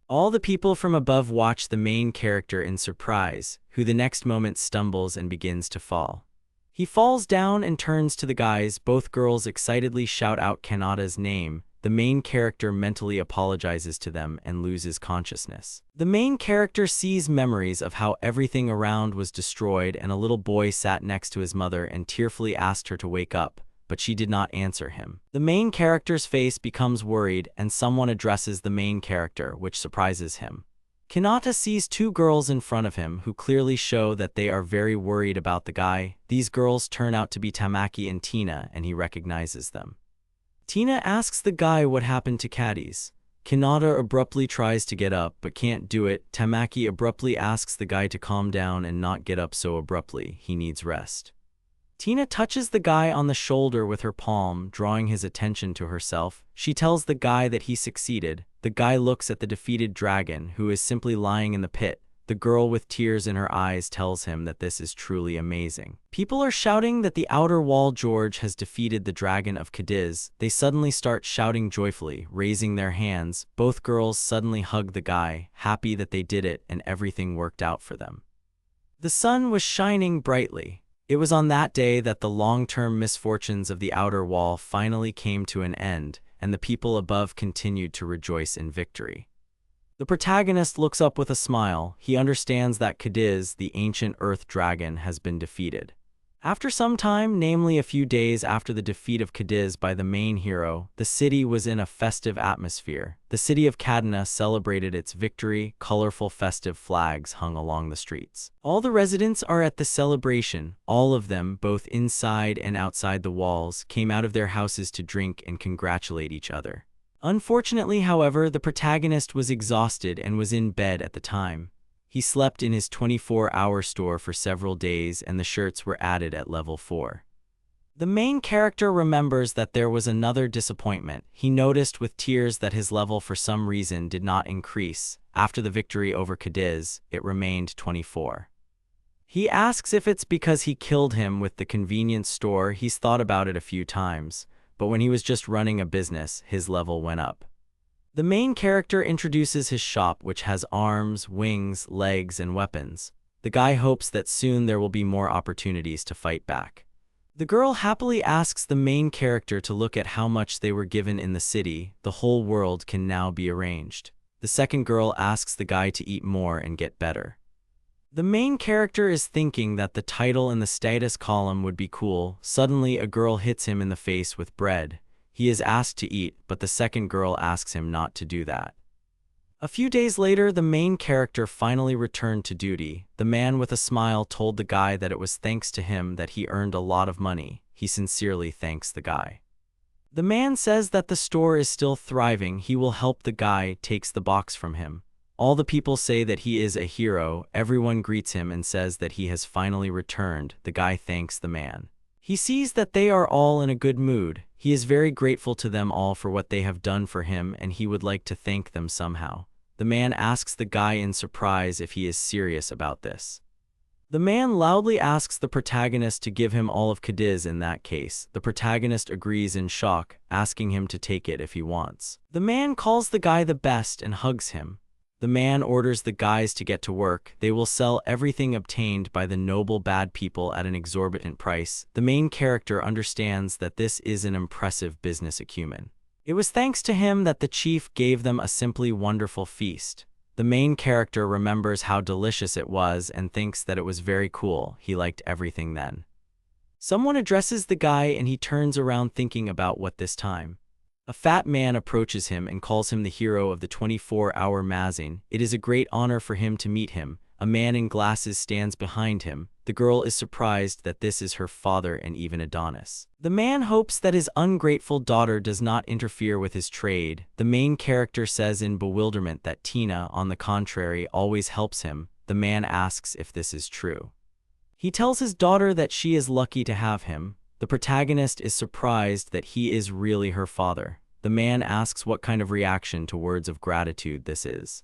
All the people from above watch the main character in surprise, who the next moment stumbles and begins to fall. He falls down and turns to the guys. Both girls excitedly shout out Kinata's name. The main character mentally apologizes to them and loses consciousness. The main character sees memories of how everything around was destroyed and a little boy sat next to his mother and tearfully asked her to wake up, but she did not answer him. The main character's face becomes worried and someone addresses the main character, which surprises him. Kinata sees two girls in front of him who clearly show that they are very worried about the guy. These girls turn out to be Tamaki and Tina and he recognizes them. Tina asks the guy what happened to Cadiz. Kinata abruptly tries to get up but can't do it. Tamaki abruptly asks the guy to calm down and not get up so abruptly. He needs rest. Tina touches the guy on the shoulder with her palm, drawing his attention to herself. She tells the guy that he succeeded. The guy looks at the defeated dragon, who is simply lying in the pit. The girl with tears in her eyes tells him that this is truly amazing. People are shouting that the outer wall George has defeated the dragon of Cadiz. They suddenly start shouting joyfully, raising their hands. Both girls suddenly hug the guy, happy that they did it and everything worked out for them. The sun was shining brightly. It was on that day that the long-term misfortunes of the outer wall finally came to an end, and the people above continued to rejoice in victory. The protagonist looks up with a smile. He understands that Cadiz, the ancient earth dragon, has been defeated. After some time, namely a few days after the defeat of Cadiz by the main hero, the city was in a festive atmosphere. The city of Cadena celebrated its victory. Colorful festive flags hung along the streets. All the residents are at the celebration. All of them, both inside and outside the walls, came out of their houses to drink and congratulate each other. Unfortunately, however, the protagonist was exhausted and was in bed at the time. He slept in his 24-hour store for several days, and the shirts were added at level 4. The main character remembers that there was another disappointment. He noticed with tears that his level for some reason did not increase. After the victory over Cadiz, it remained 24. He asks if it's because he killed him with the convenience store. He's thought about it a few times, but when he was just running a business, his level went up. The main character introduces his shop, which has arms, wings, legs, and weapons. The guy hopes that soon there will be more opportunities to fight back. The girl happily asks the main character to look at how much they were given in the city. The whole world can now be arranged. The second girl asks the guy to eat more and get better. The main character is thinking that the title in the status column would be cool. Suddenly, a girl hits him in the face with bread. He is asked to eat, but the second girl asks him not to do that. A few days later, the main character finally returned to duty. The man with a smile told the guy that it was thanks to him that he earned a lot of money. He sincerely thanks the guy. The man says that the store is still thriving. He will help. The guy takes the box from him. All the people say that he is a hero. Everyone greets him and says that he has finally returned. The guy thanks the man. He sees that they are all in a good mood. He is very grateful to them all for what they have done for him, and he would like to thank them somehow. The man asks the guy in surprise if he is serious about this. The man loudly asks the protagonist to give him all of Cadiz in that case. The protagonist agrees in shock, asking him to take it if he wants. The man calls the guy the best and hugs him. The man orders the guys to get to work. They will sell everything obtained by the noble bad people at an exorbitant price. The main character understands that this is an impressive business acumen. It was thanks to him that the chief gave them a simply wonderful feast. The main character remembers how delicious it was and thinks that it was very cool. He liked everything then. Someone addresses the guy and he turns around thinking about what this time. A fat man approaches him and calls him the hero of the 24-hour magazine. It is a great honor for him to meet him. A man in glasses stands behind him. The girl is surprised that this is her father and even Adonis. The man hopes that his ungrateful daughter does not interfere with his trade. The main character says in bewilderment that Tina, on the contrary, always helps him. The man asks if this is true. He tells his daughter that she is lucky to have him. The protagonist is surprised that he is really her father. The man asks what kind of reaction to words of gratitude this is.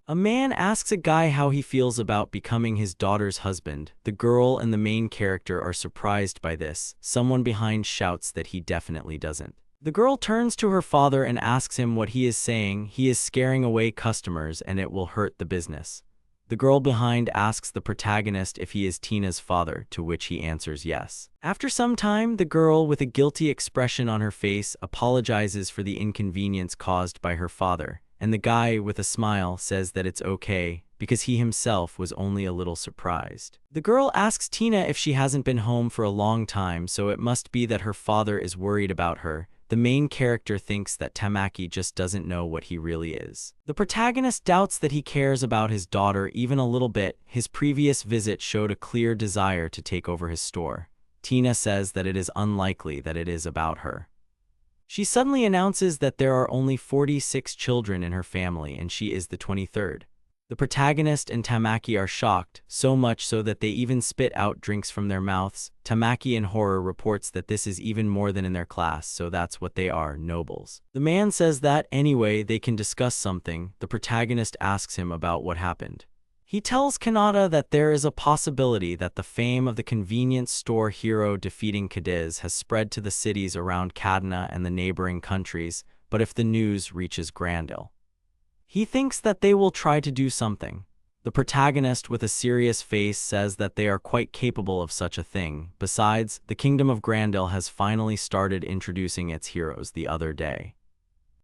A man asks a guy how he feels about becoming his daughter's husband. The girl and the main character are surprised by this. Someone behind shouts that he definitely doesn't. The girl turns to her father and asks him what he is saying. He is scaring away customers and it will hurt the business. The girl behind asks the protagonist if he is Tina's father, to which he answers yes. After some time, the girl, with a guilty expression on her face, apologizes for the inconvenience caused by her father, and the guy, with a smile, says that it's okay, because he himself was only a little surprised. The girl asks Tina if she hasn't been home for a long time, so it must be that her father is worried about her. The main character thinks that Tamaki just doesn't know what he really is. The protagonist doubts that he cares about his daughter even a little bit. His previous visit showed a clear desire to take over his store. Tina says that it is unlikely that it is about her. She suddenly announces that there are only 46 children in her family and she is the 23rd. The protagonist and Tamaki are shocked, so much so that they even spit out drinks from their mouths. Tamaki in horror reports that this is even more than in their class, so that's what they are, nobles. The man says that anyway they can discuss something. The protagonist asks him about what happened. He tells Kinata that there is a possibility that the fame of the convenience store hero defeating Cadiz has spread to the cities around Cadena and the neighboring countries, but if the news reaches Grandil, he thinks that they will try to do something. The protagonist, with a serious face, says that they are quite capable of such a thing. Besides, the Kingdom of Grandil has finally started introducing its heroes the other day.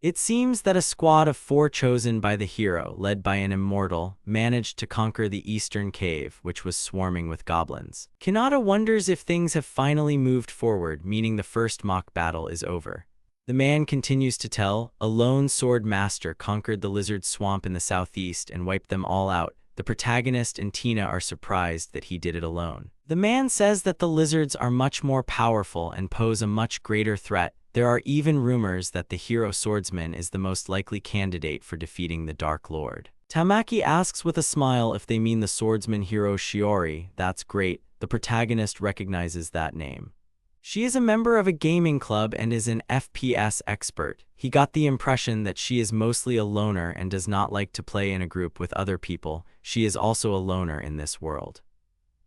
It seems that a squad of 4 chosen by the hero, led by an immortal, managed to conquer the eastern cave, which was swarming with goblins. Kinata wonders if things have finally moved forward, meaning the first mock battle is over. The man continues to tell, a lone sword master conquered the lizard swamp in the southeast and wiped them all out. The protagonist and Tina are surprised that he did it alone. The man says that the lizards are much more powerful and pose a much greater threat. There are even rumors that the hero swordsman is the most likely candidate for defeating the Dark Lord. Tamaki asks with a smile if they mean the swordsman hero Shiori. That's great. The protagonist recognizes that name. She is a member of a gaming club and is an FPS expert. He got the impression that she is mostly a loner and does not like to play in a group with other people. She is also a loner in this world.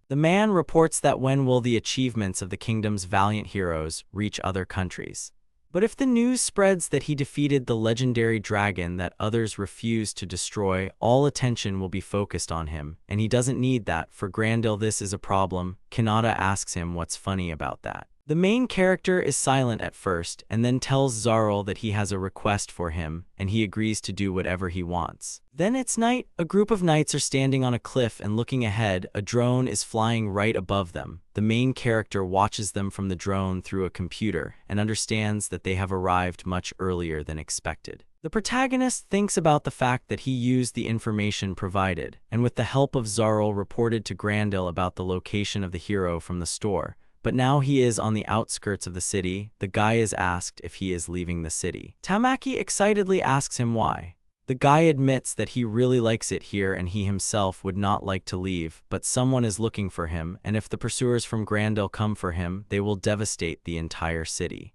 The man reports that when will the achievements of the kingdom's valiant heroes reach other countries? But if the news spreads that he defeated the legendary dragon that others refuse to destroy, all attention will be focused on him, and he doesn't need that. For Grandil, this is a problem. Kinata asks him what's funny about that. The main character is silent at first, and then tells Zarl that he has a request for him, and he agrees to do whatever he wants. Then it's night. A group of knights are standing on a cliff and looking ahead. A drone is flying right above them. The main character watches them from the drone through a computer and understands that they have arrived much earlier than expected. The protagonist thinks about the fact that he used the information provided, and with the help of Zarl reported to Grandil about the location of the hero from the store. But now he is on the outskirts of the city. The guy is asked if he is leaving the city. Tamaki excitedly asks him why. The guy admits that he really likes it here and he himself would not like to leave, but someone is looking for him, and if the pursuers from Grandil come for him, they will devastate the entire city.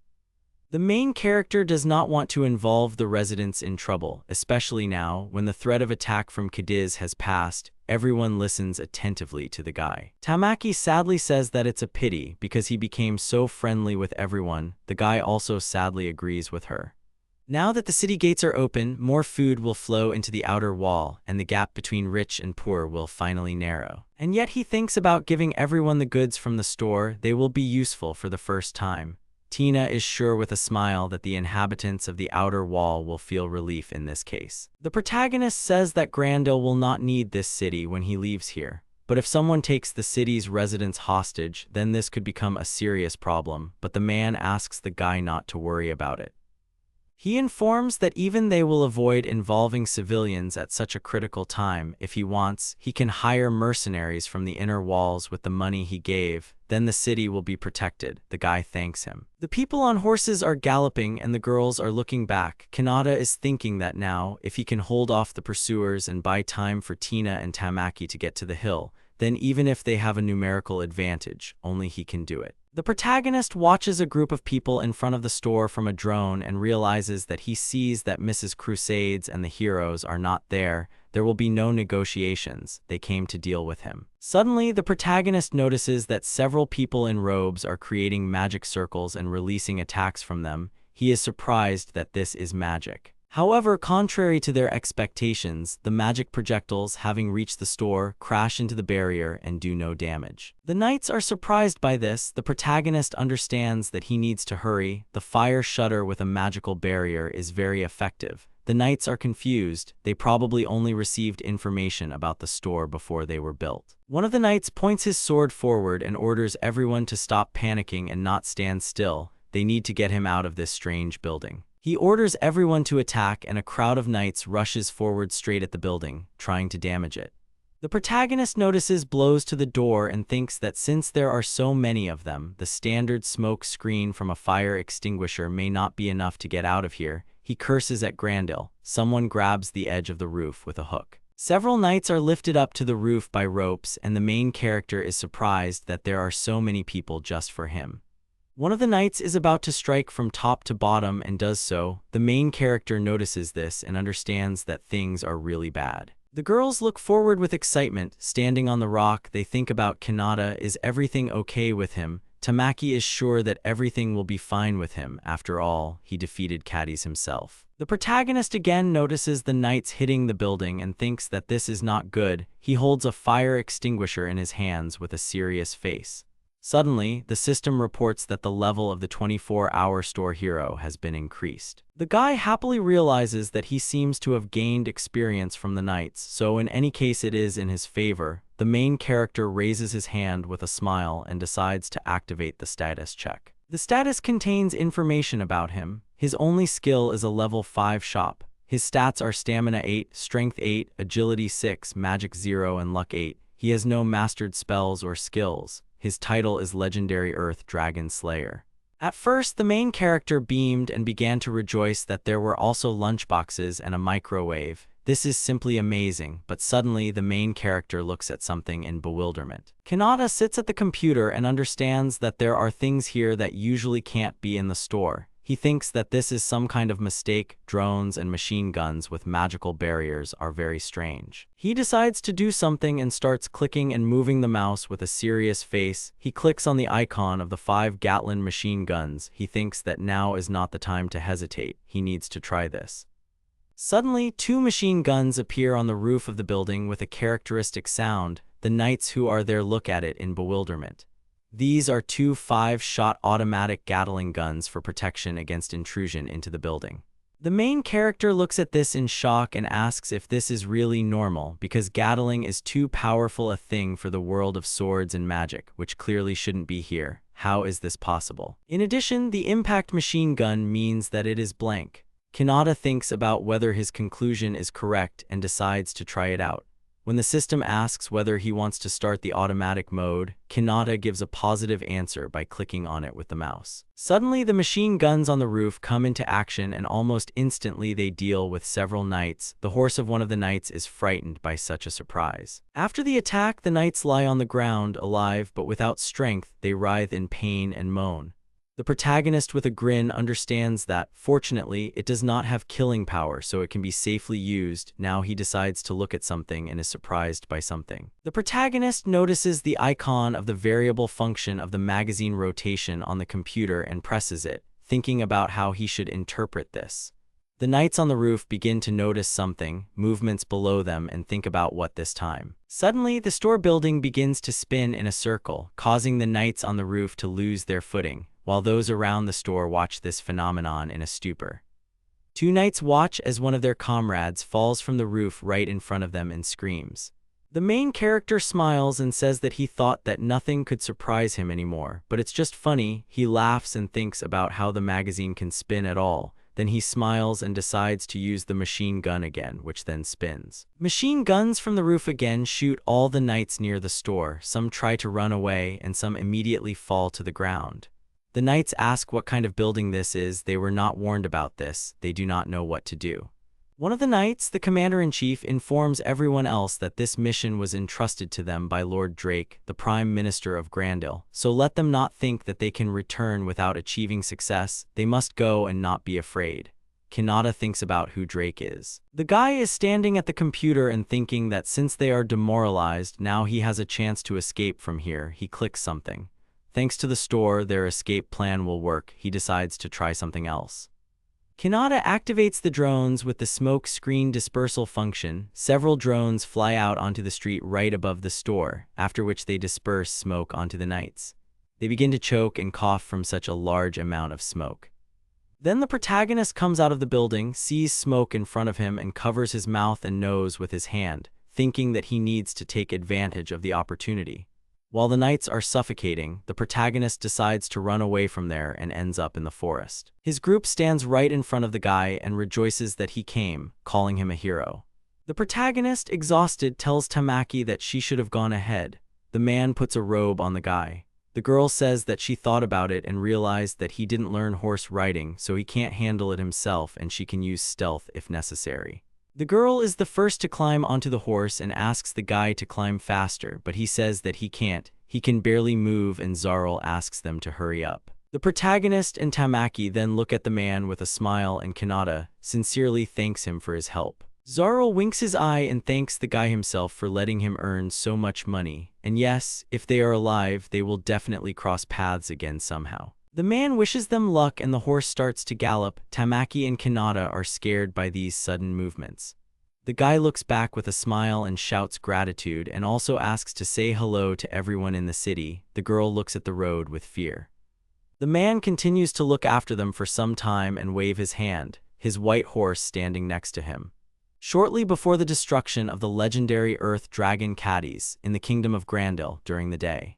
The main character does not want to involve the residents in trouble, especially now, when the threat of attack from Cadiz has passed. Everyone listens attentively to the guy. Tamaki sadly says that it's a pity because he became so friendly with everyone. The guy also sadly agrees with her. Now that the city gates are open, more food will flow into the outer wall, and the gap between rich and poor will finally narrow. And yet he thinks about giving everyone the goods from the store. They will be useful for the first time. Tina is sure with a smile that the inhabitants of the outer wall will feel relief in this case. The protagonist says that Grandil will not need this city when he leaves here. But if someone takes the city's residents hostage, then this could become a serious problem. But the man asks the guy not to worry about it. He informs that even they will avoid involving civilians at such a critical time. If he wants, he can hire mercenaries from the inner walls with the money he gave. Then the city will be protected. The guy thanks him. The people on horses are galloping and the girls are looking back. Kinata is thinking that now, if he can hold off the pursuers and buy time for Tina and Tamaki to get to the hill, then even if they have a numerical advantage, only he can do it. The protagonist watches a group of people in front of the store from a drone and realizes that he sees that Mrs. Crusades and the heroes are not there. There will be no negotiations. They came to deal with him. Suddenly, the protagonist notices that several people in robes are creating magic circles and releasing attacks from them. He is surprised that this is magic. However, contrary to their expectations, the magic projectiles, having reached the store, crash into the barrier and do no damage. The knights are surprised by this. The protagonist understands that he needs to hurry. The fire shutter with a magical barrier is very effective. The knights are confused. They probably only received information about the store before they were built. One of the knights points his sword forward and orders everyone to stop panicking and not stand still. They need to get him out of this strange building. He orders everyone to attack, and a crowd of knights rushes forward straight at the building, trying to damage it. The protagonist notices blows to the door and thinks that since there are so many of them, the standard smoke screen from a fire extinguisher may not be enough to get out of here. He curses at Grandil. Someone grabs the edge of the roof with a hook. Several knights are lifted up to the roof by ropes, and the main character is surprised that there are so many people just for him. One of the knights is about to strike from top to bottom and does so. The main character notices this and understands that things are really bad. The girls look forward with excitement. Standing on the rock, they think about Kinata. Is everything okay with him? Tamaki is sure that everything will be fine with him. After all, he defeated Cadiz himself. The protagonist again notices the knights hitting the building and thinks that this is not good. He holds a fire extinguisher in his hands with a serious face. Suddenly, the system reports that the level of the 24-hour store hero has been increased. The guy happily realizes that he seems to have gained experience from the knights, so in any case it is in his favor. The main character raises his hand with a smile and decides to activate the status check. The status contains information about him. His only skill is a level 5 shop. His stats are Stamina 8, Strength 8, Agility 6, Magic 0, and Luck 8. He has no mastered spells or skills. His title is Legendary Earth Dragon Slayer. At first, the main character beamed and began to rejoice that there were also lunchboxes and a microwave. This is simply amazing, but suddenly the main character looks at something in bewilderment. Kinata sits at the computer and understands that there are things here that usually can't be in the store. He thinks that this is some kind of mistake. Drones and machine guns with magical barriers are very strange. He decides to do something and starts clicking and moving the mouse with a serious face. He clicks on the icon of the 5 Gatling machine guns. He thinks that now is not the time to hesitate. He needs to try this. Suddenly, 2 machine guns appear on the roof of the building with a characteristic sound. The knights who are there look at it in bewilderment. These are 2 5-shot automatic Gatling guns for protection against intrusion into the building. The main character looks at this in shock and asks if this is really normal, because Gatling is too powerful a thing for the world of swords and magic, which clearly shouldn't be here. How is this possible? In addition, the impact machine gun means that it is blank. Kinata thinks about whether his conclusion is correct and decides to try it out. When the system asks whether he wants to start the automatic mode, Kinata gives a positive answer by clicking on it with the mouse. Suddenly, the machine guns on the roof come into action and almost instantly they deal with several knights. The horse of one of the knights is frightened by such a surprise. After the attack, the knights lie on the ground, alive but without strength. They writhe in pain and moan. The protagonist with a grin understands that, fortunately, it does not have killing power, so it can be safely used. Now he decides to look at something and is surprised by something. The protagonist notices the icon of the variable function of the magazine rotation on the computer and presses it, thinking about how he should interpret this. The knights on the roof begin to notice something, movements below them, and think about what this time. Suddenly, the store building begins to spin in a circle, causing the knights on the roof to lose their footing, while those around the store watch this phenomenon in a stupor. 2 knights watch as one of their comrades falls from the roof right in front of them and screams. The main character smiles and says that he thought that nothing could surprise him anymore, but it's just funny. He laughs and thinks about how the magazine can spin at all. Then he smiles and decides to use the machine gun again, which then spins. Machine guns from the roof again shoot all the knights near the store. Some try to run away and some immediately fall to the ground. The knights ask what kind of building this is. They were not warned about this. They do not know what to do. One of the knights, the commander-in-chief, informs everyone else that this mission was entrusted to them by Lord Drake, the Prime Minister of Grandil. So let them not think that they can return without achieving success. They must go and not be afraid. Kinata thinks about who Drake is. The guy is standing at the computer and thinking that since they are demoralized, now he has a chance to escape from here. He clicks something. Thanks to the store, their escape plan will work. He decides to try something else. Kinata activates the drones with the smoke screen dispersal function. Several drones fly out onto the street right above the store, after which they disperse smoke onto the knights. They begin to choke and cough from such a large amount of smoke. Then the protagonist comes out of the building, sees smoke in front of him, and covers his mouth and nose with his hand, thinking that he needs to take advantage of the opportunity. While the knights are suffocating, the protagonist decides to run away from there and ends up in the forest. His group stands right in front of the guy and rejoices that he came, calling him a hero. The protagonist, exhausted, tells Tamaki that she should have gone ahead. The man puts a robe on the guy. The girl says that she thought about it and realized that he didn't learn horse riding, so he can't handle it himself, and she can use stealth if necessary. The girl is the first to climb onto the horse and asks the guy to climb faster, but he says that he can't. He can barely move, and Zarl asks them to hurry up. The protagonist and Tamaki then look at the man with a smile, and Kinata sincerely thanks him for his help. Zarl winks his eye and thanks the guy himself for letting him earn so much money. And yes, if they are alive, they will definitely cross paths again somehow. The man wishes them luck and the horse starts to gallop. Tamaki and Kinata are scared by these sudden movements. The guy looks back with a smile and shouts gratitude and also asks to say hello to everyone in the city. The girl looks at the road with fear. The man continues to look after them for some time and wave his hand, his white horse standing next to him. Shortly before the destruction of the legendary Earth Dragon Caddies in the Kingdom of Grandel during the day.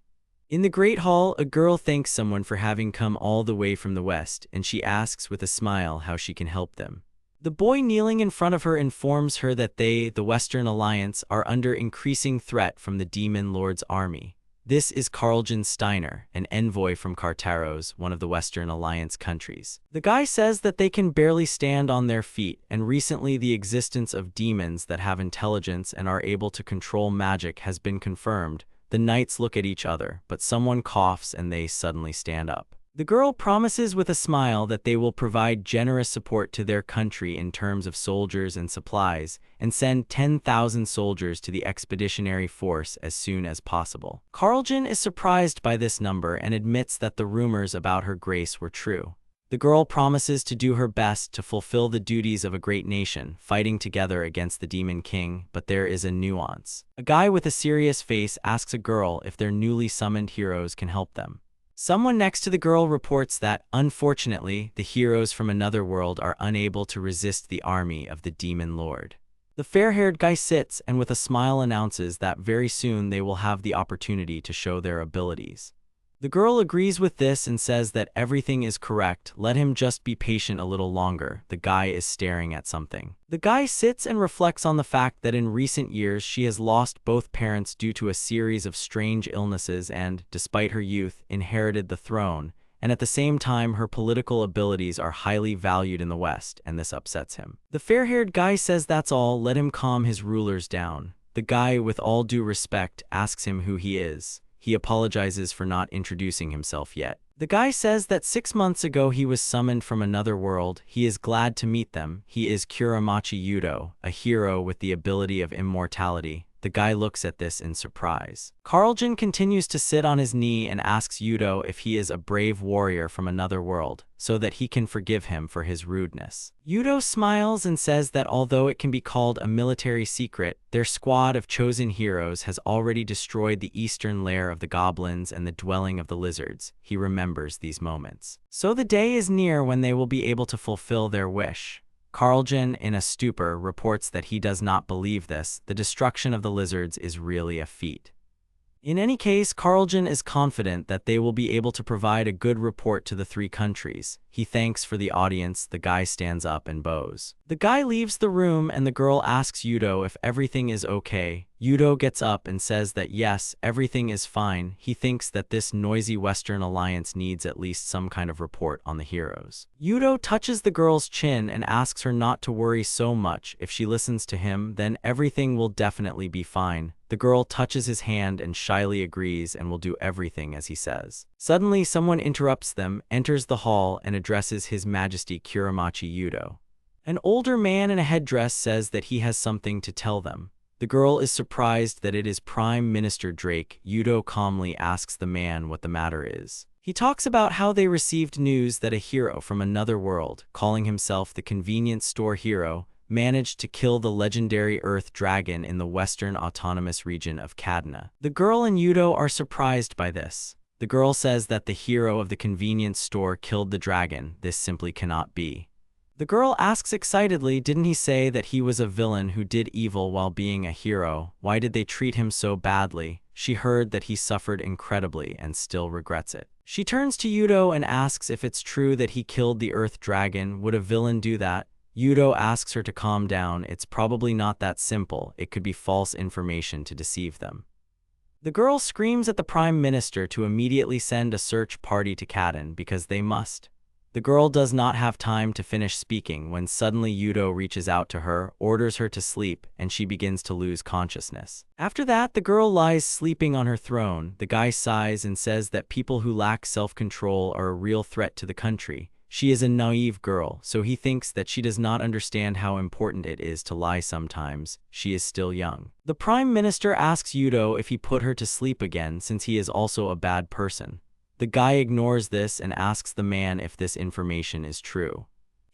In the Great Hall, a girl thanks someone for having come all the way from the west, and she asks with a smile how she can help them. The boy kneeling in front of her informs her that they, the Western Alliance, are under increasing threat from the Demon Lord's army. This is Carlton Steiner, an envoy from Cartaros, one of the Western Alliance countries. The guy says that they can barely stand on their feet, and recently the existence of demons that have intelligence and are able to control magic has been confirmed. The knights look at each other, but someone coughs and they suddenly stand up. The girl promises with a smile that they will provide generous support to their country in terms of soldiers and supplies, and send 10,000 soldiers to the expeditionary force as soon as possible. Carlton is surprised by this number and admits that the rumors about her grace were true. The girl promises to do her best to fulfill the duties of a great nation, fighting together against the Demon King, but there is a nuance. A guy with a serious face asks a girl if their newly summoned heroes can help them. Someone next to the girl reports that, unfortunately, the heroes from another world are unable to resist the army of the Demon Lord. The fair-haired guy sits and with a smile announces that very soon they will have the opportunity to show their abilities. The girl agrees with this and says that everything is correct, let him just be patient a little longer. The guy is staring at something. The guy sits and reflects on the fact that in recent years she has lost both parents due to a series of strange illnesses and, despite her youth, inherited the throne, and at the same time her political abilities are highly valued in the West, and this upsets him. The fair-haired guy says that's all, let him calm his rulers down. The guy, with all due respect, asks him who he is. He apologizes for not introducing himself yet. The guy says that 6 months ago he was summoned from another world. He is glad to meet them. He is Kuramachi Yudo, a hero with the ability of immortality. The guy looks at this in surprise. Carlton continues to sit on his knee and asks Yudo if he is a brave warrior from another world, so that he can forgive him for his rudeness. Yudo smiles and says that although it can be called a military secret, their squad of chosen heroes has already destroyed the eastern lair of the goblins and the dwelling of the lizards. He remembers these moments. So the day is near when they will be able to fulfill their wish. Carlton, in a stupor, reports that he does not believe this. The destruction of the lizards is really a feat. In any case, Carlton is confident that they will be able to provide a good report to the 3 countries. He thanks for the audience. The guy stands up and bows. The guy leaves the room and the girl asks Yudo if everything is okay. Yudo gets up and says that yes, everything is fine. He thinks that this noisy Western Alliance needs at least some kind of report on the heroes. Yudo touches the girl's chin and asks her not to worry so much. If she listens to him, then everything will definitely be fine. The girl touches his hand and shyly agrees and will do everything as he says. Suddenly, someone interrupts them, enters the hall, and addresses His Majesty Kuramachi Yudo. An older man in a headdress says that he has something to tell them. The girl is surprised that it is Prime Minister Drake. Yudo calmly asks the man what the matter is. He talks about how they received news that a hero from another world, calling himself the convenience store hero, managed to kill the legendary Earth Dragon in the Western Autonomous Region of Kadena. The girl and Yudo are surprised by this. The girl says that the hero of the convenience store killed the dragon. This simply cannot be. The girl asks excitedly, didn't he say that he was a villain who did evil while being a hero? Why did they treat him so badly? She heard that he suffered incredibly and still regrets it. She turns to Yudo and asks if it's true that he killed the Earth Dragon. Would a villain do that? Yudo asks her to calm down. It's probably not that simple. It could be false information to deceive them. The girl screams at the Prime Minister to immediately send a search party to Kadena because they must. The girl does not have time to finish speaking when suddenly Yudo reaches out to her, orders her to sleep, and she begins to lose consciousness. After that, the girl lies sleeping on her throne. The guy sighs and says that people who lack self-control are a real threat to the country. She is a naive girl, so he thinks that she does not understand how important it is to lie sometimes. She is still young. The Prime Minister asks Yudo if he put her to sleep again since he is also a bad person. The guy ignores this and asks the man if this information is true.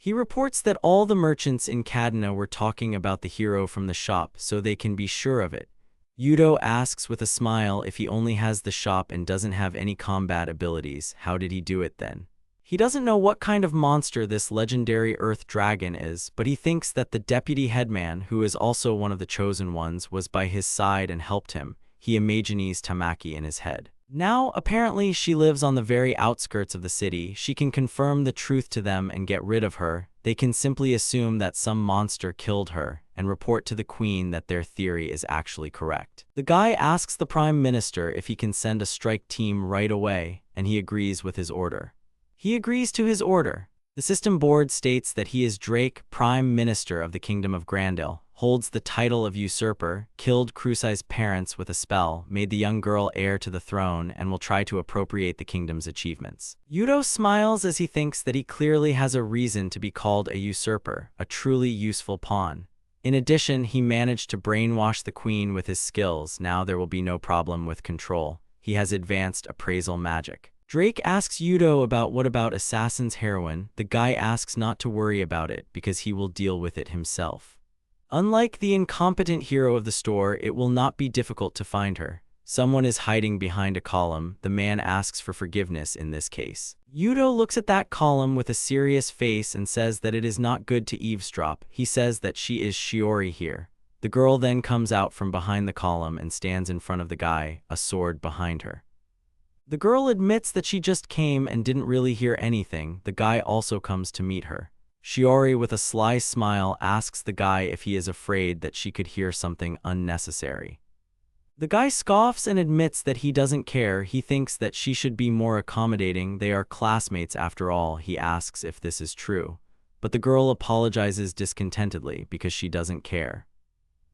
He reports that all the merchants in Kadena were talking about the hero from the shop so they can be sure of it. Yudo asks with a smile if he only has the shop and doesn't have any combat abilities, how did he do it then? He doesn't know what kind of monster this legendary earth dragon is, but he thinks that the deputy headman, who is also one of the chosen ones, was by his side and helped him. He imagines Tamaki in his head. Now, apparently, she lives on the very outskirts of the city. She can confirm the truth to them and get rid of her. They can simply assume that some monster killed her and report to the queen that their theory is actually correct. The guy asks the prime minister if he can send a strike team right away, and he agrees with his order. He agrees to his order. The system board states that he is Drake, Prime Minister of the Kingdom of Grandel, holds the title of usurper, killed Krusai's parents with a spell, made the young girl heir to the throne, and will try to appropriate the kingdom's achievements. Yudo smiles as he thinks that he clearly has a reason to be called a usurper, a truly useful pawn. In addition, he managed to brainwash the queen with his skills. Now there will be no problem with control. He has advanced appraisal magic. Drake asks Yudo about what about Assassin's heroine. The guy asks not to worry about it because he will deal with it himself. Unlike the incompetent hero of the store, it will not be difficult to find her. Someone is hiding behind a column. The man asks for forgiveness in this case. Yudo looks at that column with a serious face and says that it is not good to eavesdrop. He says that she is Shiori here. The girl then comes out from behind the column and stands in front of the guy, a sword behind her. The girl admits that she just came and didn't really hear anything. The guy also comes to meet her. Shiori, with a sly smile, asks the guy if he is afraid that she could hear something unnecessary. The guy scoffs and admits that he doesn't care. He thinks that she should be more accommodating. They are classmates after all. He asks if this is true. But the girl apologizes discontentedly because she doesn't care.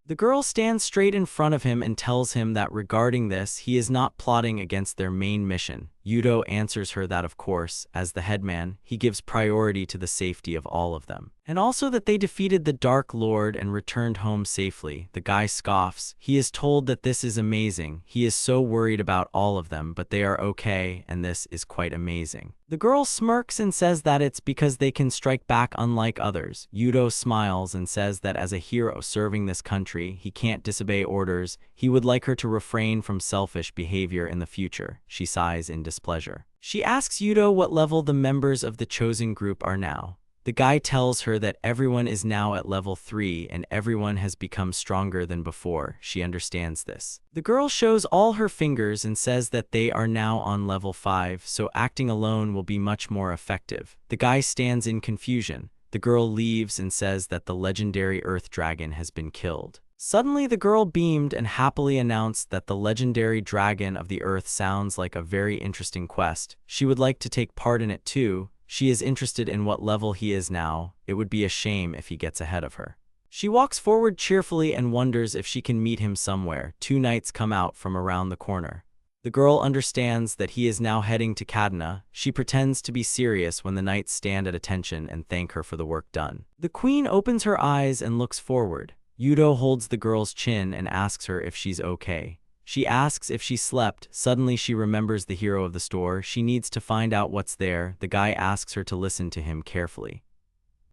The girl stands straight in front of him and tells him that regarding this, he is not plotting against their main mission. Yudo answers her that of course, as the headman, he gives priority to the safety of all of them. And also that they defeated the Dark Lord and returned home safely. The guy scoffs. He is told that this is amazing. He is so worried about all of them, but they are okay, and this is quite amazing. The girl smirks and says that it's because they can strike back unlike others. Yudo smiles and says that as a hero serving this country, he can't disobey orders. He would like her to refrain from selfish behavior in the future. She sighs in displeasure. She asks Yudo what level the members of the chosen group are now. The guy tells her that everyone is now at level 3 and everyone has become stronger than before. She understands this. The girl shows all her fingers and says that they are now on level 5, so acting alone will be much more effective. The guy stands in confusion. The girl leaves and says that the legendary earth dragon has been killed. Suddenly the girl beamed and happily announced that the legendary dragon of the earth sounds like a very interesting quest. She would like to take part in it too. She is interested in what level he is now. It would be a shame if he gets ahead of her. She walks forward cheerfully and wonders if she can meet him somewhere. Two knights come out from around the corner. The girl understands that he is now heading to Kadena. She pretends to be serious when the knights stand at attention and thank her for the work done. The queen opens her eyes and looks forward. Yudo holds the girl's chin and asks her if she's okay. She asks if she slept. Suddenly she remembers the hero of the store. She needs to find out what's there. The guy asks her to listen to him carefully.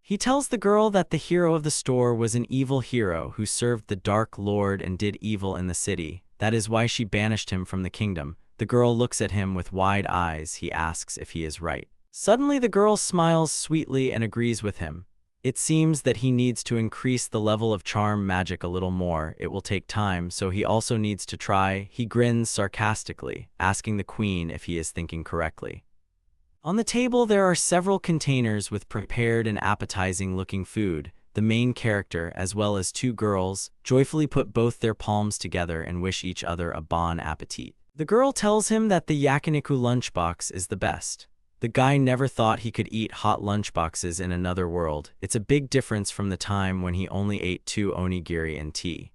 He tells the girl that the hero of the store was an evil hero who served the Dark Lord and did evil in the city. That is why she banished him from the kingdom. The girl looks at him with wide eyes. He asks if he is right. Suddenly the girl smiles sweetly and agrees with him. It seems that he needs to increase the level of charm magic a little more. It will take time, so he also needs to try. He grins sarcastically, asking the queen if he is thinking correctly. On the table there are several containers with prepared and appetizing-looking food. The main character, as well as two girls, joyfully put both their palms together and wish each other a bon appetit. The girl tells him that the yakiniku lunchbox is the best. The guy never thought he could eat hot lunchboxes in another world. It's a big difference from the time when he only ate 2 onigiri and tea.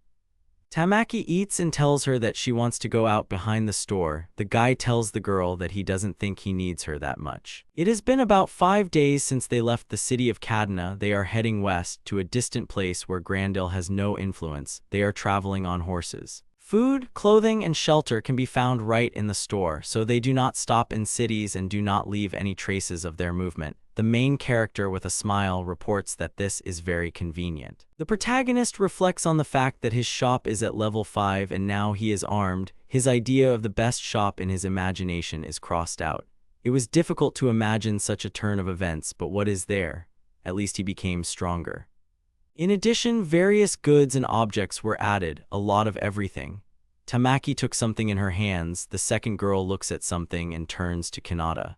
Tamaki eats and tells her that she wants to go out behind the store. The guy tells the girl that he doesn't think he needs her that much. It has been about 5 days since they left the city of Kadena. They are heading west to a distant place where Grandil has no influence. They are traveling on horses. Food, clothing, and shelter can be found right in the store, so they do not stop in cities and do not leave any traces of their movement. The main character with a smile reports that this is very convenient. The protagonist reflects on the fact that his shop is at level 5 and now he is armed. His idea of the best shop in his imagination is crossed out. It was difficult to imagine such a turn of events, but what is there? At least he became stronger. In addition, various goods and objects were added, a lot of everything. Tamaki took something in her hands. The second girl looks at something and turns to Kinata.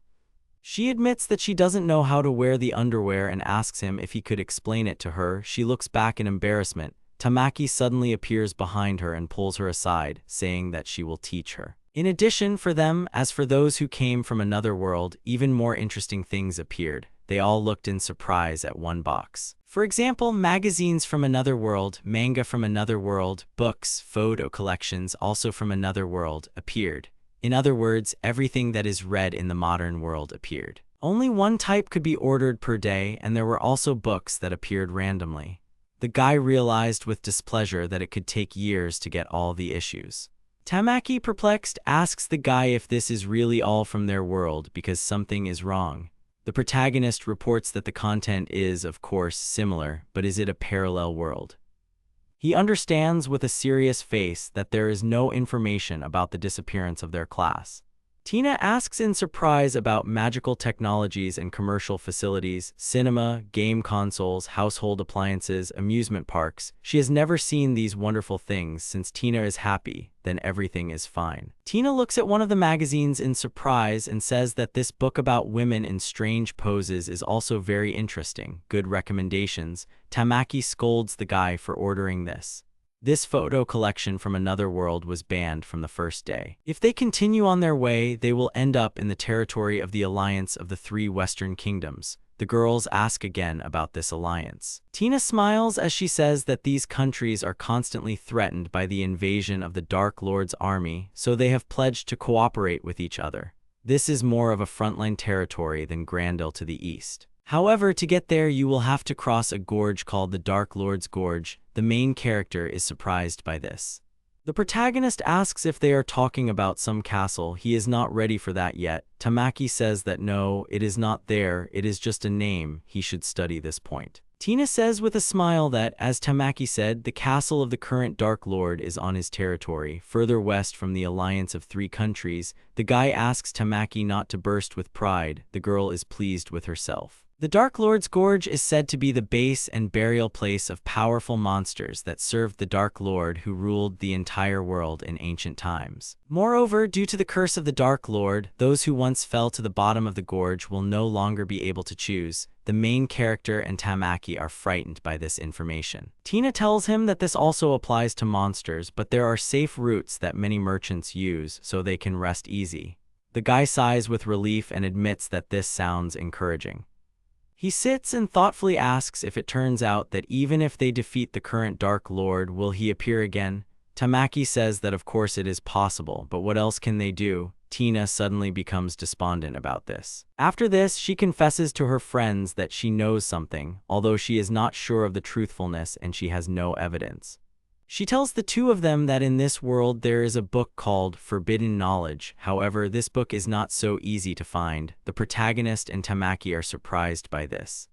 She admits that she doesn't know how to wear the underwear and asks him if he could explain it to her. She looks back in embarrassment. Tamaki suddenly appears behind her and pulls her aside, saying that she will teach her. In addition, for them, as for those who came from another world, even more interesting things appeared. They all looked in surprise at one box. For example, magazines from another world, manga from another world, books, photo collections also from another world appeared. In other words, everything that is read in the modern world appeared. Only one type could be ordered per day, and there were also books that appeared randomly. The guy realized with displeasure that it could take years to get all the issues. Tamaki, perplexed, asks the guy if this is really all from their world because something is wrong. The protagonist reports that the content is, of course, similar, but is it a parallel world? He understands with a serious face that there is no information about the disappearance of their class. Tina asks in surprise about magical technologies and commercial facilities, cinema, game consoles, household appliances, amusement parks. She has never seen these wonderful things. Since Tina is happy, then everything is fine. Tina looks at one of the magazines in surprise and says that this book about women in strange poses is also very interesting. Good recommendations. Tamaki scolds the guy for ordering this. This photo collection from another world was banned from the first day. If they continue on their way, they will end up in the territory of the alliance of the 3 Western kingdoms. The girls ask again about this alliance. Tina smiles as she says that these countries are constantly threatened by the invasion of the Dark Lord's army, so they have pledged to cooperate with each other. This is more of a frontline territory than Grandel to the east. However, to get there, you will have to cross a gorge called the Dark Lord's Gorge. The main character is surprised by this. The protagonist asks if they are talking about some castle. He is not ready for that yet. Tamaki says that no, it is not there, it is just a name. He should study this point. Tina says with a smile that, as Tamaki said, the castle of the current Dark Lord is on his territory, further west from the alliance of 3 countries. The guy asks Tamaki not to burst with pride. The girl is pleased with herself. The Dark Lord's Gorge is said to be the base and burial place of powerful monsters that served the Dark Lord who ruled the entire world in ancient times. Moreover, due to the curse of the Dark Lord, those who once fell to the bottom of the gorge will no longer be able to choose. The main character and Tamaki are frightened by this information. Tina tells him that this also applies to monsters, but there are safe routes that many merchants use so they can rest easy. The guy sighs with relief and admits that this sounds encouraging. He sits and thoughtfully asks if it turns out that even if they defeat the current Dark Lord, will he appear again? Tamaki says that of course it is possible, but what else can they do? Tina suddenly becomes despondent about this. After this, she confesses to her friends that she knows something, although she is not sure of the truthfulness and she has no evidence. She tells the 2 of them that in this world there is a book called Forbidden Knowledge. However, this book is not so easy to find. The protagonist and Tamaki are surprised by this.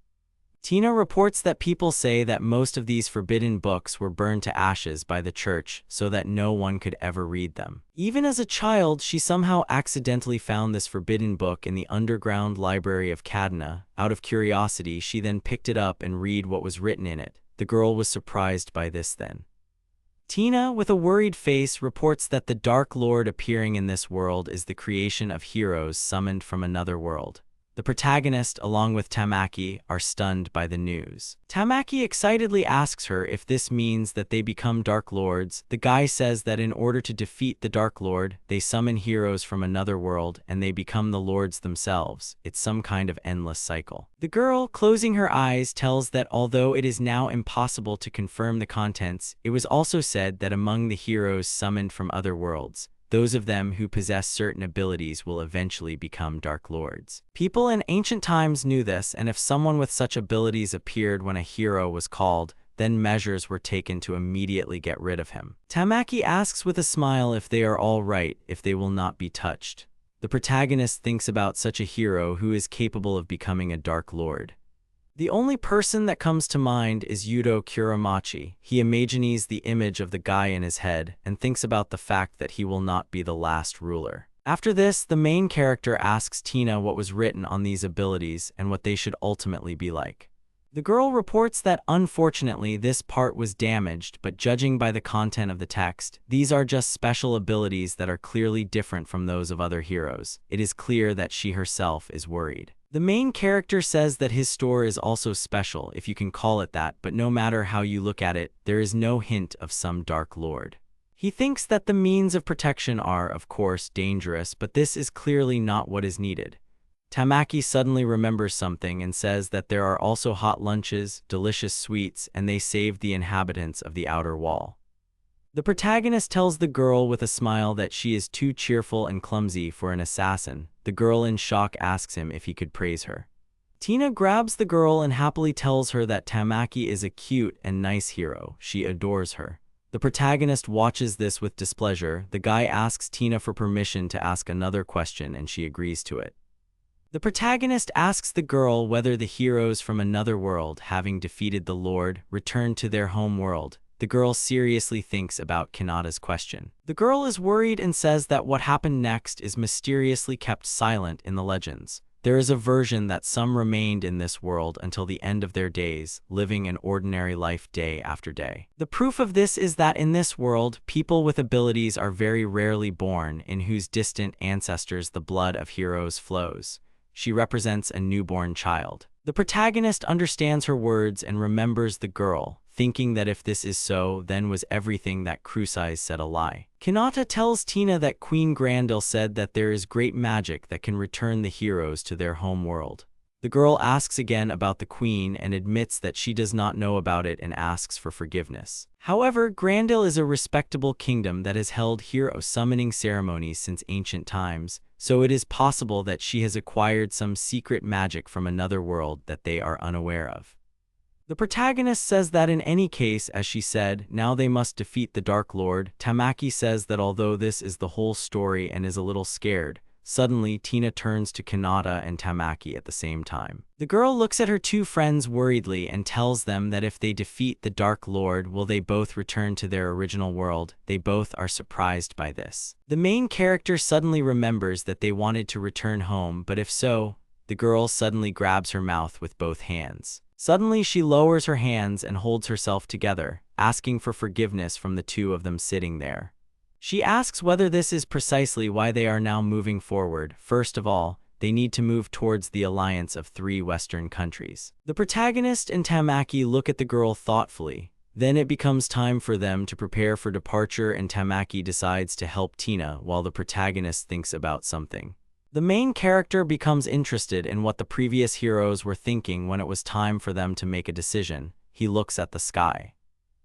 Tina reports that people say that most of these forbidden books were burned to ashes by the church so that no one could ever read them. Even as a child, she somehow accidentally found this forbidden book in the underground library of Kadena. Out of curiosity, she then picked it up and read what was written in it. The girl was surprised by this then. Tina, with a worried face, reports that the Dark Lord appearing in this world is the creation of heroes summoned from another world. The protagonist, along with Tamaki, are stunned by the news. Tamaki excitedly asks her if this means that they become Dark Lords. The guy says that in order to defeat the Dark Lord, they summon heroes from another world and they become the lords themselves. It's some kind of endless cycle. The girl, closing her eyes, tells that although it is now impossible to confirm the contents, it was also said that among the heroes summoned from other worlds, those of them who possess certain abilities will eventually become Dark Lords. People in ancient times knew this, and if someone with such abilities appeared when a hero was called, then measures were taken to immediately get rid of him. Tamaki asks with a smile if they are all right, if they will not be touched. The protagonist thinks about such a hero who is capable of becoming a Dark Lord. The only person that comes to mind is Yudo Kuramachi. He imagines the image of the guy in his head and thinks about the fact that he will not be the last ruler. After this, the main character asks Tina what was written on these abilities and what they should ultimately be like. The girl reports that unfortunately this part was damaged, but judging by the content of the text, these are just special abilities that are clearly different from those of other heroes. It is clear that she herself is worried. The main character says that his store is also special, if you can call it that, but no matter how you look at it, there is no hint of some Dark Lord. He thinks that the means of protection are, of course, dangerous, but this is clearly not what is needed. Tamaki suddenly remembers something and says that there are also hot lunches, delicious sweets, and they saved the inhabitants of the outer wall. The protagonist tells the girl with a smile that she is too cheerful and clumsy for an assassin. The girl in shock asks him if he could praise her. Tina grabs the girl and happily tells her that Tamaki is a cute and nice hero. She adores her. The protagonist watches this with displeasure. The guy asks Tina for permission to ask another question and she agrees to it. The protagonist asks the girl whether the heroes from another world, having defeated the Lord, return to their home world. The girl seriously thinks about Kinata's question. The girl is worried and says that what happened next is mysteriously kept silent in the legends. There is a version that some remained in this world until the end of their days, living an ordinary life day after day. The proof of this is that in this world, people with abilities are very rarely born, in whose distant ancestors the blood of heroes flows. She represents a newborn child. The protagonist understands her words and remembers the girl, thinking that if this is so, then was everything that Crusais said a lie. Kinata tells Tina that Queen Grandel said that there is great magic that can return the heroes to their home world. The girl asks again about the queen and admits that she does not know about it and asks for forgiveness. However, Grandel is a respectable kingdom that has held hero summoning ceremonies since ancient times, so it is possible that she has acquired some secret magic from another world that they are unaware of. The protagonist says that in any case, as she said, now they must defeat the Dark Lord. Tamaki says that although this is the whole story and is a little scared, suddenly Tina turns to Kinata and Tamaki at the same time. The girl looks at her two friends worriedly and tells them that if they defeat the Dark Lord, will they both return to their original world. They both are surprised by this. The main character suddenly remembers that they wanted to return home, but if so, the girl suddenly grabs her mouth with both hands. Suddenly she lowers her hands and holds herself together, asking for forgiveness from the two of them sitting there. She asks whether this is precisely why they are now moving forward. First of all, they need to move towards the alliance of 3 Western countries. The protagonist and Tamaki look at the girl thoughtfully. Then it becomes time for them to prepare for departure and Tamaki decides to help Tina while the protagonist thinks about something. The main character becomes interested in what the previous heroes were thinking when it was time for them to make a decision. He looks at the sky.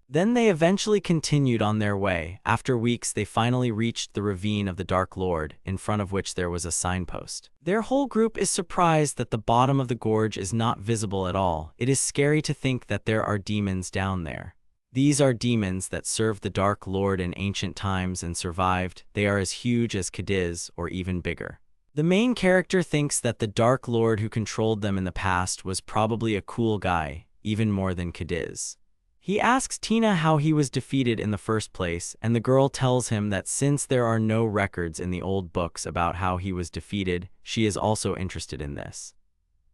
Then they eventually continued on their way. After weeks, they finally reached the ravine of the Dark Lord, in front of which there was a signpost. Their whole group is surprised that the bottom of the gorge is not visible at all. It is scary to think that there are demons down there. These are demons that served the Dark Lord in ancient times and survived. They are as huge as Cadiz, or even bigger. The main character thinks that the Dark Lord who controlled them in the past was probably a cool guy, even more than Cadiz. He asks Tina how he was defeated in the first place, and the girl tells him that since there are no records in the old books about how he was defeated, she is also interested in this.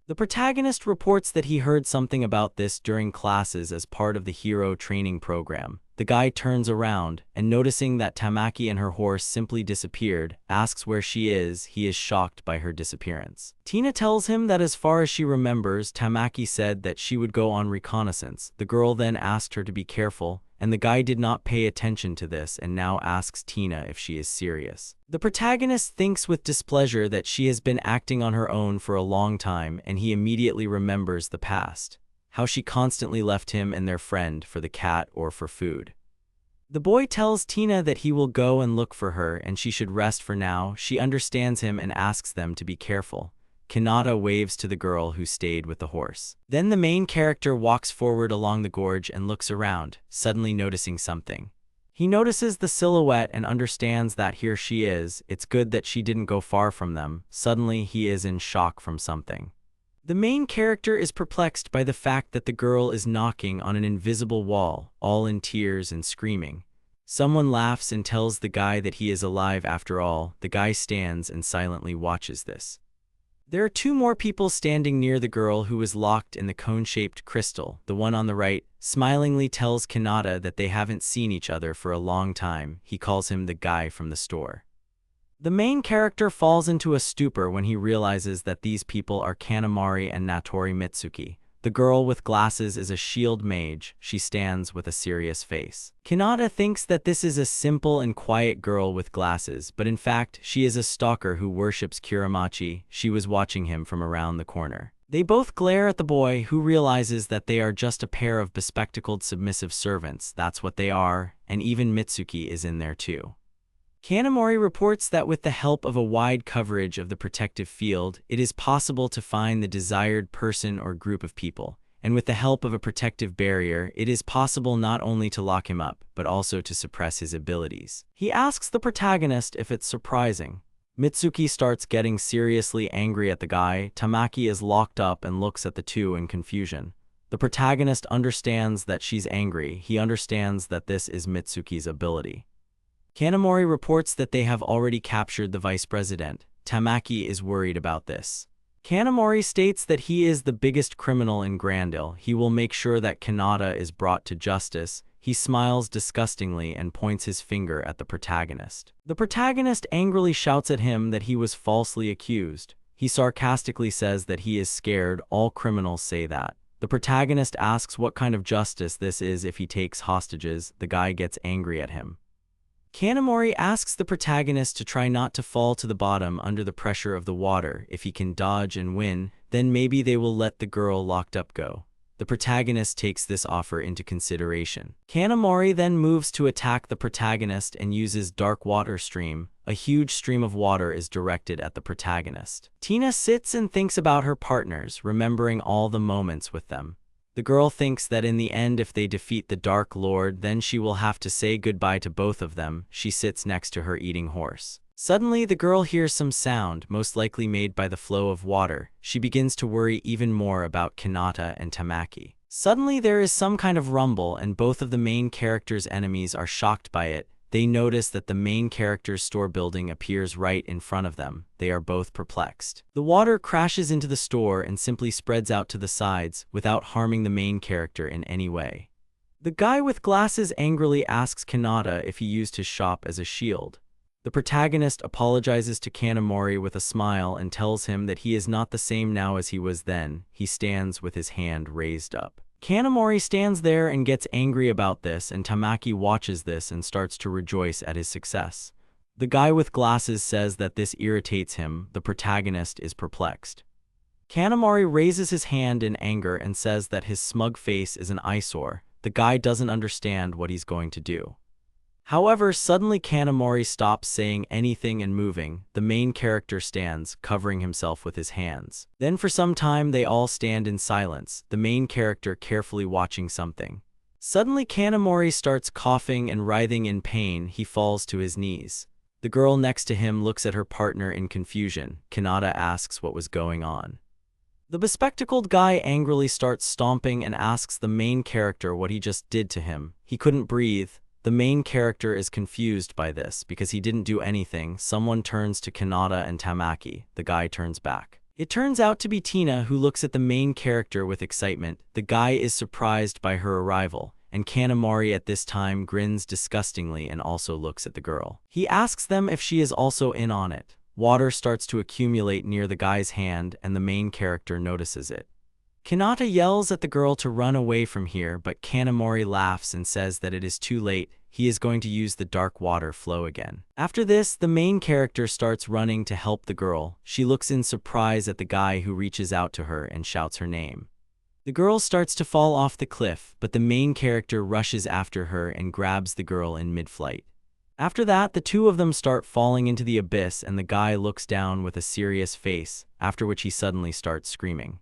The protagonist reports that he heard something about this during classes as part of the hero training program. The guy turns around, and noticing that Tamaki and her horse simply disappeared, asks where she is. He is shocked by her disappearance. Tina tells him that as far as she remembers, Tamaki said that she would go on reconnaissance. The girl then asked her to be careful, and the guy did not pay attention to this and now asks Tina if she is serious. The protagonist thinks with displeasure that she has been acting on her own for a long time, and he immediately remembers the past. How she constantly left him and their friend for the cat or for food. The boy tells Tina that he will go and look for her and she should rest for now. She understands him and asks them to be careful. Kinata waves to the girl who stayed with the horse. Then the main character walks forward along the gorge and looks around, suddenly noticing something. He notices the silhouette and understands that here she is. It's good that she didn't go far from them. Suddenly he is in shock from something. The main character is perplexed by the fact that the girl is knocking on an invisible wall, all in tears and screaming. Someone laughs and tells the guy that he is alive after all. The guy stands and silently watches this. There are two more people standing near the girl who is locked in the cone-shaped crystal. The one on the right smilingly tells Kinata that they haven't seen each other for a long time. He calls him the guy from the store. The main character falls into a stupor when he realizes that these people are Kanamari and Natori Mitsuki. The girl with glasses is a shield mage. She stands with a serious face. Kinata thinks that this is a simple and quiet girl with glasses, but in fact, she is a stalker who worships Kuramachi. She was watching him from around the corner. They both glare at the boy, who realizes that they are just a pair of bespectacled submissive servants. That's what they are, and even Mitsuki is in there too. Kanamori reports that with the help of a wide coverage of the protective field, it is possible to find the desired person or group of people, and with the help of a protective barrier, it is possible not only to lock him up, but also to suppress his abilities. He asks the protagonist if it's surprising. Mitsuki starts getting seriously angry at the guy. Tamaki is locked up and looks at the two in confusion. The protagonist understands that she's angry. He understands that this is Mitsuki's ability. Kanamori reports that they have already captured the vice president. Tamaki is worried about this. Kanamori states that he is the biggest criminal in Grandil. He will make sure that Kinata is brought to justice. He smiles disgustingly and points his finger at the protagonist. The protagonist angrily shouts at him that he was falsely accused. He sarcastically says that he is scared. All criminals say that. The protagonist asks what kind of justice this is if he takes hostages. The guy gets angry at him. Kanamori asks the protagonist to try not to fall to the bottom under the pressure of the water. If he can dodge and win, then maybe they will let the girl locked up go. The protagonist takes this offer into consideration. Kanamori then moves to attack the protagonist and uses Dark Water Stream. A huge stream of water is directed at the protagonist. Tina sits and thinks about her partners, remembering all the moments with them. The girl thinks that in the end, if they defeat the Dark Lord, then she will have to say goodbye to both of them. She sits next to her eating horse. Suddenly, the girl hears some sound, most likely made by the flow of water. She begins to worry even more about Kinata and Tamaki. Suddenly, there is some kind of rumble, and both of the main characters' enemies are shocked by it. They notice that the main character's store building appears right in front of them. They are both perplexed. The water crashes into the store and simply spreads out to the sides without harming the main character in any way. The guy with glasses angrily asks Kinata if he used his shop as a shield. The protagonist apologizes to Kanamori with a smile and tells him that he is not the same now as he was then. He stands with his hand raised up. Kanamori stands there and gets angry about this, and Tamaki watches this and starts to rejoice at his success. The guy with glasses says that this irritates him. The protagonist is perplexed. Kanamori raises his hand in anger and says that his smug face is an eyesore. The guy doesn't understand what he's going to do. However, suddenly Kanamori stops saying anything and moving. The main character stands, covering himself with his hands. Then for some time they all stand in silence, the main character carefully watching something. Suddenly Kanamori starts coughing and writhing in pain. He falls to his knees. The girl next to him looks at her partner in confusion. Kinata asks what was going on. The bespectacled guy angrily starts stomping and asks the main character what he just did to him. He couldn't breathe. The main character is confused by this because he didn't do anything. Someone turns to Kinata and Tamaki. The guy turns back. It turns out to be Tina, who looks at the main character with excitement. The guy is surprised by her arrival, and Kanamori at this time grins disgustingly and also looks at the girl. He asks them if she is also in on it. Water starts to accumulate near the guy's hand, and the main character notices it. Kinata yells at the girl to run away from here, but Kanamori laughs and says that it is too late. He is going to use the dark water flow again. After this, the main character starts running to help the girl. She looks in surprise at the guy who reaches out to her and shouts her name. The girl starts to fall off the cliff, but the main character rushes after her and grabs the girl in mid-flight. After that, the two of them start falling into the abyss and the guy looks down with a serious face, after which he suddenly starts screaming.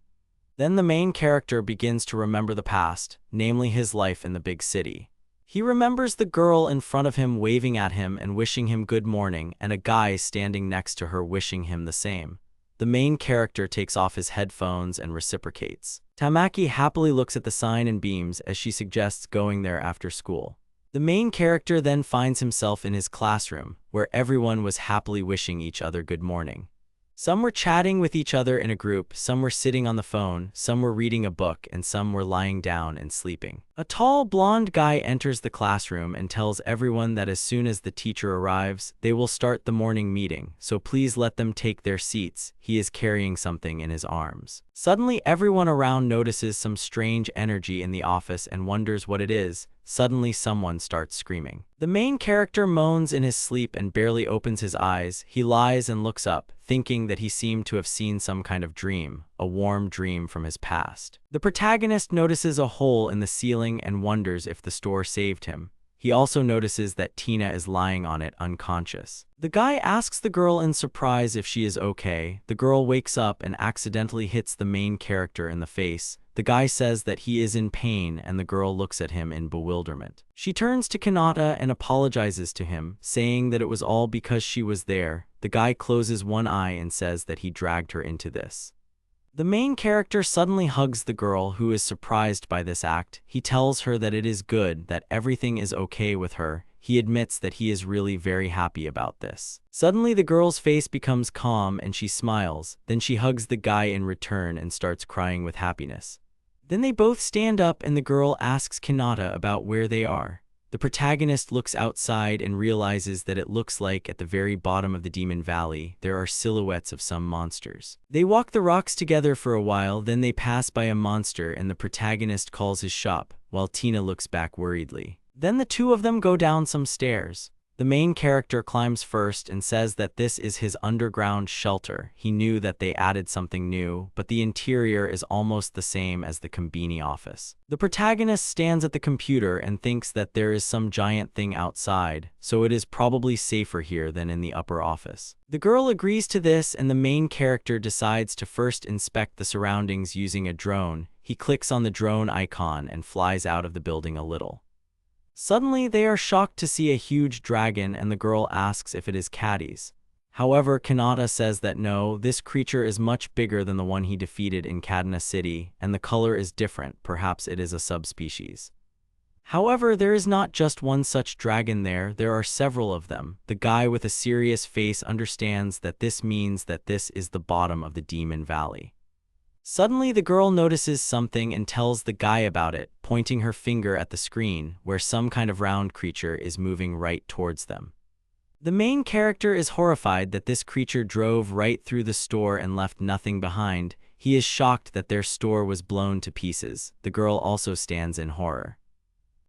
Then the main character begins to remember the past, namely his life in the big city. He remembers the girl in front of him waving at him and wishing him good morning, and a guy standing next to her wishing him the same. The main character takes off his headphones and reciprocates. Tamaki happily looks at the sign and beams as she suggests going there after school. The main character then finds himself in his classroom, where everyone was happily wishing each other good morning. Some were chatting with each other in a group, some were sitting on the phone, some were reading a book, and some were lying down and sleeping. A tall, blonde guy enters the classroom and tells everyone that as soon as the teacher arrives, they will start the morning meeting, so please let them take their seats. He is carrying something in his arms. Suddenly, everyone around notices some strange energy in the office and wonders what it is. Suddenly, someone starts screaming. The main character moans in his sleep and barely opens his eyes. He lies and looks up, thinking that he seemed to have seen some kind of dream, a warm dream from his past. The protagonist notices a hole in the ceiling and wonders if the store saved him. He also notices that Tina is lying on it unconscious. The guy asks the girl in surprise if she is okay. The girl wakes up and accidentally hits the main character in the face. The guy says that he is in pain and the girl looks at him in bewilderment. She turns to Kinata and apologizes to him, saying that it was all because she was there. The guy closes one eye and says that he dragged her into this. The main character suddenly hugs the girl, who is surprised by this act. He tells her that it is good, that everything is okay with her. He admits that he is really very happy about this. Suddenly the girl's face becomes calm and she smiles. Then she hugs the guy in return and starts crying with happiness. Then they both stand up and the girl asks Kinata about where they are. The protagonist looks outside and realizes that it looks like at the very bottom of the Demon Valley, there are silhouettes of some monsters. They walk the rocks together for a while, then they pass by a monster and the protagonist calls his shop, while Tina looks back worriedly. Then the two of them go down some stairs. The main character climbs first and says that this is his underground shelter. He knew that they added something new, but the interior is almost the same as the Konbini office. The protagonist stands at the computer and thinks that there is some giant thing outside, so it is probably safer here than in the upper office. The girl agrees to this and the main character decides to first inspect the surroundings using a drone. He clicks on the drone icon and flies out of the building a little. Suddenly, they are shocked to see a huge dragon and the girl asks if it is Caddy's. However, Kinata says that no, this creature is much bigger than the one he defeated in Kadena City, and the color is different, perhaps it is a subspecies. However, there is not just one such dragon there are several of them. The guy with a serious face understands that this means that this is the bottom of the Demon Valley. Suddenly, the girl notices something and tells the guy about it, pointing her finger at the screen, where some kind of round creature is moving right towards them. The main character is horrified that this creature drove right through the store and left nothing behind. He is shocked that their store was blown to pieces. The girl also stands in horror.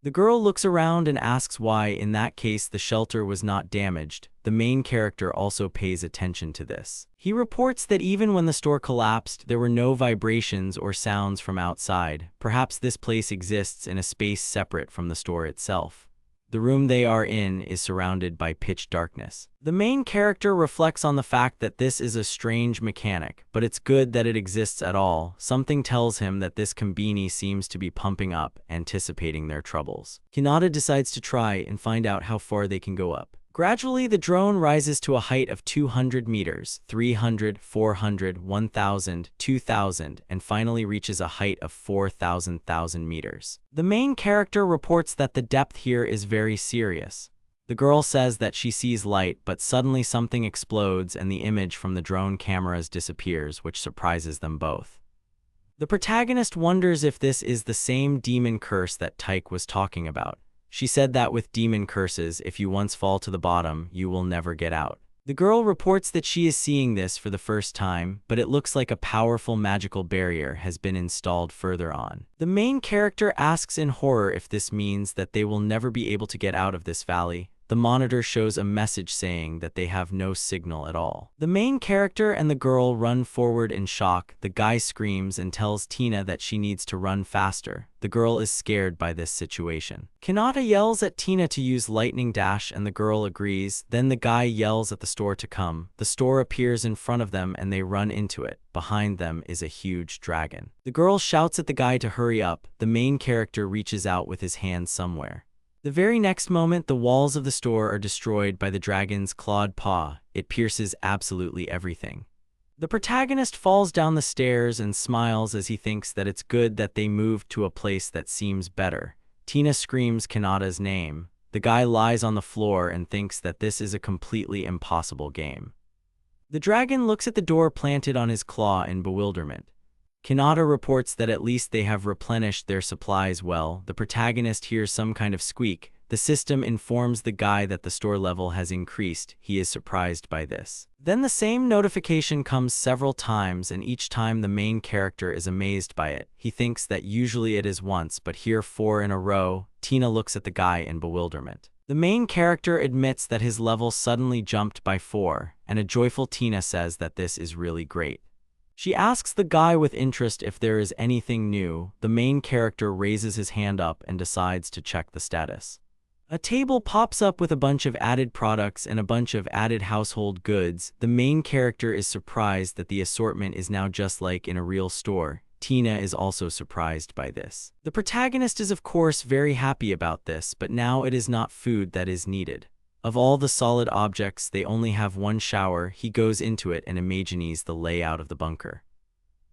The girl looks around and asks why, in that case, the shelter was not damaged. The main character also pays attention to this. He reports that even when the store collapsed, there were no vibrations or sounds from outside. Perhaps this place exists in a space separate from the store itself. The room they are in is surrounded by pitch darkness. The main character reflects on the fact that this is a strange mechanic, but it's good that it exists at all. Something tells him that this Konbini seems to be pumping up, anticipating their troubles. Kinata decides to try and find out how far they can go up. Gradually, the drone rises to a height of 200 meters, 300, 400, 1,000, 2,000, and finally reaches a height of 4,000 meters. The main character reports that the depth here is very serious. The girl says that she sees light, but suddenly something explodes and the image from the drone cameras disappears, which surprises them both. The protagonist wonders if this is the same demon curse that Tyke was talking about. She said that with demon curses, if you once fall to the bottom, you will never get out. The girl reports that she is seeing this for the first time, but it looks like a powerful magical barrier has been installed further on. The main character asks in horror if this means that they will never be able to get out of this valley. the monitor shows a message saying that they have no signal at all. The main character and the girl run forward in shock. The guy screams and tells Tina that she needs to run faster. The girl is scared by this situation. Kinata yells at Tina to use lightning dash and the girl agrees. Then the guy yells at the store to come. The store appears in front of them and they run into it. Behind them is a huge dragon. The girl shouts at the guy to hurry up. The main character reaches out with his hand somewhere. The very next moment, the walls of the store are destroyed by the dragon's clawed paw. It pierces absolutely everything. The protagonist falls down the stairs and smiles as he thinks that it's good that they moved to a place that seems better. Tina screams Kinata's name. The guy lies on the floor and thinks that this is a completely impossible game. The dragon looks at the door planted on his claw in bewilderment. Kinata reports that at least they have replenished their supplies well. The protagonist hears some kind of squeak. The system informs the guy that the store level has increased. He is surprised by this. Then the same notification comes several times, and each time the main character is amazed by it. He thinks that usually it is once, but here 4 in a row. Tina looks at the guy in bewilderment. The main character admits that his level suddenly jumped by 4, and a joyful Tina says that this is really great. She asks the guy with interest if there is anything new. The main character raises his hand up and decides to check the status. A table pops up with a bunch of added products and a bunch of added household goods. The main character is surprised that the assortment is now just like in a real store. Tina is also surprised by this. The protagonist is of course very happy about this, but now it is not food that is needed. Of all the solid objects, they only have one shower. He goes into it and imagines the layout of the bunker.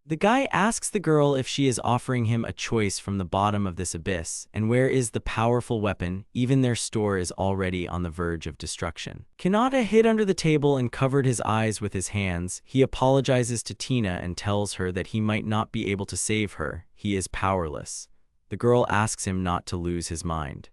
The guy asks the girl if she is offering him a choice from the bottom of this abyss, and where is the powerful weapon. Even their store is already on the verge of destruction. Kinata hid under the table and covered his eyes with his hands. He apologizes to Tina and tells her that he might not be able to save her. He is powerless. The girl asks him not to lose his mind.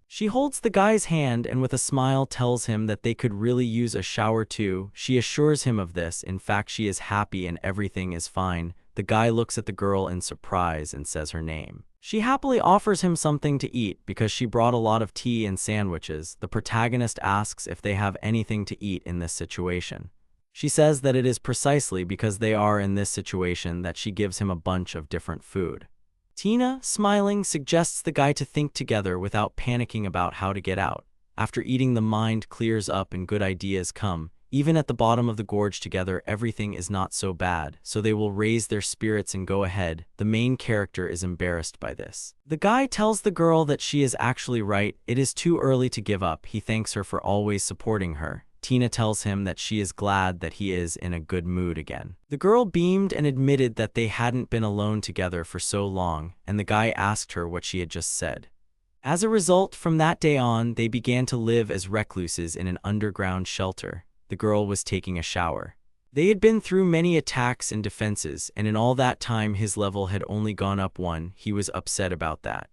She holds the guy's hand and with a smile tells him that they could really use a shower too. She assures him of this. In fact, she is happy and everything is fine. The guy looks at the girl in surprise and says her name. She happily offers him something to eat because she brought a lot of tea and sandwiches. The protagonist asks if they have anything to eat in this situation. She says that it is precisely because they are in this situation that she gives him a bunch of different food. Tina, smiling, suggests the guy to think together without panicking about how to get out. After eating, the mind clears up and good ideas come. Even at the bottom of the gorge together, everything is not so bad, so they will raise their spirits and go ahead. The main character is embarrassed by this. The guy tells the girl that she is actually right. It is too early to give up. He thanks her for always supporting her. Tina tells him that she is glad that he is in a good mood again. The girl beamed and admitted that they hadn't been alone together for so long, and the guy asked her what she had just said. As a result, from that day on, they began to live as recluses in an underground shelter. The girl was taking a shower. They had been through many attacks and defenses, and in all that time his level had only gone up 1. He was upset about that.